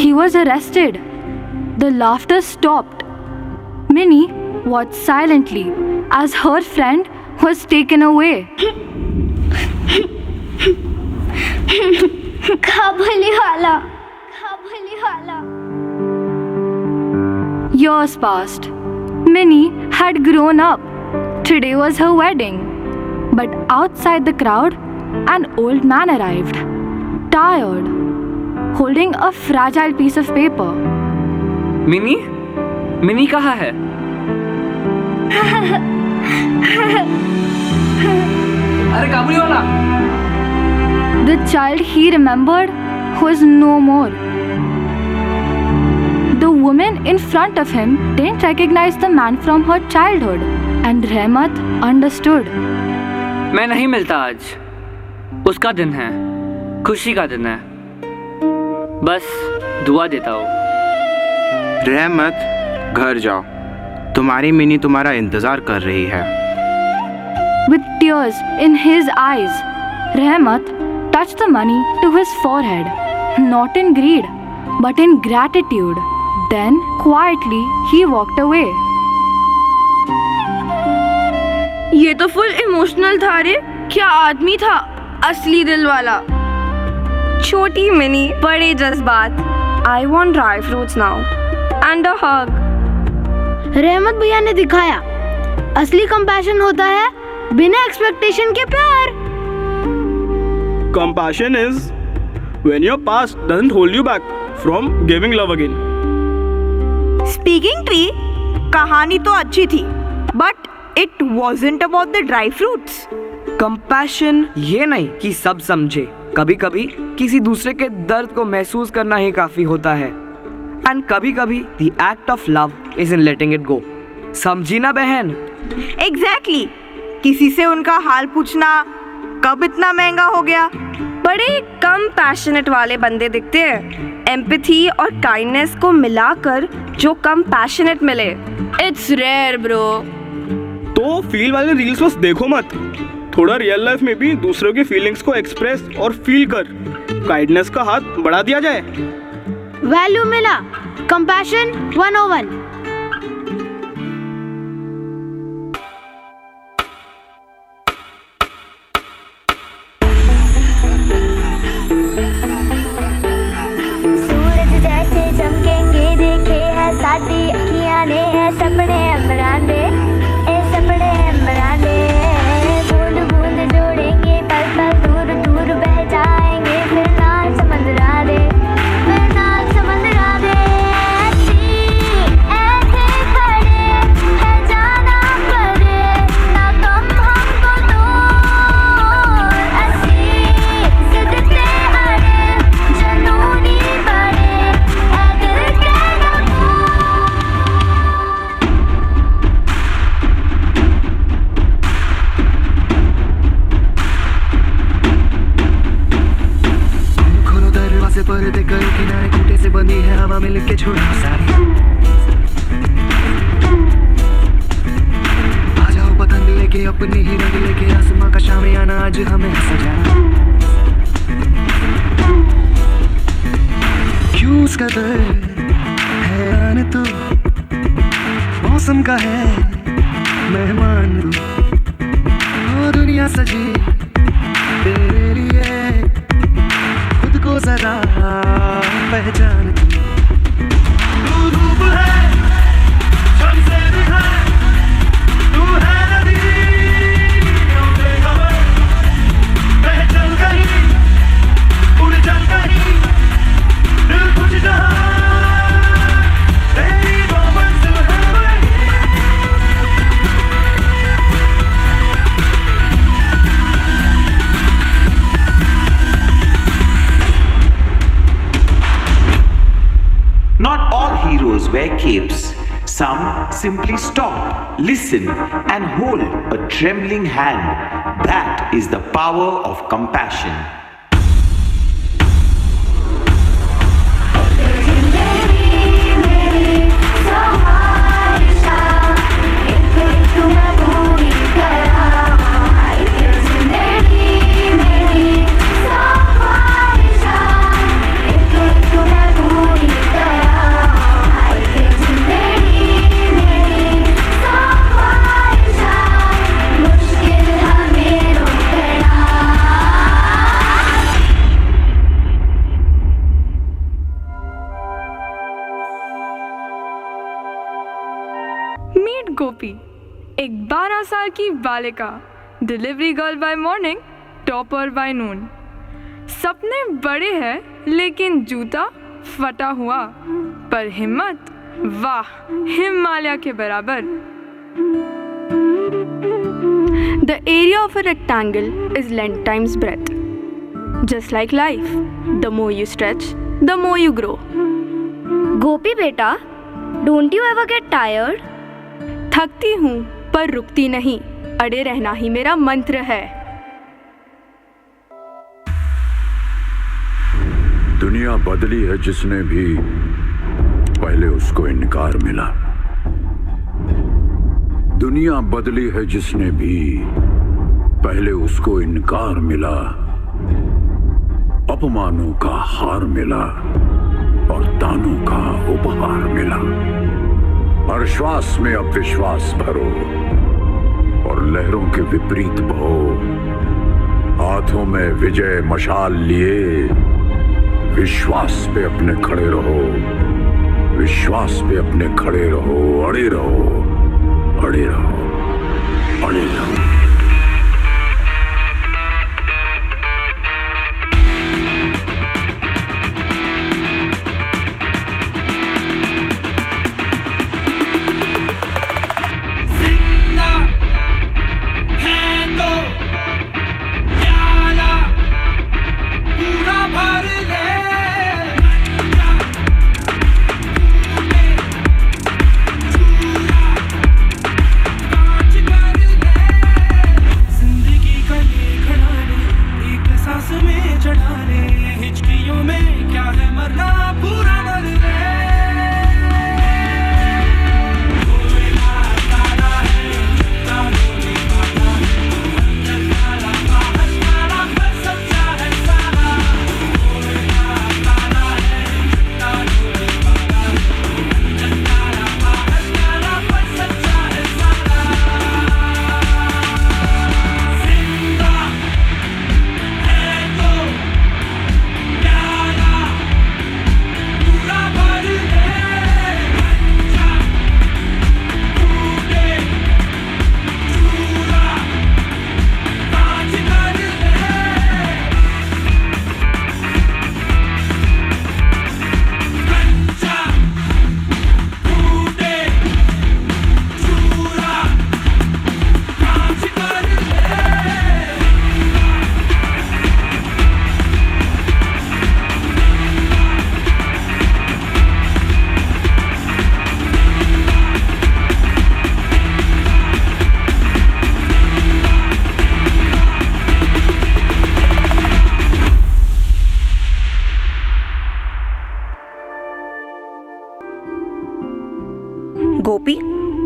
He was arrested. The laughter stopped. Minnie watched silently as her friend was taken away. काबुली वाला, काबुली वाला। Years passed. Minnie had grown up. Today was her wedding. But outside the crowd, an old man arrived, tired, holding a fragile piece of paper. Mini? Mini कहाँ है? अरे काबुली वाला। The child he remembered was no more. The woman in front of him didn't recognize the man from her childhood, and Rahmat understood. मैं नहीं मिलता आज। उसका दिन है, खुशी का दिन है। बस दुआ देता हूँ। रहमत, घर जाओ, तुम्हारी मिनी तुम्हारा इंतजार कर रही है। With tears in his eyes, Rahmat touched the money to his forehead, not in greed, but in gratitude. Then, quietly, he walked away. ये तो फुल इमोशनल था रे। क्या आदमी था, असली दिल वाला। छोटी मिनी, बड़े जज्बात। I want dry fruits now and a hug. रहमत भैया ने दिखाया असली कंपैशन होता है बिना एक्सपेक्टेशन के प्यार। Compassion is when your past doesn't hold you back. from giving love again. Speaking tree, कहानी तो अच्छी थी, but it wasn't about the dry fruits. Compassion ये नहीं कि सब समझे, कभी कभी किसी दूसरे के दर्द को महसूस करना ही काफी होता है. एंड कभी कभी the act of love is in letting it go. समझी ना बहन? एग्जैक्टली. किसी से उनका हाल पूछना कब इतना महंगा हो गया. बड़े कम पैशनेट वाले बंदे दिखते हैं. एम्पैथी और काइंडनेस को मिलाकर जो कम पैशनेट मिले, इट्स रेयर ब्रो. तो फील वाले रील्स बस देखो मत, थोड़ा रियल लाइफ में भी दूसरों की फीलिंग्स को एक्सप्रेस और फील कर काइंडनेस का हाथ बढ़ा दिया जाए. वैल्यू मिला. कंपैशन 101. सूरज जैसे चमकेंगे देखे है साडी अखियां ने है सपने अमरां दे ए सपने अमरां दे. बूंद बूंद जोड़ेंगे पल पल दूर दूर बह जाएंगे फिर नाल समंदरा दे फिर नाल समंदरा दे. ऐसे खड़े है जाना पड़े ना कम हमको दूर. असी सिद्धते हरे जनूनी बड़े अगर कहना खोलो दरवाजे पर्दे करो किनारे खूंटे से बंधी है हवा में लिख के छोड़ो सारी. आ जाओ पतंग लेके अपने ही रंग लेके आसमां का शाम आना आज हमें सजा. क्यों उसका दर्द है आने तो मौसम का है मेहमान रू. ओ दुनिया सजी तेरे लिए खुद को जरा पहचान. तू धूप है शमशेर है तू है नदी बेखबर बह चल कहीं उड़ चल कहीं दिल कुछ जहाँ तेरी वो मंजिल है वही. Not all heroes wear capes. Some simply stop, listen, and hold a trembling hand. That is the power of compassion. Meet Gopi, एक 12 साल की बालिका, delivery girl by morning, topper by noon. सपने बड़े हैं लेकिन जूता फटा हुआ, पर हिम्मत वाह हिमालय के बराबर. The area of a rectangle is length times breadth. Just like life, the more you stretch, the more you grow. Gopi बेटा, don't you ever get tired? थकती हूँ पर रुकती नहीं, अड़े रहना ही मेरा मंत्र है. दुनिया बदली है जिसने भी पहले उसको इनकार मिला. दुनिया बदली है जिसने भी पहले उसको इनकार मिला. अपमानों का हार मिला और दानों का उपहार मिला. हर श्वास में अब विश्वास भरो और लहरों के विपरीत बहो. हाथों में विजय मशाल लिए विश्वास पे अपने खड़े रहो. विश्वास पे अपने खड़े रहो. अड़े रहो, अड़े रहो, अड़े रहो.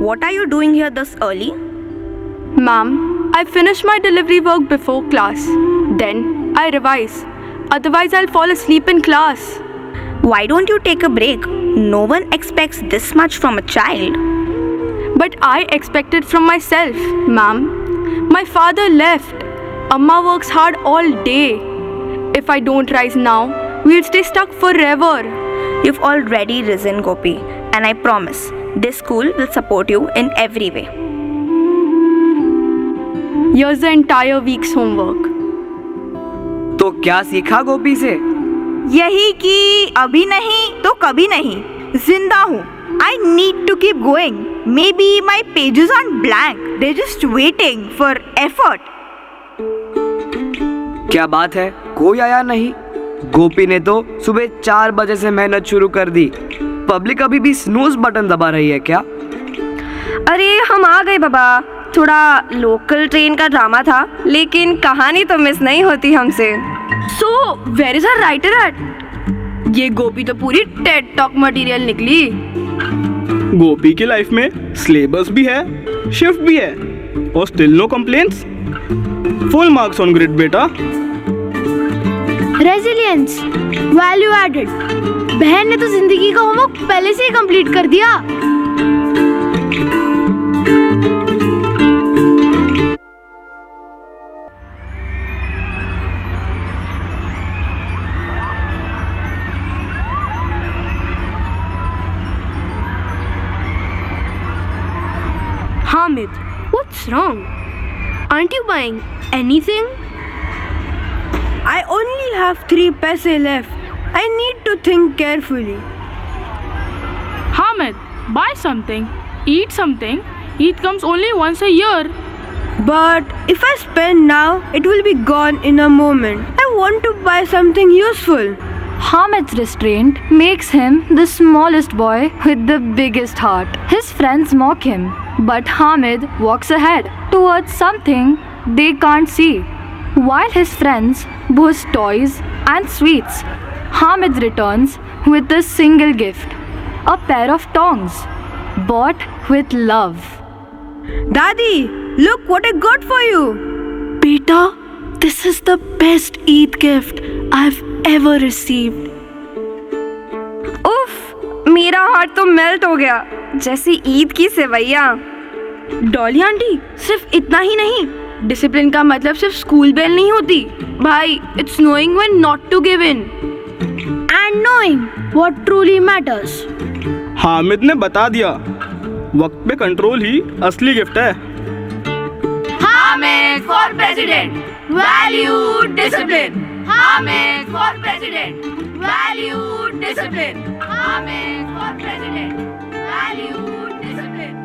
What are you doing here this early? Ma'am, I finish my delivery work before class. Then I revise. Otherwise, I'll fall asleep in class. Why don't you take a break? No one expects this much from a child. But I expect it from myself, ma'am. My father left. Amma works hard all day. If I don't rise now, we'll stay stuck forever. You've already risen, Gopi, and I promise this school will support you in every way. Here's the entire week's homework. तो क्या सीखा गोपी से? यही कि अभी नहीं तो कभी नहीं, जिंदा हूँ. I need to keep going. Maybe my pages aren't blank. They're just waiting for effort. क्या बात है, कोई आया नहीं? गोपी ने तो सुबह 4 बजे से मेहनत शुरू कर दी. पब्लिक अभी भी स्नूज बटन दबा रही है क्या? अरे हम आ गए बाबा. थोड़ा लोकल ट्रेन का ड्रामा था, लेकिन कहानी तो मिस नहीं होती हमसे. So, where is her writer at? ये गोपी तो पूरी टेड टॉक मटेरियल निकली. गोपी की लाइफ में सिलेबस भी है, शिफ्ट भी है, और still no complaints. Full marks on grid बेटा. Resilience, value added. बहन ने तो जिंदगी का होमवर्क पहले से ही कंप्लीट कर दिया. Hamid, what's wrong? Aren't you buying anything? I only have 3 paise left. I need to think carefully. Hamid, buy something. Eat something. Eid comes only once a year. But if I spend now, it will be gone in a moment. I want to buy something useful. Hamid's restraint makes him the smallest boy with the biggest heart. His friends mock him, but Hamid walks ahead towards something they can't see. While his friends boast toys and sweets, Hamid returns with a single gift, a pair of tongs, bought with love. Daddy, look what I got for you. Beta, this is the best Eid gift I've ever received. उफ, मेरा heart तो melt हो गया, जैसी ईद की सेवैयाँ. Dolly aunty, सिर्फ इतना ही नहीं. डिसिप्लिन का मतलब सिर्फ स्कूल बेल नहीं होती. भाई, it's knowing when not to give in. And knowing what truly matters. Hamid ने बता दिया, वक्त पे कंट्रोल ही असली गिफ्ट है. Hamid for president. Value discipline. Hamid for president. Value discipline. Hamid for president. Value discipline.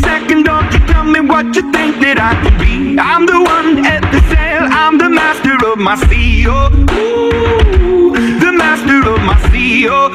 Second In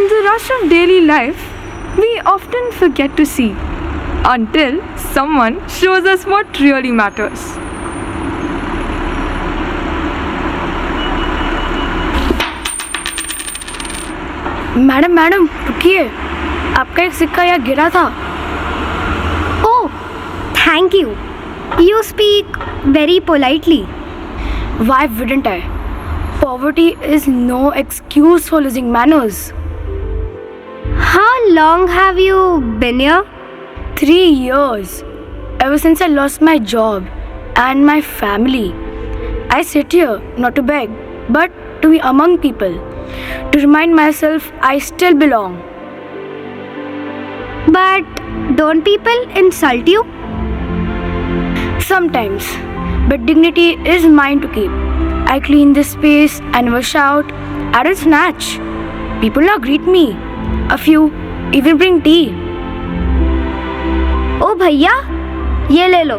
the rush of daily life, we often forget to see until someone shows us what really matters. Madam रुकिए, आपका एक सिक्का यहाँ गिरा था। Oh, thank you. You speak very politely. Why wouldn't I? Poverty is no excuse for losing manners. How long have you been here? 3 years. Ever since I lost my job and my family. I sit here not to beg, but to be among people. To remind myself I still belong. But don't people insult you? Sometimes, but dignity is mine to keep. I clean this space and will shout, I don't snatch. People now greet me. A few even bring tea. Oh भैया, ये ले लो.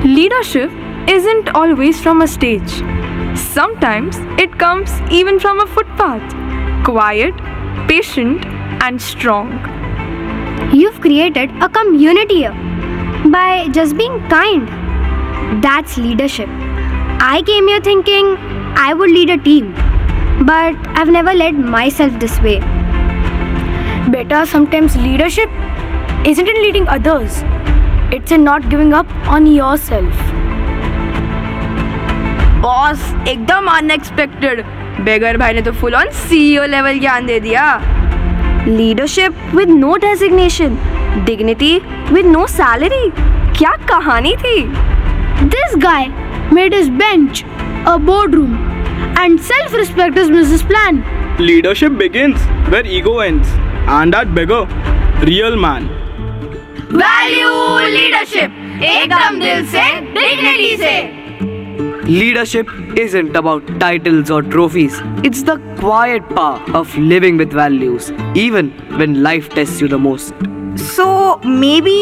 Leadership isn't always from a stage. Sometimes it comes even from a footpath, quiet, patient, and strong. You've created a community here by just being kind. That's leadership. I came here thinking I would lead a team, but I've never led myself this way. Beta, sometimes leadership isn't in leading others. It's in not giving up on yourself. Boss एकदम unexpected बेगर भाई ने तो full on CEO level ज्ञान दे दिया. Leadership with no designation, dignity with no salary. क्या कहानी थी? This guy made his bench a boardroom and self-respect his business plan. Leadership begins where ego ends, and that beggar, real man. Value leadership एकदम दिल से, dignity से. Leadership isn't about titles or trophies. It's the quiet power of living with values, even when life tests you the most. So maybe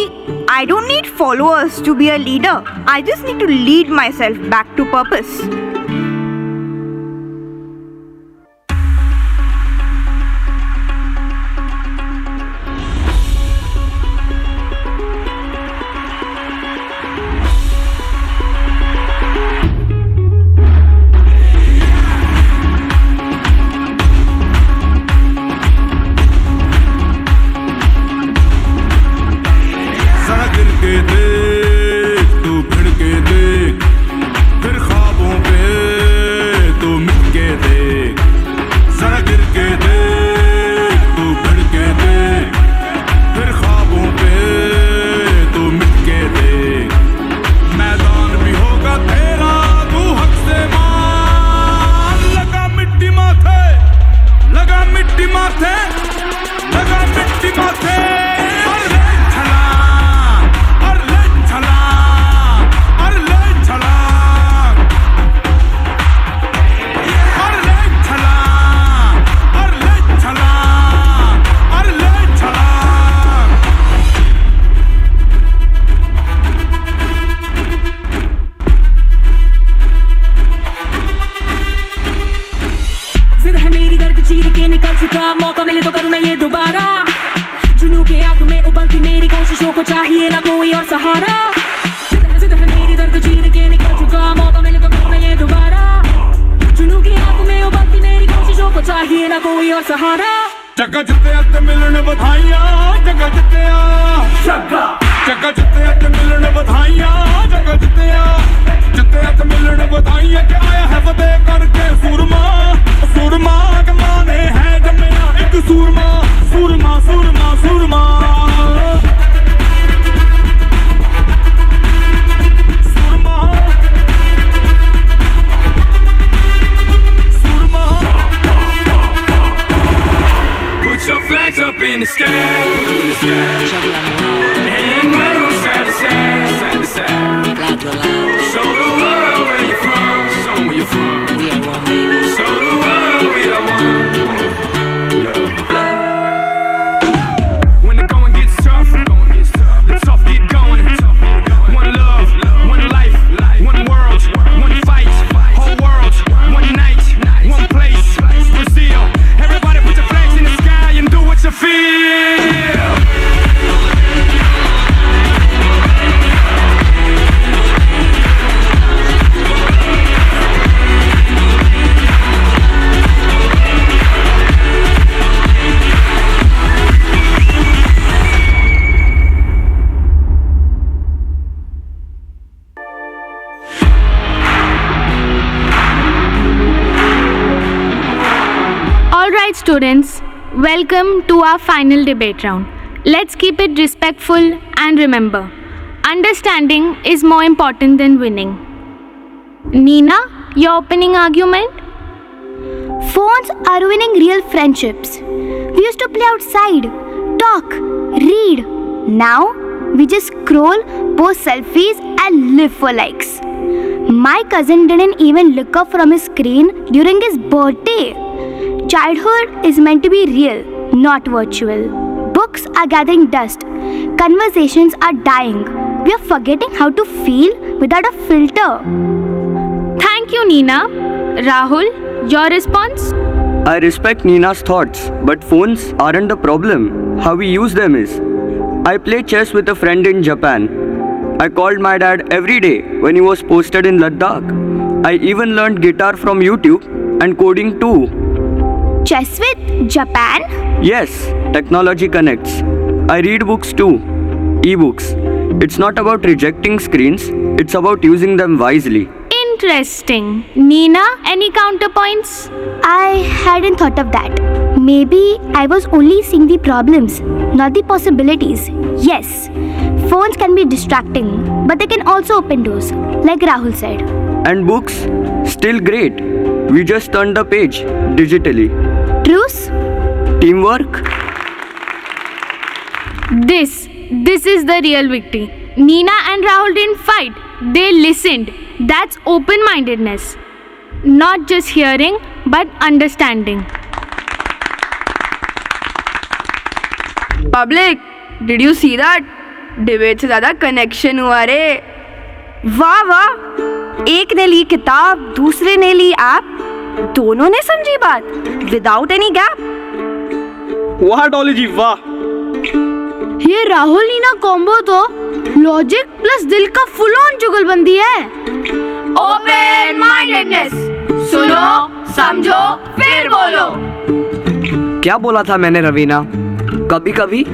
I don't need followers to be a leader. I just need to lead myself back to purpose. तू भिड़ के देख, फिर ख्वाबों पे चुका, मौका मिले तो करूँ मैं ये दोबारा। जुनून के आग में उबलती मेरी कोशिशों को चाहिए ना कोई और सहारा। जिद है मेरी दर्द चीर के निकल चुका, मौका मिले तो करूँ मैं ये दोबारा। जुनून की आग में उबलती मेरी कोशिशों को चाहिए ना कोई और सहारा। जगह जिते ते मिलन बधाइयां, जगह जितिया जगह जिते ते मिलन बधाइयां, जगह जिते ते मिलन बधाइयां। कि आया है फतेह करके सूरमा, सूरमा के माने है जमिया एक सूरमा, सूरमा सूरमा सूरमा। Put your flags up in the sky, and wave side to side, side to side. Show the world where you're from, show where you're from. We are one, baby. Show the world we are one. When the going gets tough, the tough get going. One love, one life, one world, one fight. Whole world, one night, one place. Brazil, everybody put your flags in the sky and do what you feel. Alright students, welcome to our final debate round. Let's keep it respectful and remember, understanding is more important than winning. Nina, your opening argument? Phones are ruining real friendships. We used to play outside, talk, read. Now, we just scroll, post selfies and live for likes. My cousin didn't even look up from his screen during his birthday. Childhood is meant to be real, not virtual. Books are gathering dust. Conversations are dying. We are forgetting how to feel without a filter. Thank you, Nina. Rahul, your response? I respect Nina's thoughts, but phones aren't the problem. How we use them is. I play chess with a friend in Japan. I called my dad every day when he was posted in Ladakh. I even learned guitar from YouTube and coding too. Chess with Japan? Yes, technology connects. I read books too, e-books. It's not about rejecting screens, it's about using them wisely. Interesting. Nina, any counterpoints? I hadn't thought of that. Maybe I was only seeing the problems, not the possibilities. Yes, phones can be distracting, but they can also open doors, like Rahul said. And books, still great. We just turn the page digitally. Truce? Teamwork? This is the real victory. Nina and Rahul didn't fight. They listened. That's open-mindedness. Not just hearing, but understanding. Public, did you see that? Debate से ज़्यादा connection हुआ रे. वाह वाह, एक ने ली किताब, दूसरे ने ली ऐप, दोनों ने समझी बात विदाउट एनी गैप. वाह डॉली जी वाह. ये राहुल नीना कॉम्बो तो लॉजिक प्लस दिल का फुल ऑन जुगलबंदी है. Open mindedness. सुनो, समझो, फिर बोलो. क्या बोला था मैंने रवीना? कभी कभी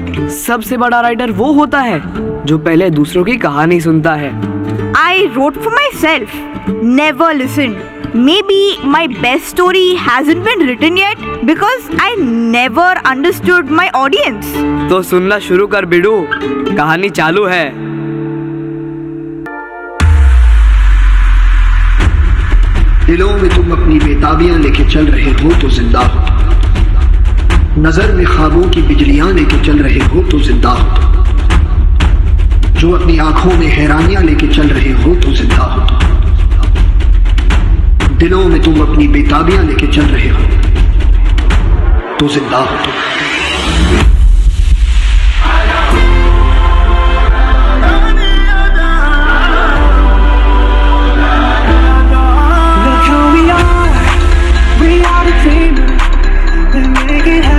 सबसे बड़ा राइटर वो होता है जो पहले दूसरों की कहानी सुनता है. I wrote for myself. Never listened. Maybe my best story hasn't been written yet because I never understood my audience. तो सुनना शुरू कर बिडू, कहानी चालू है. दिलों में तुम अपनी बेताबियां लेके चल रहे हो तो जिंदा हो. नजर में ख्वाबों की बिजलियां लेके चल रहे हो तो जिंदा हो. जो अपनी आंखों में हैरानियां लेके चल रहे हो तो जिंदा हो. दिलों में तुम अपनी बेताबियां लेके चल रहे हो तो जिंदा हो. Look who we are the team. We make it happen.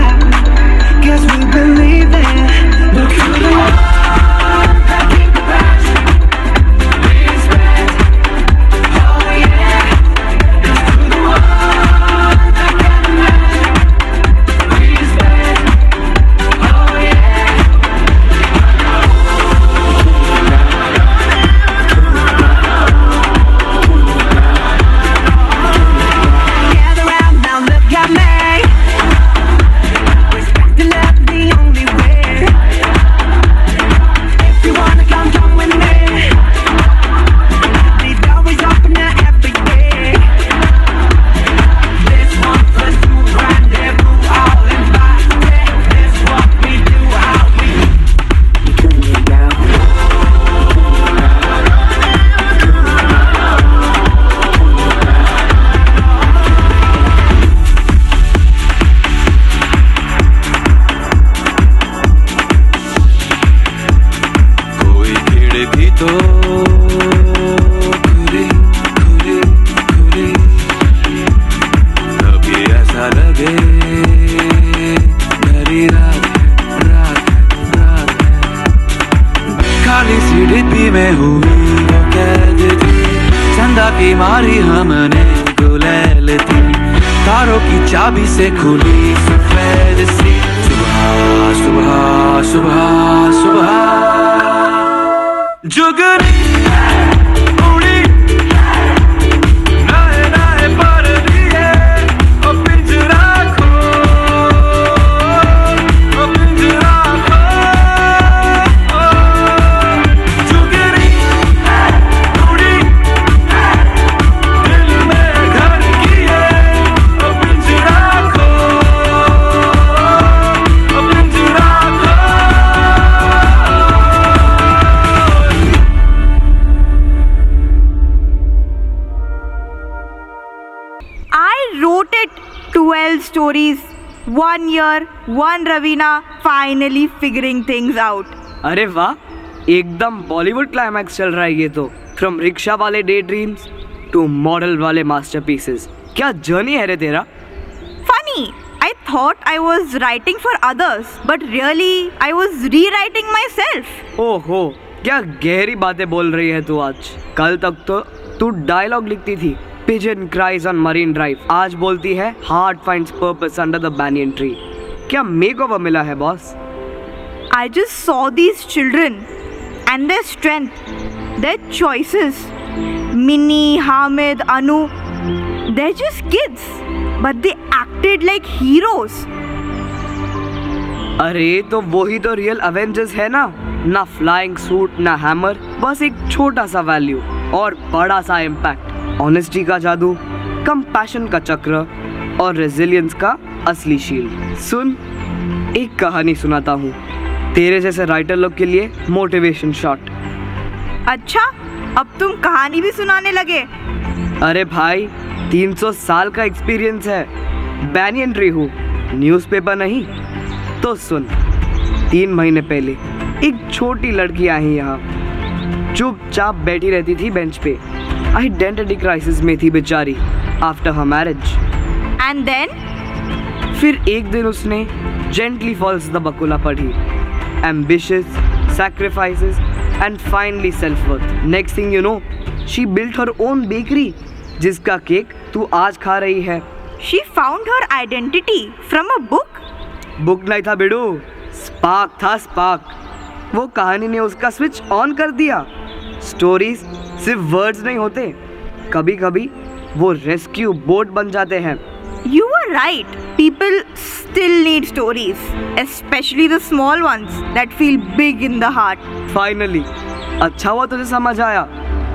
चुटकी मारी हमने गुलेल थी, तारों की चाबी से खुली सफेद सी। सुबह सुबह सुबह सुबह जुगनी उड़ी नए नए पर दिए, ओ पिंजरा खोल, ओ पिंजरा खोल। जुगनी उड़ी दिल में घर किए, ओ पिंजरा खोल, ओ पिंजरा खोल। I wrote it 12 stories. 1 year, 1 Ravina, finally figuring things out. अरे वाह, एकदम बॉलीवुड क्लाइमैक्स चल रहा है ये तो। फ्रॉम रिक्शा वाले डे ड्रीम्स टू मॉडल वाले मास्टरपीसेस। क्या जर्नी है रे तेरा। Funny, I thought I was writing for others, but really I was rewriting myself. ओहो, क्या गहरी बातें बोल रही है तू आज। कल तक तो तू डायलॉग लिखती थी, pigeon cries on marine drive. आज बोलती है heart finds purpose under the banyan tree. क्या मेकओवर मिला है boss. I just saw these children and their strength, their choices. Minnie, Hamid, Anu, they're just kids, but they acted like heroes. अरे तो वही तो रियल अवेंजर्स है ना। ना फ्लाइंग सूट ना हैमर, बस एक छोटा सा वैल्यू और बड़ा सा इम्पैक्ट। ऑनेस्टी का जादू, कंपैशन का चक्र और रेजिलियंस का असली शील्ड। सुन, एक कहानी सुनाता हूँ तेरे जैसे राइटर लोग के लिए, मोटिवेशन शॉट। अच्छा, अब तुम कहानी भी सुनाने लगे। अरे भाई, 300 साल का एक्सपीरियंस है। बैनियन ट्री हूँ, न्यूज़पेपर नहीं। तो सुन, 3 महीने पहले एक छोटी लड़की आई यहाँ, चुपचाप बैठी रहती थी बेंच पे। आइडेंटिटी क्राइसिस में थी बेचारी after her marriage. And then? फिर एक दिन उसने जेंटली फॉल्स द बकुला पढ़ी। Ambitious, sacrifices and finally self-worth. Next thing you know, she built her own bakery, जिसका केक तू आज खा रही है। She found her identity from a book? Book नहीं था बेडू, स्पार्क था स्पार्क। वो कहानी ने उसका स्विच ऑन कर दिया। स्टोरीज सिर्फ वर्ड्स नहीं होते, कभी कभी वो रेस्क्यू बोट बन जाते हैं। You were right. People still need stories, especially the small ones that feel big in the heart. Finally, अच्छा हुआ तुझे समझ आया,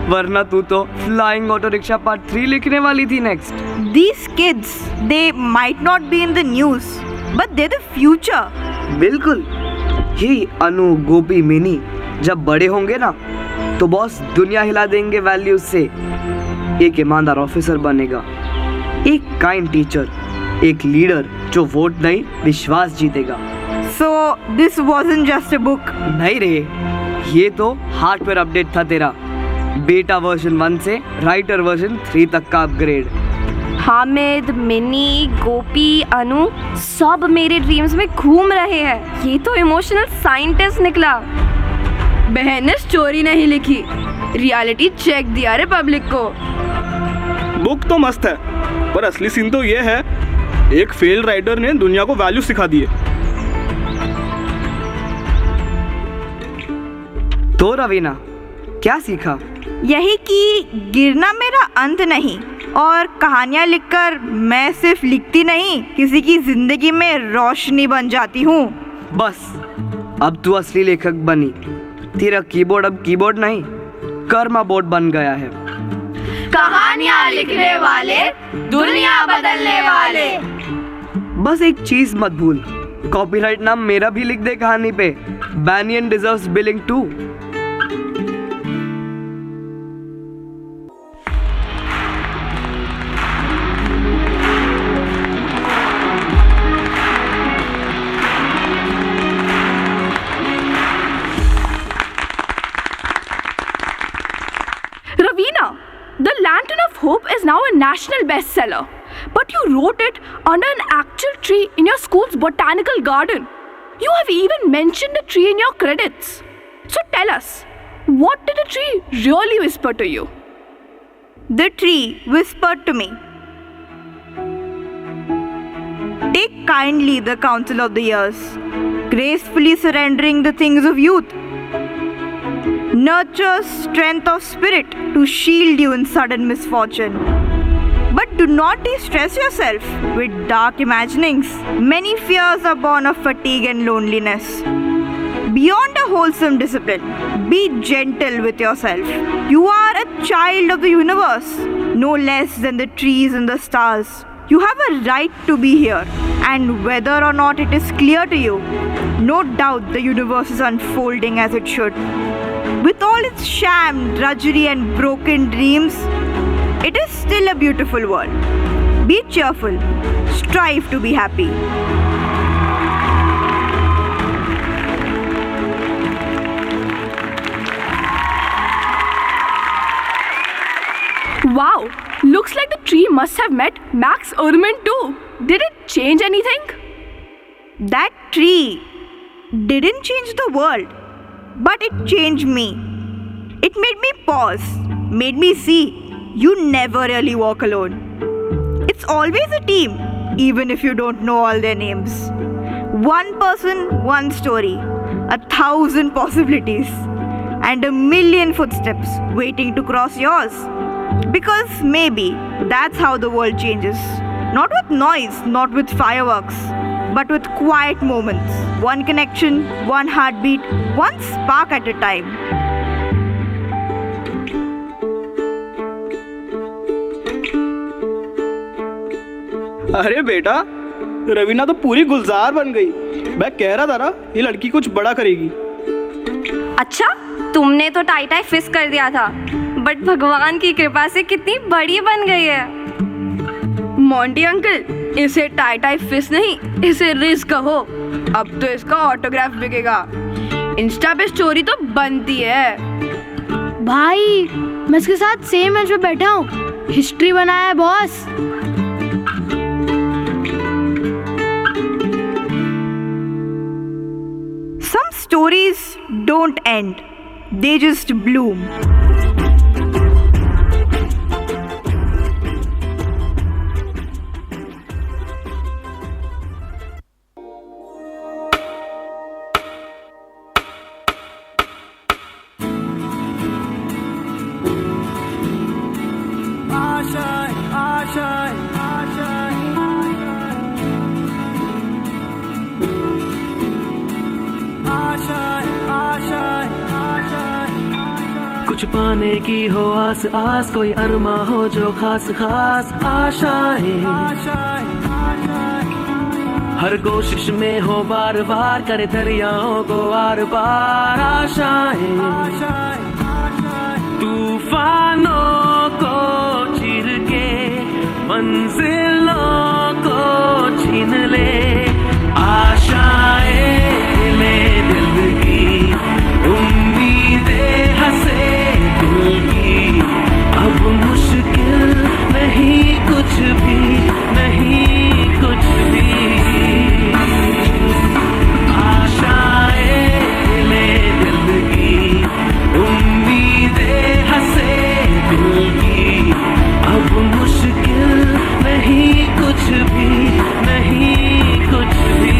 वरना तू तो फ्लाइंग ऑटो रिक्शा पार्ट 3 लिखने वाली थी next. These kids, they might not be in the news, but they're the future. बिल्कुल, ये अनु, गोपी, मिनी जब बड़े होंगे ना, तो बॉस दुनिया हिला देंगे वैल्यूज से। एक ईमानदार ऑफिसर बनेगा, एक काइंड टीचर, एक लीडर जो वोट नहीं विश्वास जीतेगा। So this wasn't just a book. नहीं रे, ये तो हार्डवेयर अपडेट था तेरा। बेटा वर्जन 1 से राइटर वर्जन 3 तक का अपग्रेड। हामिद, मिनी, गोपी, अनु सब मेरे ड्रीम्स में घूम रहे हैं। ये तो इमोशनल साइंटिस्ट निकला। बहन ने स्टोरी नहीं लिखी, रियलिटी चेक दिया रे पब्लिक को। बुक तो मस्त है, पर असली सीन तो ये है, एक फेल राइटर ने दुनिया को वैल्यू सिखा दिए। तो रवीना, क्या सीखा? यही कि गिरना मेरा अंत नहीं, और कहानियाँ लिखकर मैं सिर्फ लिखती नहीं, किसी की जिंदगी में रोशनी बन जाती हूँ। बस, अब तू असली लेखक बनी। तेरा कीबोर्ड अब कीबोर्ड नहीं, कर्मा बोर्ड बन गया है। कहानियाँ लिखने वाले, दुनिया बदलने वाले। बस एक चीज मत भूल, कॉपीराइट नाम मेरा भी लिख दे कहानी पे। Banyan deserves billing too. Ravina, The Lantern of Hope is now a national bestseller. But you wrote it under an actual tree in your school's botanical garden. You have even mentioned a tree in your credits. So tell us, what did the tree really whisper to you? The tree whispered to me, "Take kindly the counsel of the years, gracefully surrendering the things of youth. Nurture strength of spirit to shield you in sudden misfortune. But do not distress yourself with dark imaginings. Many fears are born of fatigue and loneliness. Beyond a wholesome discipline, be gentle with yourself. You are a child of the universe, no less than the trees and the stars. You have a right to be here, and whether or not it is clear to you, no doubt the universe is unfolding as it should. With all its sham, drudgery and broken dreams, it is still a beautiful world. Be cheerful. Strive to be happy." Wow, looks like the tree must have met Max Ehrman too. Did it change anything? That tree didn't change the world, but it changed me. It made me pause, made me see you never really walk alone. It's always a team, even if you don't know all their names. One person, one story, 1,000 possibilities, and a million footsteps waiting to cross yours. Because maybe that's how the world changes. Not with noise, not with fireworks, but with quiet moments. One connection, one heartbeat, one spark at a time. अरे बेटा, रवीना तो पूरी गुलजार बन गई। मैं कह रहा था ना, ये लड़की कुछ बड़ा करेगी। अच्छा, तुमने तो टाई टाई फिस कर दिया था, बट भगवान की कृपा से कितनी बड़ी बन गई है। मोंटी अंकल, इसे टाई टाई फिस नहीं, इसे रिज कहो। अब तो इसका ऑटोग्राफ बिकेगा। इंस्टा पे स्टोरी तो बनती है। भाई, मैं इसके साथ सेम बेंच पे बैठा हूँ। हिस्ट्री बनाया है boss. Some stories don't end, they just bloom. कुछ पाने की हो आस आस, कोई अरमा हो जो खास खास आशाएं। हर कोशिश में हो बार बार, करे दरियाओं को आर पार आशाएं। तूफानों को चीर के मंजिलों को छीन ले, आशाएं ले दिल की, उम्मीदें हंसे दिल की। अब मुश्किल नहीं कुछ भी, नहीं कुछ भी। आशाएं ले दिल की, उम्मीदें हंसे दिल की। अब मुश्किल नहीं कुछ भी, नहीं कुछ भी।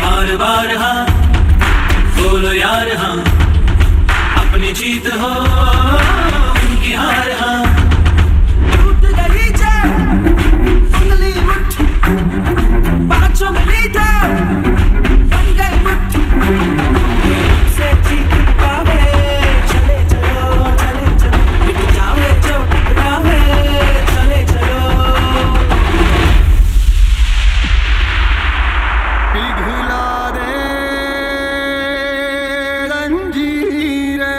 बार बार हाँ बोलो यार, हाँ अपनी जीत हो उनकी हार, हाँ टूट गई जब उंगली मुट्ठी, पाँचों में लीथा बन गई मुट्ठी। से जीत पावे, चले चलो चले चलो, मिट जावे जो टकरावे, चले चलो। पिघला दे रंजीरे,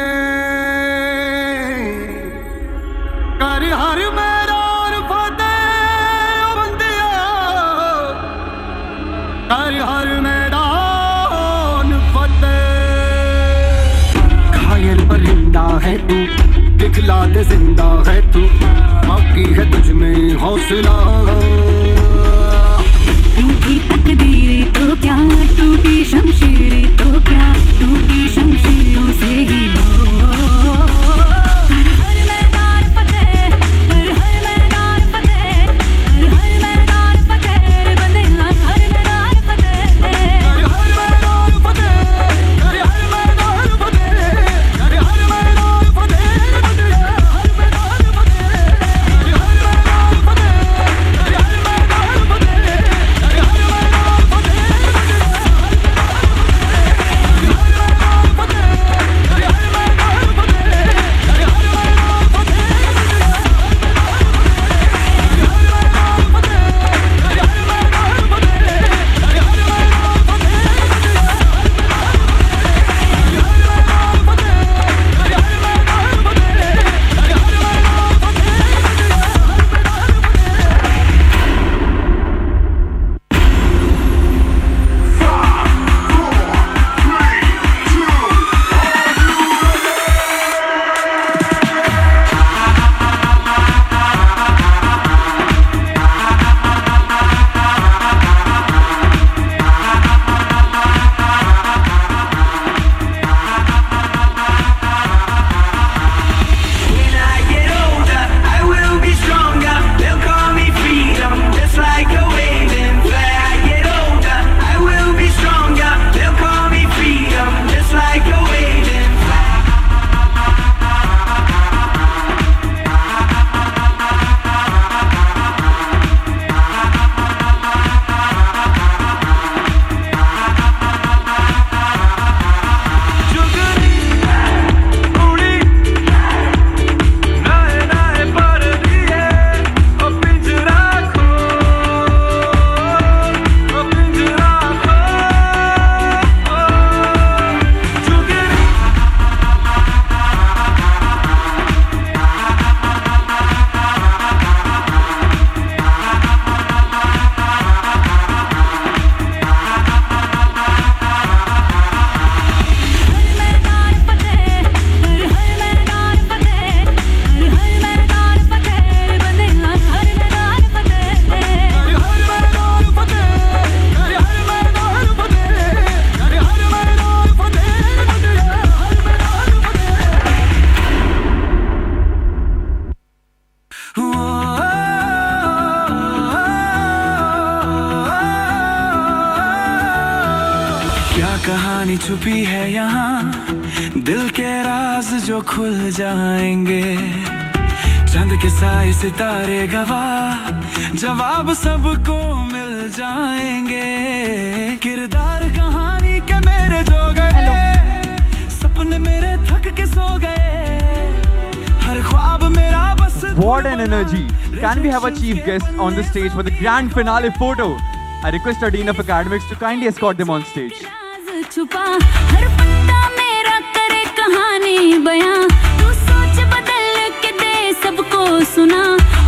कर हर मैदान फतेह ओ बंदिया, कर हर मैदान फतेह। घायल परिंदा है तू, दिखला दे जिंदा है तू, बाकी है तुझ में हौसला। क्या टूटी शमशीरें तो क्या टूटी शमशीरों से ही हर मैदान फतेह हर मैदान फतेह हर मैदान फतेह बंदे हर मैदान फतेह हर मैदान फतेह हर मैदान फतेह हर मैदान फतेह बंदे हर मैदान फतेह हर मैदान फतेह हर मैदान फतेह कहानी छुपी है यहाँ दिल के राज जो खुल जाएंगे चंद के साए सितारे गवाह जवाब सबको मिल जाएंगे किरदार कहानी के मेरे जो गए सपने मेरे थक के सो गए हर ख्वाब मेरा बस What an energy! Can we have a chief guest on the stage for the grand finale photo? I request our Dean of Academics to kindly escort them on stage. छुपा हर पत्ता मेरा करे कहानी बयां तू सोच बदल के दे सबको सुना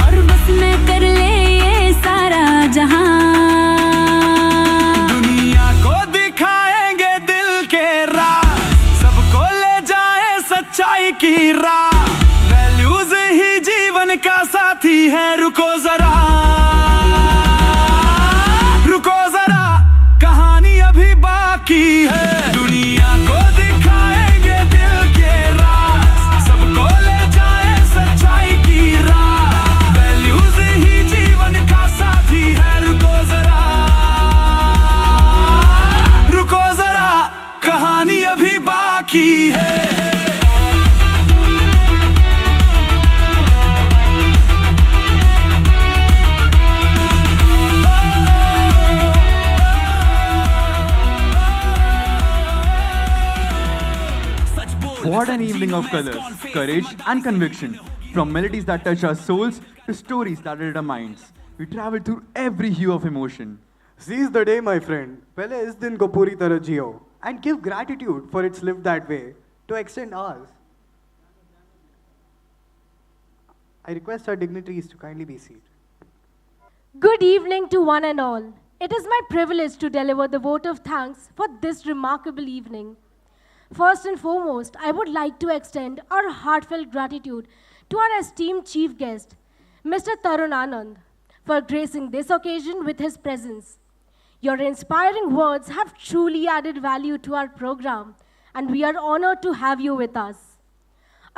और बस मैं कर ले ये सारा जहां दुनिया को दिखाएंगे दिल के राज सबको ले जाए सच्चाई की राह वैल्यूज ही जीवन का साथी है रुको जरा कहानी अभी बाकी है दुनिया को दिखाएंगे दिल के राज सबको ले जाए सच्चाई की राह वैल्यूज ही जीवन का साथी है रुको जरा कहानी अभी बाकी है What an evening of colors, courage and conviction. From melodies that touch our souls to stories that read our minds. We travel through every hue of emotion. Seize the day, my friend. पहले इस दिन को पूरी तरह जियो and give gratitude for its lived that way to extend ours. I request our dignitaries to kindly be seated. Good evening to one and all. It is my privilege to deliver the vote of thanks for this remarkable evening. First and foremost, I would like to extend our heartfelt gratitude to our esteemed chief guest, Mr. Tarun Anand, for gracing this occasion with his presence. Your inspiring words have truly added value to our program, and we are honored to have you with us.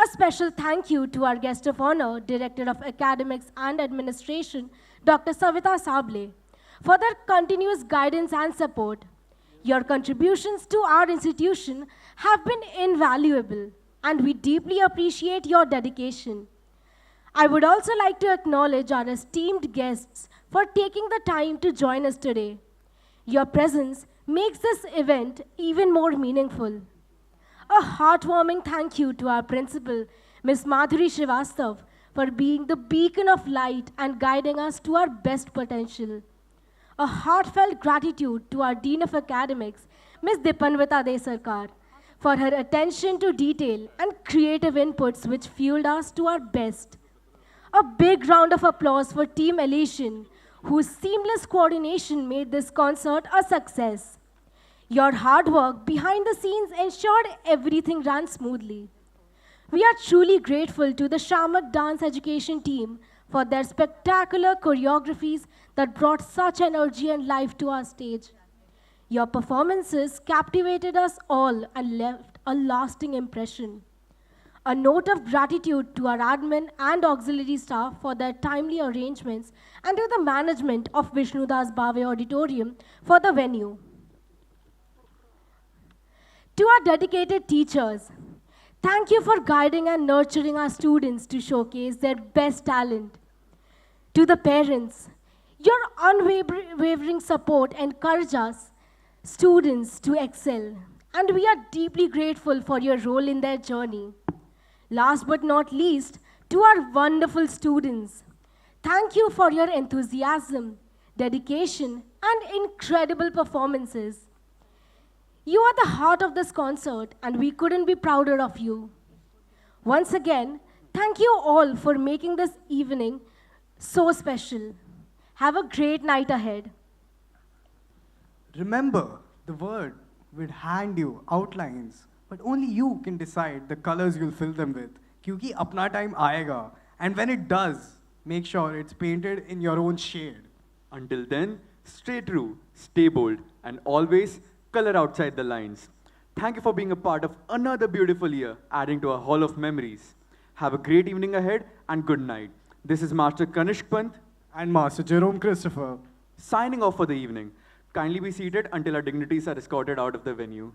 A special thank you to our guest of honor, Director of Academics and Administration, Dr. Savita Sable, for their continuous guidance and support. Your contributions to our institution have been invaluable, and we deeply appreciate your dedication. I would also like to acknowledge our esteemed guests for taking the time to join us today. Your presence makes this event even more meaningful. A heartwarming thank you to our principal, Ms. Madhuri Srivastav, for being the beacon of light and guiding us to our best potential. A heartfelt gratitude to our Dean of Academics, Ms. Dipanvita Desarkar, for her attention to detail and creative inputs which fueled us to our best. A big round of applause for Team Elation, whose seamless coordination made this concert a success. Your hard work behind the scenes ensured everything ran smoothly. We are truly grateful to the Shamak Dance Education team for their spectacular choreographies that brought such energy and life to our stage. Your performances captivated us all and left a lasting impression. A note of gratitude to our admin and auxiliary staff for their timely arrangements and to the management of Vishnudas Bhave Auditorium for the venue. To our dedicated teachers, thank you for guiding and nurturing our students to showcase their best talent. To the parents, your unwavering support encourages us students to excel, and we are deeply grateful for your role in their journey. Last but not least, to our wonderful students, thank you for your enthusiasm, dedication, and incredible performances. You are the heart of this concert, and we couldn't be prouder of you. Once again, thank you all for making this evening so special. Have a great night ahead. Remember, the word will hand you outlines, but only you can decide the colors you'll fill them with. Kyunki apna time aayega, and when it does, make sure it's painted in your own shade. Until then, stay true, stay bold, and always color outside the lines. Thank you for being a part of another beautiful year, adding to a hall of memories. Have a great evening ahead and good night. This is Master Kanishk Pant and Master Jerome Christopher signing off for the evening. Kindly be seated until our dignitaries are escorted out of the venue.